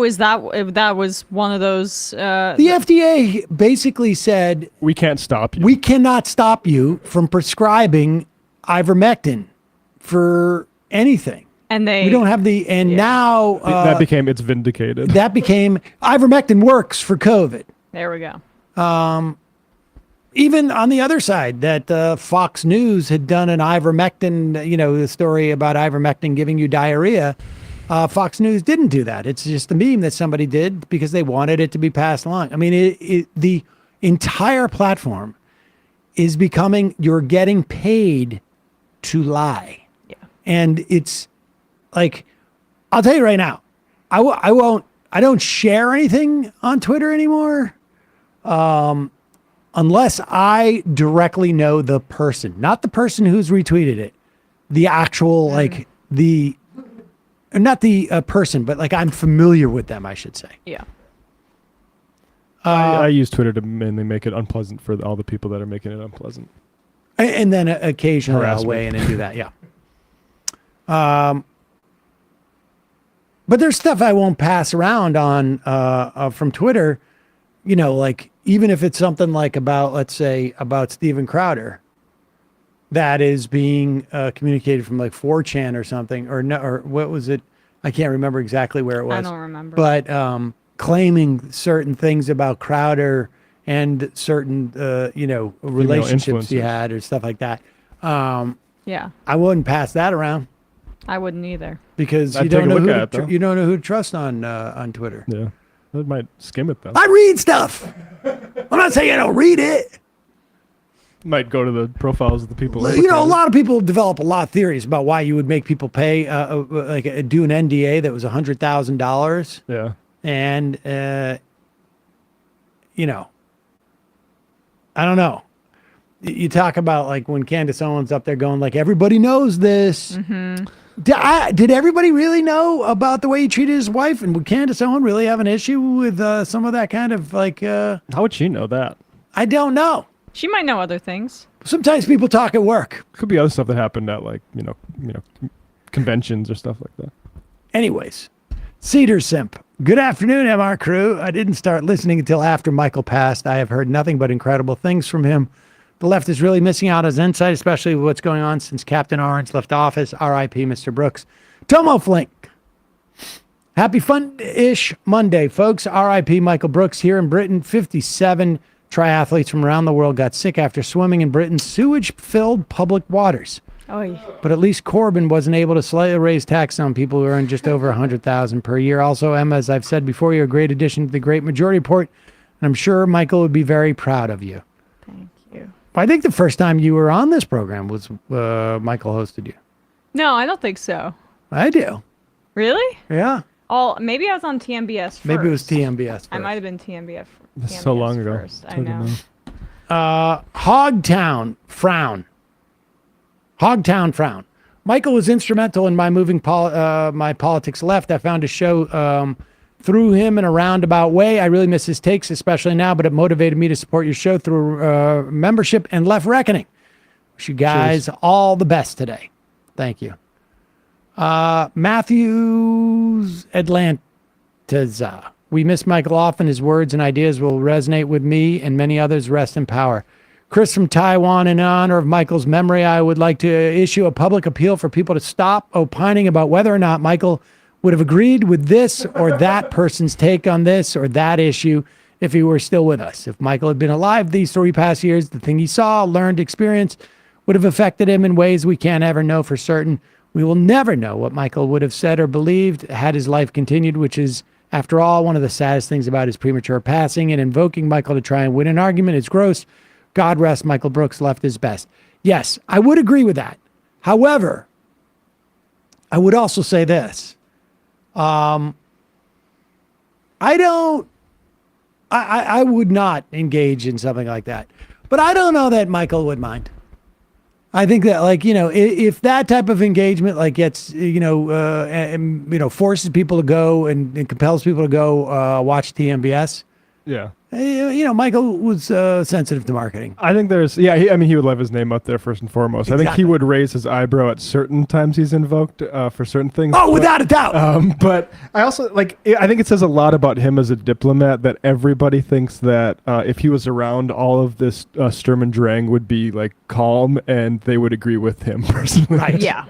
I: is that was one of those
F: the FDA basically said
G: we can't stop you.
F: We cannot stop you from prescribing ivermectin for anything.
I: And
F: we don't have now
G: that became it's vindicated.
F: That became ivermectin works for COVID.
I: There we go.
F: Even on the other side, that Fox News had done an ivermectin, the story about ivermectin giving you diarrhea. Fox News didn't do that. It's just a meme that somebody did because they wanted it to be passed along. I mean, the entire platform is becoming, you're getting paid to lie. Yeah. And it's I'll tell you right now, I
H: I don't share anything on Twitter anymore. Unless I directly know the person, not the person who's retweeted it, the actual, like not the person, but like I'm familiar with them, I should say.
I: Yeah.
G: I use Twitter to mainly make it unpleasant for all the people that are making it unpleasant.
H: And then occasionally I'll
G: Harassment.
H: weigh in and do that. Yeah. But there's stuff I won't pass around on from Twitter, you know, like even if it's something like about, let's say, about Steven Crowder that is being communicated from like 4chan or something, or no, or what was it? I can't remember exactly where it was.
I: I don't remember.
H: But claiming certain things about Crowder and certain, you know, relationships he had or stuff like that.
I: Yeah.
H: I wouldn't pass that around.
I: I wouldn't either.
H: Because
G: I'd
H: you don't
G: take a
H: know
G: look
H: who
G: at it,
H: to
G: though.
H: you don't know who to trust on Twitter.
G: Yeah. That might skim it, though.
H: I read stuff. I'm not saying I don't read it.
G: Might go to the profiles of the people.
H: You know, a lot of people develop a lot of theories about why you would make people pay, do an NDA that was $100,000.
G: Yeah.
H: And, you know, I don't know. You talk about like when Candace Owens up there going like, everybody knows this.
I: Mm-hmm.
H: Did everybody really know about the way he treated his wife? And would Candace Owens really have an issue with some of that kind of like...
G: How would she know that?
H: I don't know.
I: She might know other things.
H: Sometimes people talk at work.
G: Could be other stuff that happened at like, you know, conventions or stuff like that.
H: Anyways, Seder Simp. Good afternoon, MR crew. I didn't start listening until after Michael passed. I have heard nothing but incredible things from him. The left is really missing out on his insight, especially with what's going on since Captain Orange left office. R.I.P. Mr. Brooks. Tomo Flink. Happy fun-ish Monday, folks. R.I.P. Michael Brooks here in Britain. 57 triathletes from around the world got sick after swimming in Britain's sewage-filled public waters.
I: Oh, yeah.
H: But at least Corbyn wasn't able to slightly raise tax on people who earn just over $100,000 per year. Also, Emma, as I've said before, you're a great addition to the Great Majority Report, and I'm sure Michael would be very proud of you.
I: Thank you.
H: I think the first time you were on this program was Michael hosted you.
I: No, I don't think so.
H: I do.
I: Really?
H: Yeah.
I: Oh, maybe I was on TMBS first.
H: Maybe it was TMBS first.
I: I might have been TMBS.
G: That's so long ago.
I: First.
G: It's
I: I
G: hard to
I: know.
H: Hogtown Frown. Hogtown Frown. Michael was instrumental in my moving my politics left. I found a show through him in a roundabout way. I really miss his takes, especially now, but it motivated me to support your show through membership and Left Reckoning. Wish you guys all the best today. Thank you. Matthews Atlantiza. We miss Michael often. His words and ideas will resonate with me and many others. Rest in power. Chris from Taiwan, in honor of Michael's memory, I would like to issue a public appeal for people to stop opining about whether or not Michael would have agreed with this or that person's take on this or that issue if he were still with us. If Michael had been alive these 3 past years, the thing he saw, learned, experienced would have affected him in ways we can't ever know for certain. We will never know what Michael would have said or believed had his life continued, which is, after all, one of the saddest things about his premature passing, and invoking Michael to try and win an argument is gross. God rest Michael Brooks, left his best. Yes, I would agree with that. However, I would also say this. I would not engage in something like that. But I don't know that Michael would mind. I think that, like, you know, if that type of engagement, like, gets, forces people to go and compels people to go watch TMBS.
G: Yeah.
H: Michael was sensitive to marketing.
G: I think there's, he would leave his name up there first and foremost.
H: Exactly.
G: I think he would raise his eyebrow at certain times he's invoked for certain things.
H: Oh, without a doubt.
G: But I also, I think it says a lot about him as a diplomat that everybody thinks that if he was around, all of this Sturm und Drang would be like calm and they would agree with him personally.
H: Right.
I: Yeah.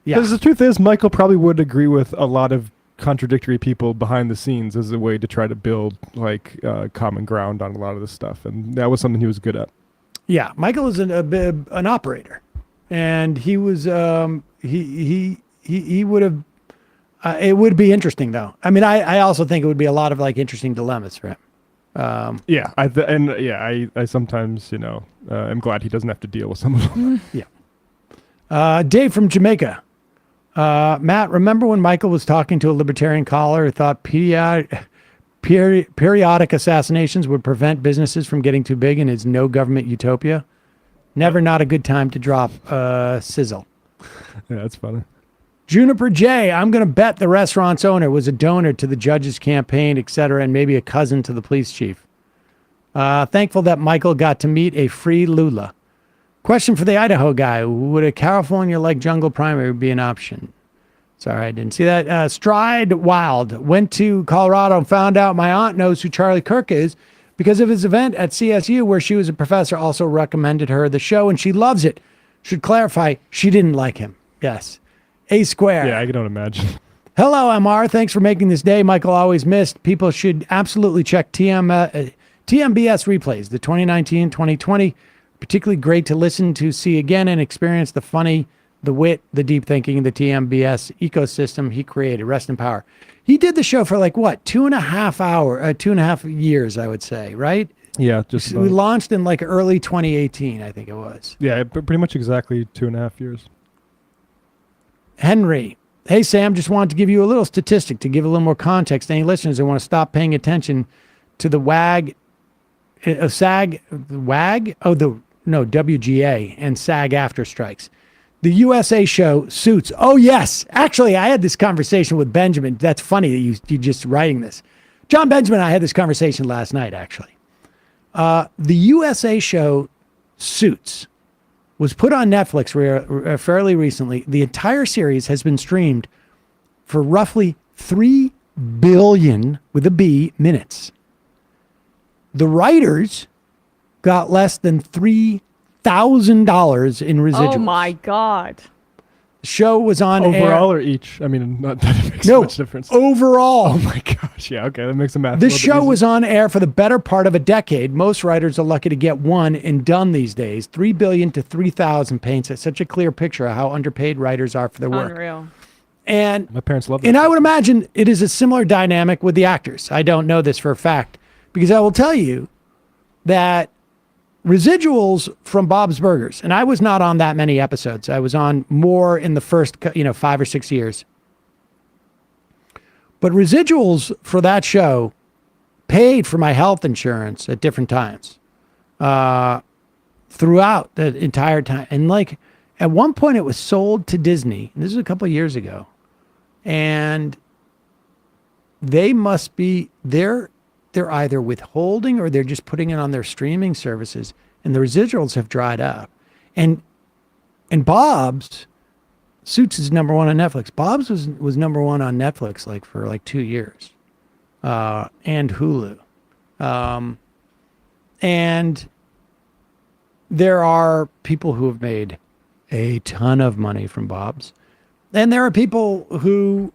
G: Because the truth is, Michael probably would agree with a lot of contradictory people behind the scenes as a way to try to build common ground on a lot of this stuff, and that was something he was good at.
H: Yeah, Michael is an operator, and he was he would have. It would be interesting though. I mean, I also think it would be a lot of like interesting dilemmas for him.
G: I sometimes am glad he doesn't have to deal with some of them.
H: Yeah. Dave from Jamaica. Matt, remember when Michael was talking to a libertarian caller who thought periodic assassinations would prevent businesses from getting too big in his no government utopia? Never not a good time to drop sizzle.
G: Yeah, that's funny.
H: Juniper J, I'm going to bet the restaurant's owner was a donor to the judge's campaign, etc., and maybe a cousin to the police chief. Thankful that Michael got to meet a free Lula. Question for the Idaho guy. Would a California-like jungle primary be an option? Sorry, I didn't see that. Stride Wild went to Colorado and found out my aunt knows who Charlie Kirk is because of his event at CSU where she was a professor, also recommended her the show, and she loves it. Should clarify, she didn't like him. Yes. A Square.
G: Yeah, I don't imagine.
H: Hello, MR. Thanks for making this day. Michael always missed. People should absolutely check TMBS replays, the 2019, 2020. Particularly great to listen to, see again, and experience the funny, the wit, the deep thinking, the TMBS ecosystem he created. Rest in power. He did the show for 2.5 years, I would say, right?
G: Yeah, just
H: we launched in early 2018, I think it was.
G: Yeah, pretty much exactly 2.5 years.
H: Henry, hey Sam, just wanted to give you a little statistic to give a little more context to any listeners that want to stop paying attention to the WGA and SAG after strikes. The USA show Suits. Oh yes, actually I had this conversation with Benjamin. That's funny that you just writing this. John Benjamin and I had this conversation last night actually. The USA show Suits was put on Netflix fairly recently. The entire series has been streamed for roughly 3 billion with a B minutes. The writers got less than $3,000 in residuals.
I: Oh my God.
H: The show was on
G: overall
H: air.
G: or each? I mean, not that it makes much difference.
H: Overall.
G: Oh my gosh. Yeah, okay. That makes the math.
H: The show was on air for the better part of a decade. Most writers are lucky to get one and done these days. 3 billion to 3,000 paints such a clear picture of how underpaid writers are for their work.
I: Unreal.
H: And
G: my parents love it.
H: And I would imagine it is a similar dynamic with the actors. I don't know this for a fact because I will tell you that residuals from Bob's Burgers, and I was not on that many episodes. I was on more in the first, 5 or 6 years. But residuals for that show paid for my health insurance at different times throughout the entire time. And at one point it was sold to Disney. And this is a couple of years ago. And they must be, they're either withholding or they're just putting it on their streaming services, and the residuals have dried up. And Bob's Suits is number one on Netflix. Bob's was number one on Netflix for 2 years, and Hulu. And there are people who have made a ton of money from Bob's, and there are people who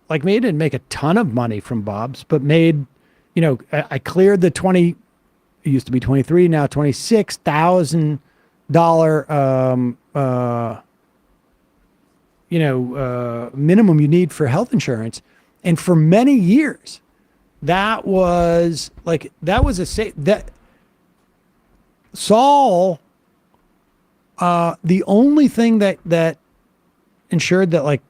H: like me didn't make a ton of money from Bob's, but made. I cleared the 20, it used to be 23, now $26,000, minimum you need for health insurance. And for many years, Saul, the only thing that ensured that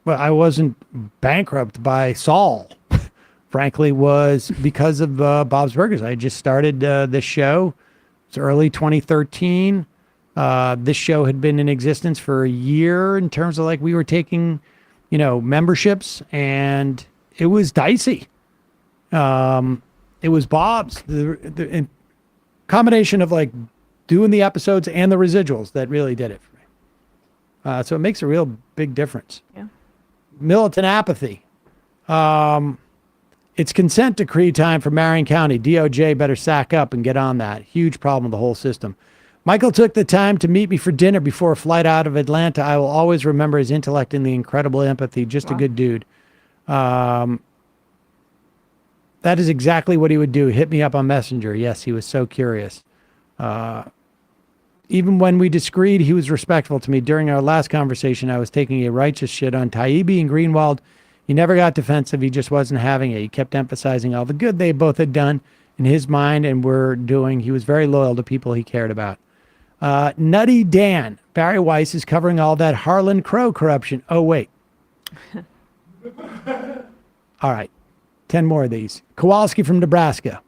H: I wasn't bankrupt by Saul, frankly, was because of Bob's Burgers. I just started this show. It's early 2013. This show had been in existence for a year in terms of we were taking, memberships, and it was dicey. It was Bob's, the combination of doing the episodes and the residuals that really did it for me. So it makes a real big difference.
I: Yeah.
H: Militant apathy. It's consent decree time for Marion County. DOJ better sack up and get on that. Huge problem with the whole system. Michael took the time to meet me for dinner before a flight out of Atlanta. I will always remember his intellect and the incredible empathy. Just a good dude. That is exactly what he would do. Hit me up on Messenger. Yes, he was so curious. Even when we disagreed, he was respectful to me. During our last conversation, I was taking a righteous shit on Taibbi and Greenwald. He never got defensive. He just wasn't having it. He kept emphasizing all the good they both had done in his mind and were doing. He was very loyal to people he cared about. Nutty Dan. Barry Weiss is covering all that Harlan Crow corruption. Oh, wait. All right. 10 more of these. Kowalski from Nebraska.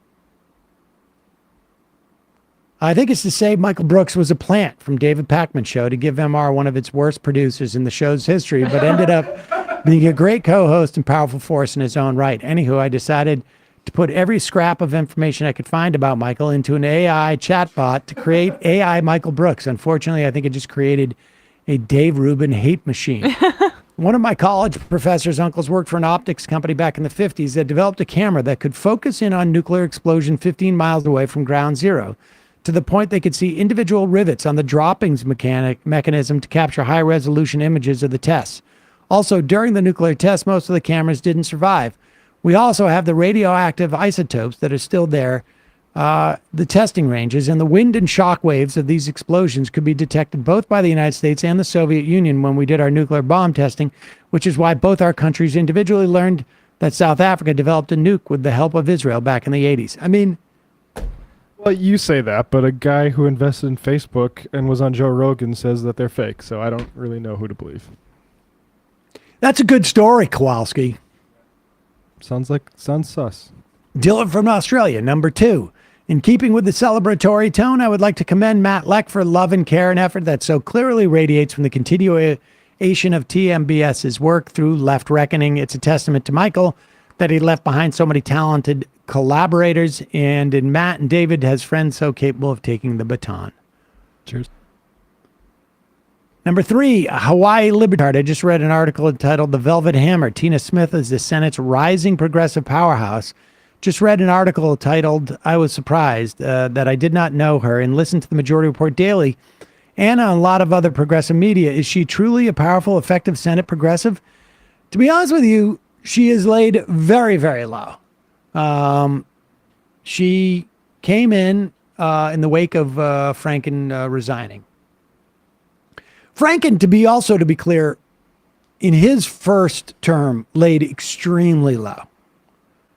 H: I think it's to say Michael Brooks was a plant from David Pakman's show to give MR one of its worst producers in the show's history, but ended up being a great co-host and powerful force in his own right. Anywho, I decided to put every scrap of information I could find about Michael into an AI chatbot to create AI Michael Brooks. Unfortunately, I think it just created a Dave Rubin hate machine. One of my college professor's uncles worked for an optics company back in the 50s that developed a camera that could focus in on nuclear explosion 15 miles away from ground zero, to the point they could see individual rivets on the droppings mechanism to capture high-resolution images of the tests. Also, during the nuclear test, most of the cameras didn't survive. We also have the radioactive isotopes that are still there, the testing ranges, and the wind and shock waves of these explosions could be detected both by the United States and the Soviet Union when we did our nuclear bomb testing, which is why both our countries individually learned that South Africa developed a nuke with the help of Israel back in the 80s. I mean...
G: Well, you say that, but a guy who invested in Facebook and was on Joe Rogan says that they're fake, so I don't really know who to believe.
H: That's a good story, Kowalski.
G: Sounds sus.
H: Dylan from Australia, number 2. In keeping with the celebratory tone, I would like to commend Matt Leck for love and care and effort that so clearly radiates from the continuation of TMBS's work through Left Reckoning. It's a testament to Michael that he left behind so many talented collaborators, and in Matt and David has friends so capable of taking the baton.
G: Cheers.
H: Number 3, Hawaii Libertard. I just read an article entitled The Velvet Hammer. Tina Smith is the Senate's rising progressive powerhouse. Just read an article titled, I was surprised that I did not know her, and listened to the Majority Report daily and on a lot of other progressive media. Is she truly a powerful, effective Senate progressive? To be honest with you, she is laid very, very low. She came in the wake of Franken resigning. Franken, to be clear, in his first term, laid extremely low.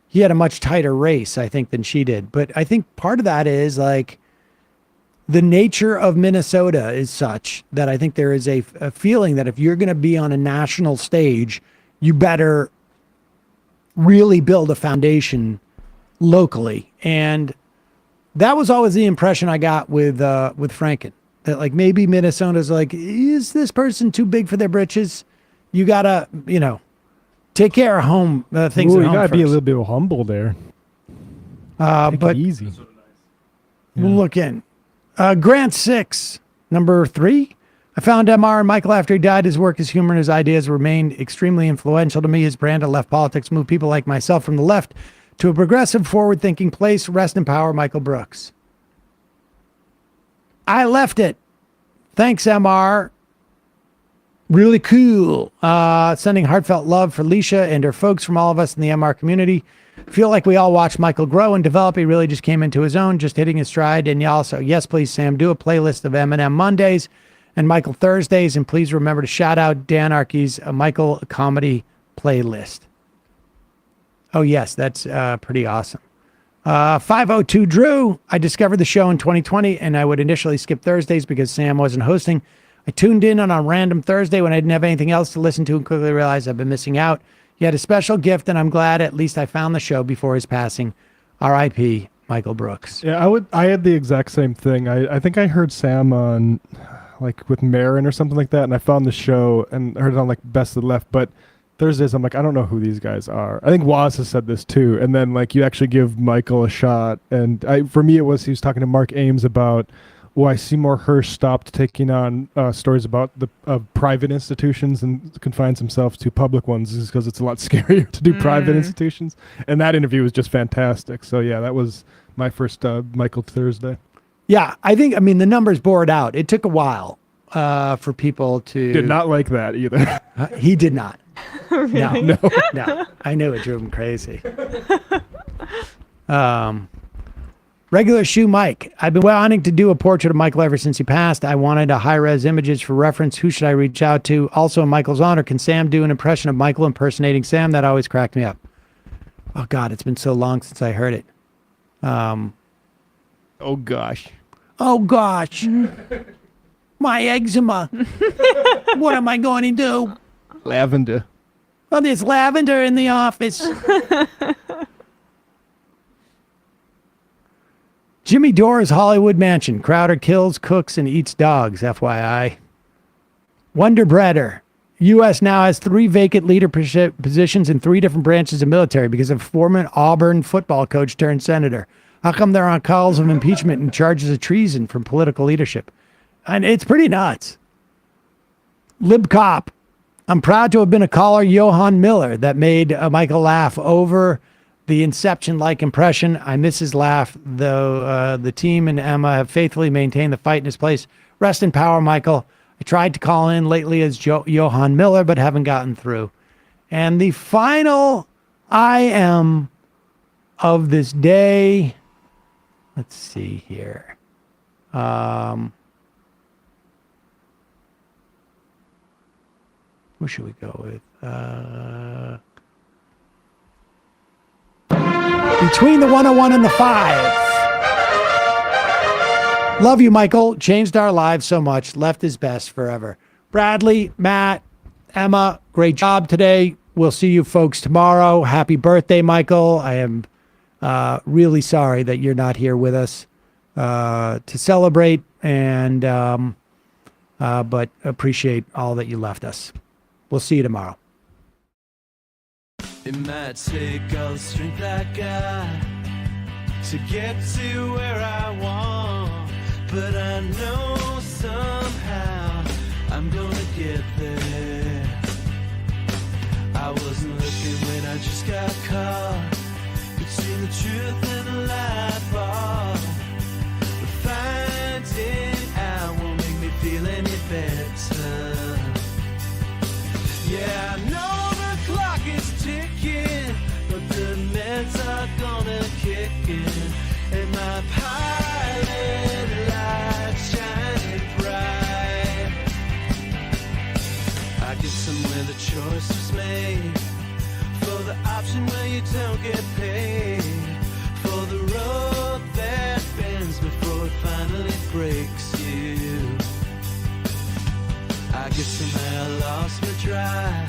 H: He had a much tighter race, I think, than she did. But I think part of that is like the nature of Minnesota is such that I think there is a feeling that if you're going to be on a national stage, you better really build a foundation locally. And that was always the impression I got with Franken, that like maybe Minnesota's like, is this person too big for their britches? You gotta, take care of home things.
G: Ooh,
H: at home
G: you gotta
H: first.
G: be a little bit humble there. Take
H: But
G: it easy.
H: we'll look in. Grant 6, number 3. I found MR and Michael after he died. His work, his humor, and his ideas remained extremely influential to me. His brand of left politics moved people like myself from the left to a progressive, forward-thinking place. Rest in power, Michael Brooks. I left it. Thanks, MR. Really cool. Sending heartfelt love for Lisha and her folks from all of us in the MR community. Feel like we all watched Michael grow and develop. He really just came into his own, just hitting his stride. And y'all, so yes, please, Sam, do a playlist of Eminem Mondays and Michael Thursdays. And please remember to shout out Dan Arky's Michael comedy playlist. Oh, yes, that's pretty awesome. 502 Drew. I discovered the show in 2020, and I would initially skip Thursdays because Sam wasn't hosting. I tuned in on a random Thursday when I didn't have anything else to listen to and quickly realized I've been missing out. He had a special gift, and I'm glad at least I found the show before his passing. R.I.P. Michael Brooks.
G: Yeah, I had the exact same thing. I think I heard Sam on, like, with Marin or something like that, and I found the show and heard it on, like, Best of the Left, but Thursdays, I'm like, I don't know who these guys are. I think Waz has said this too. And then like you actually give Michael a shot. And for me, he was talking to Mark Ames about why Seymour Hersh stopped taking on stories about the private institutions and confines himself to public ones is because it's a lot scarier to do private institutions. And that interview was just fantastic. So yeah, that was my first Michael Thursday.
H: Yeah, I mean, the numbers bore it out. It took a while for people to...
G: Did not like that either.
H: He did not.
I: Really?
H: No. I knew it drove him crazy. Regular Shoe Mike. I've been wanting to do a portrait of Michael ever since he passed. I wanted a high-res images for reference. Who should I reach out to? Also, in Michael's honor, can Sam do an impression of Michael impersonating Sam? That always cracked me up. Oh, God, it's been so long since I heard it.
G: Oh, gosh.
H: Oh gosh, my eczema. What am I going to do?
G: Lavender.
H: Oh, there's lavender in the office. Jimmy Dore's Hollywood Mansion. Crowder kills, cooks, and eats dogs, FYI. Wonder Breader. U.S. now has 3 vacant leader positions in 3 different branches of military because of former Auburn football coach turned senator. How come they're on calls of impeachment and charges of treason from political leadership? And it's pretty nuts. Lib Cop. I'm proud to have been a caller, Johann Miller, that made Michael laugh over the Inception-like impression. I miss his laugh, though the team and Emma have faithfully maintained the fight in his place. Rest in power, Michael. I tried to call in lately as Johann Miller, but haven't gotten through. And the final I am of this day, let's see here. What should we go with? Between the 101 and the 5. Love you, Michael. Changed our lives so much. Left is best forever. Bradley, Matt, Emma, great job today. We'll see you folks tomorrow. Happy birthday, Michael. I am really sorry that you're not here with us to celebrate, and but appreciate all that you left us. We'll see you tomorrow.
E: It might take all the strength I got to get to where I want, but I know somehow I'm gonna get there. I wasn't looking when I just got caught between the truth and the lie bar, but finding out won't make me feel any better. Yeah, I know the clock is ticking, but the meds are gonna kick in, and my pilot light shining bright. I guess somewhere the choice was made for the option where you don't get paid, for the road that bends before it finally breaks you. I guess somehow I lost my drive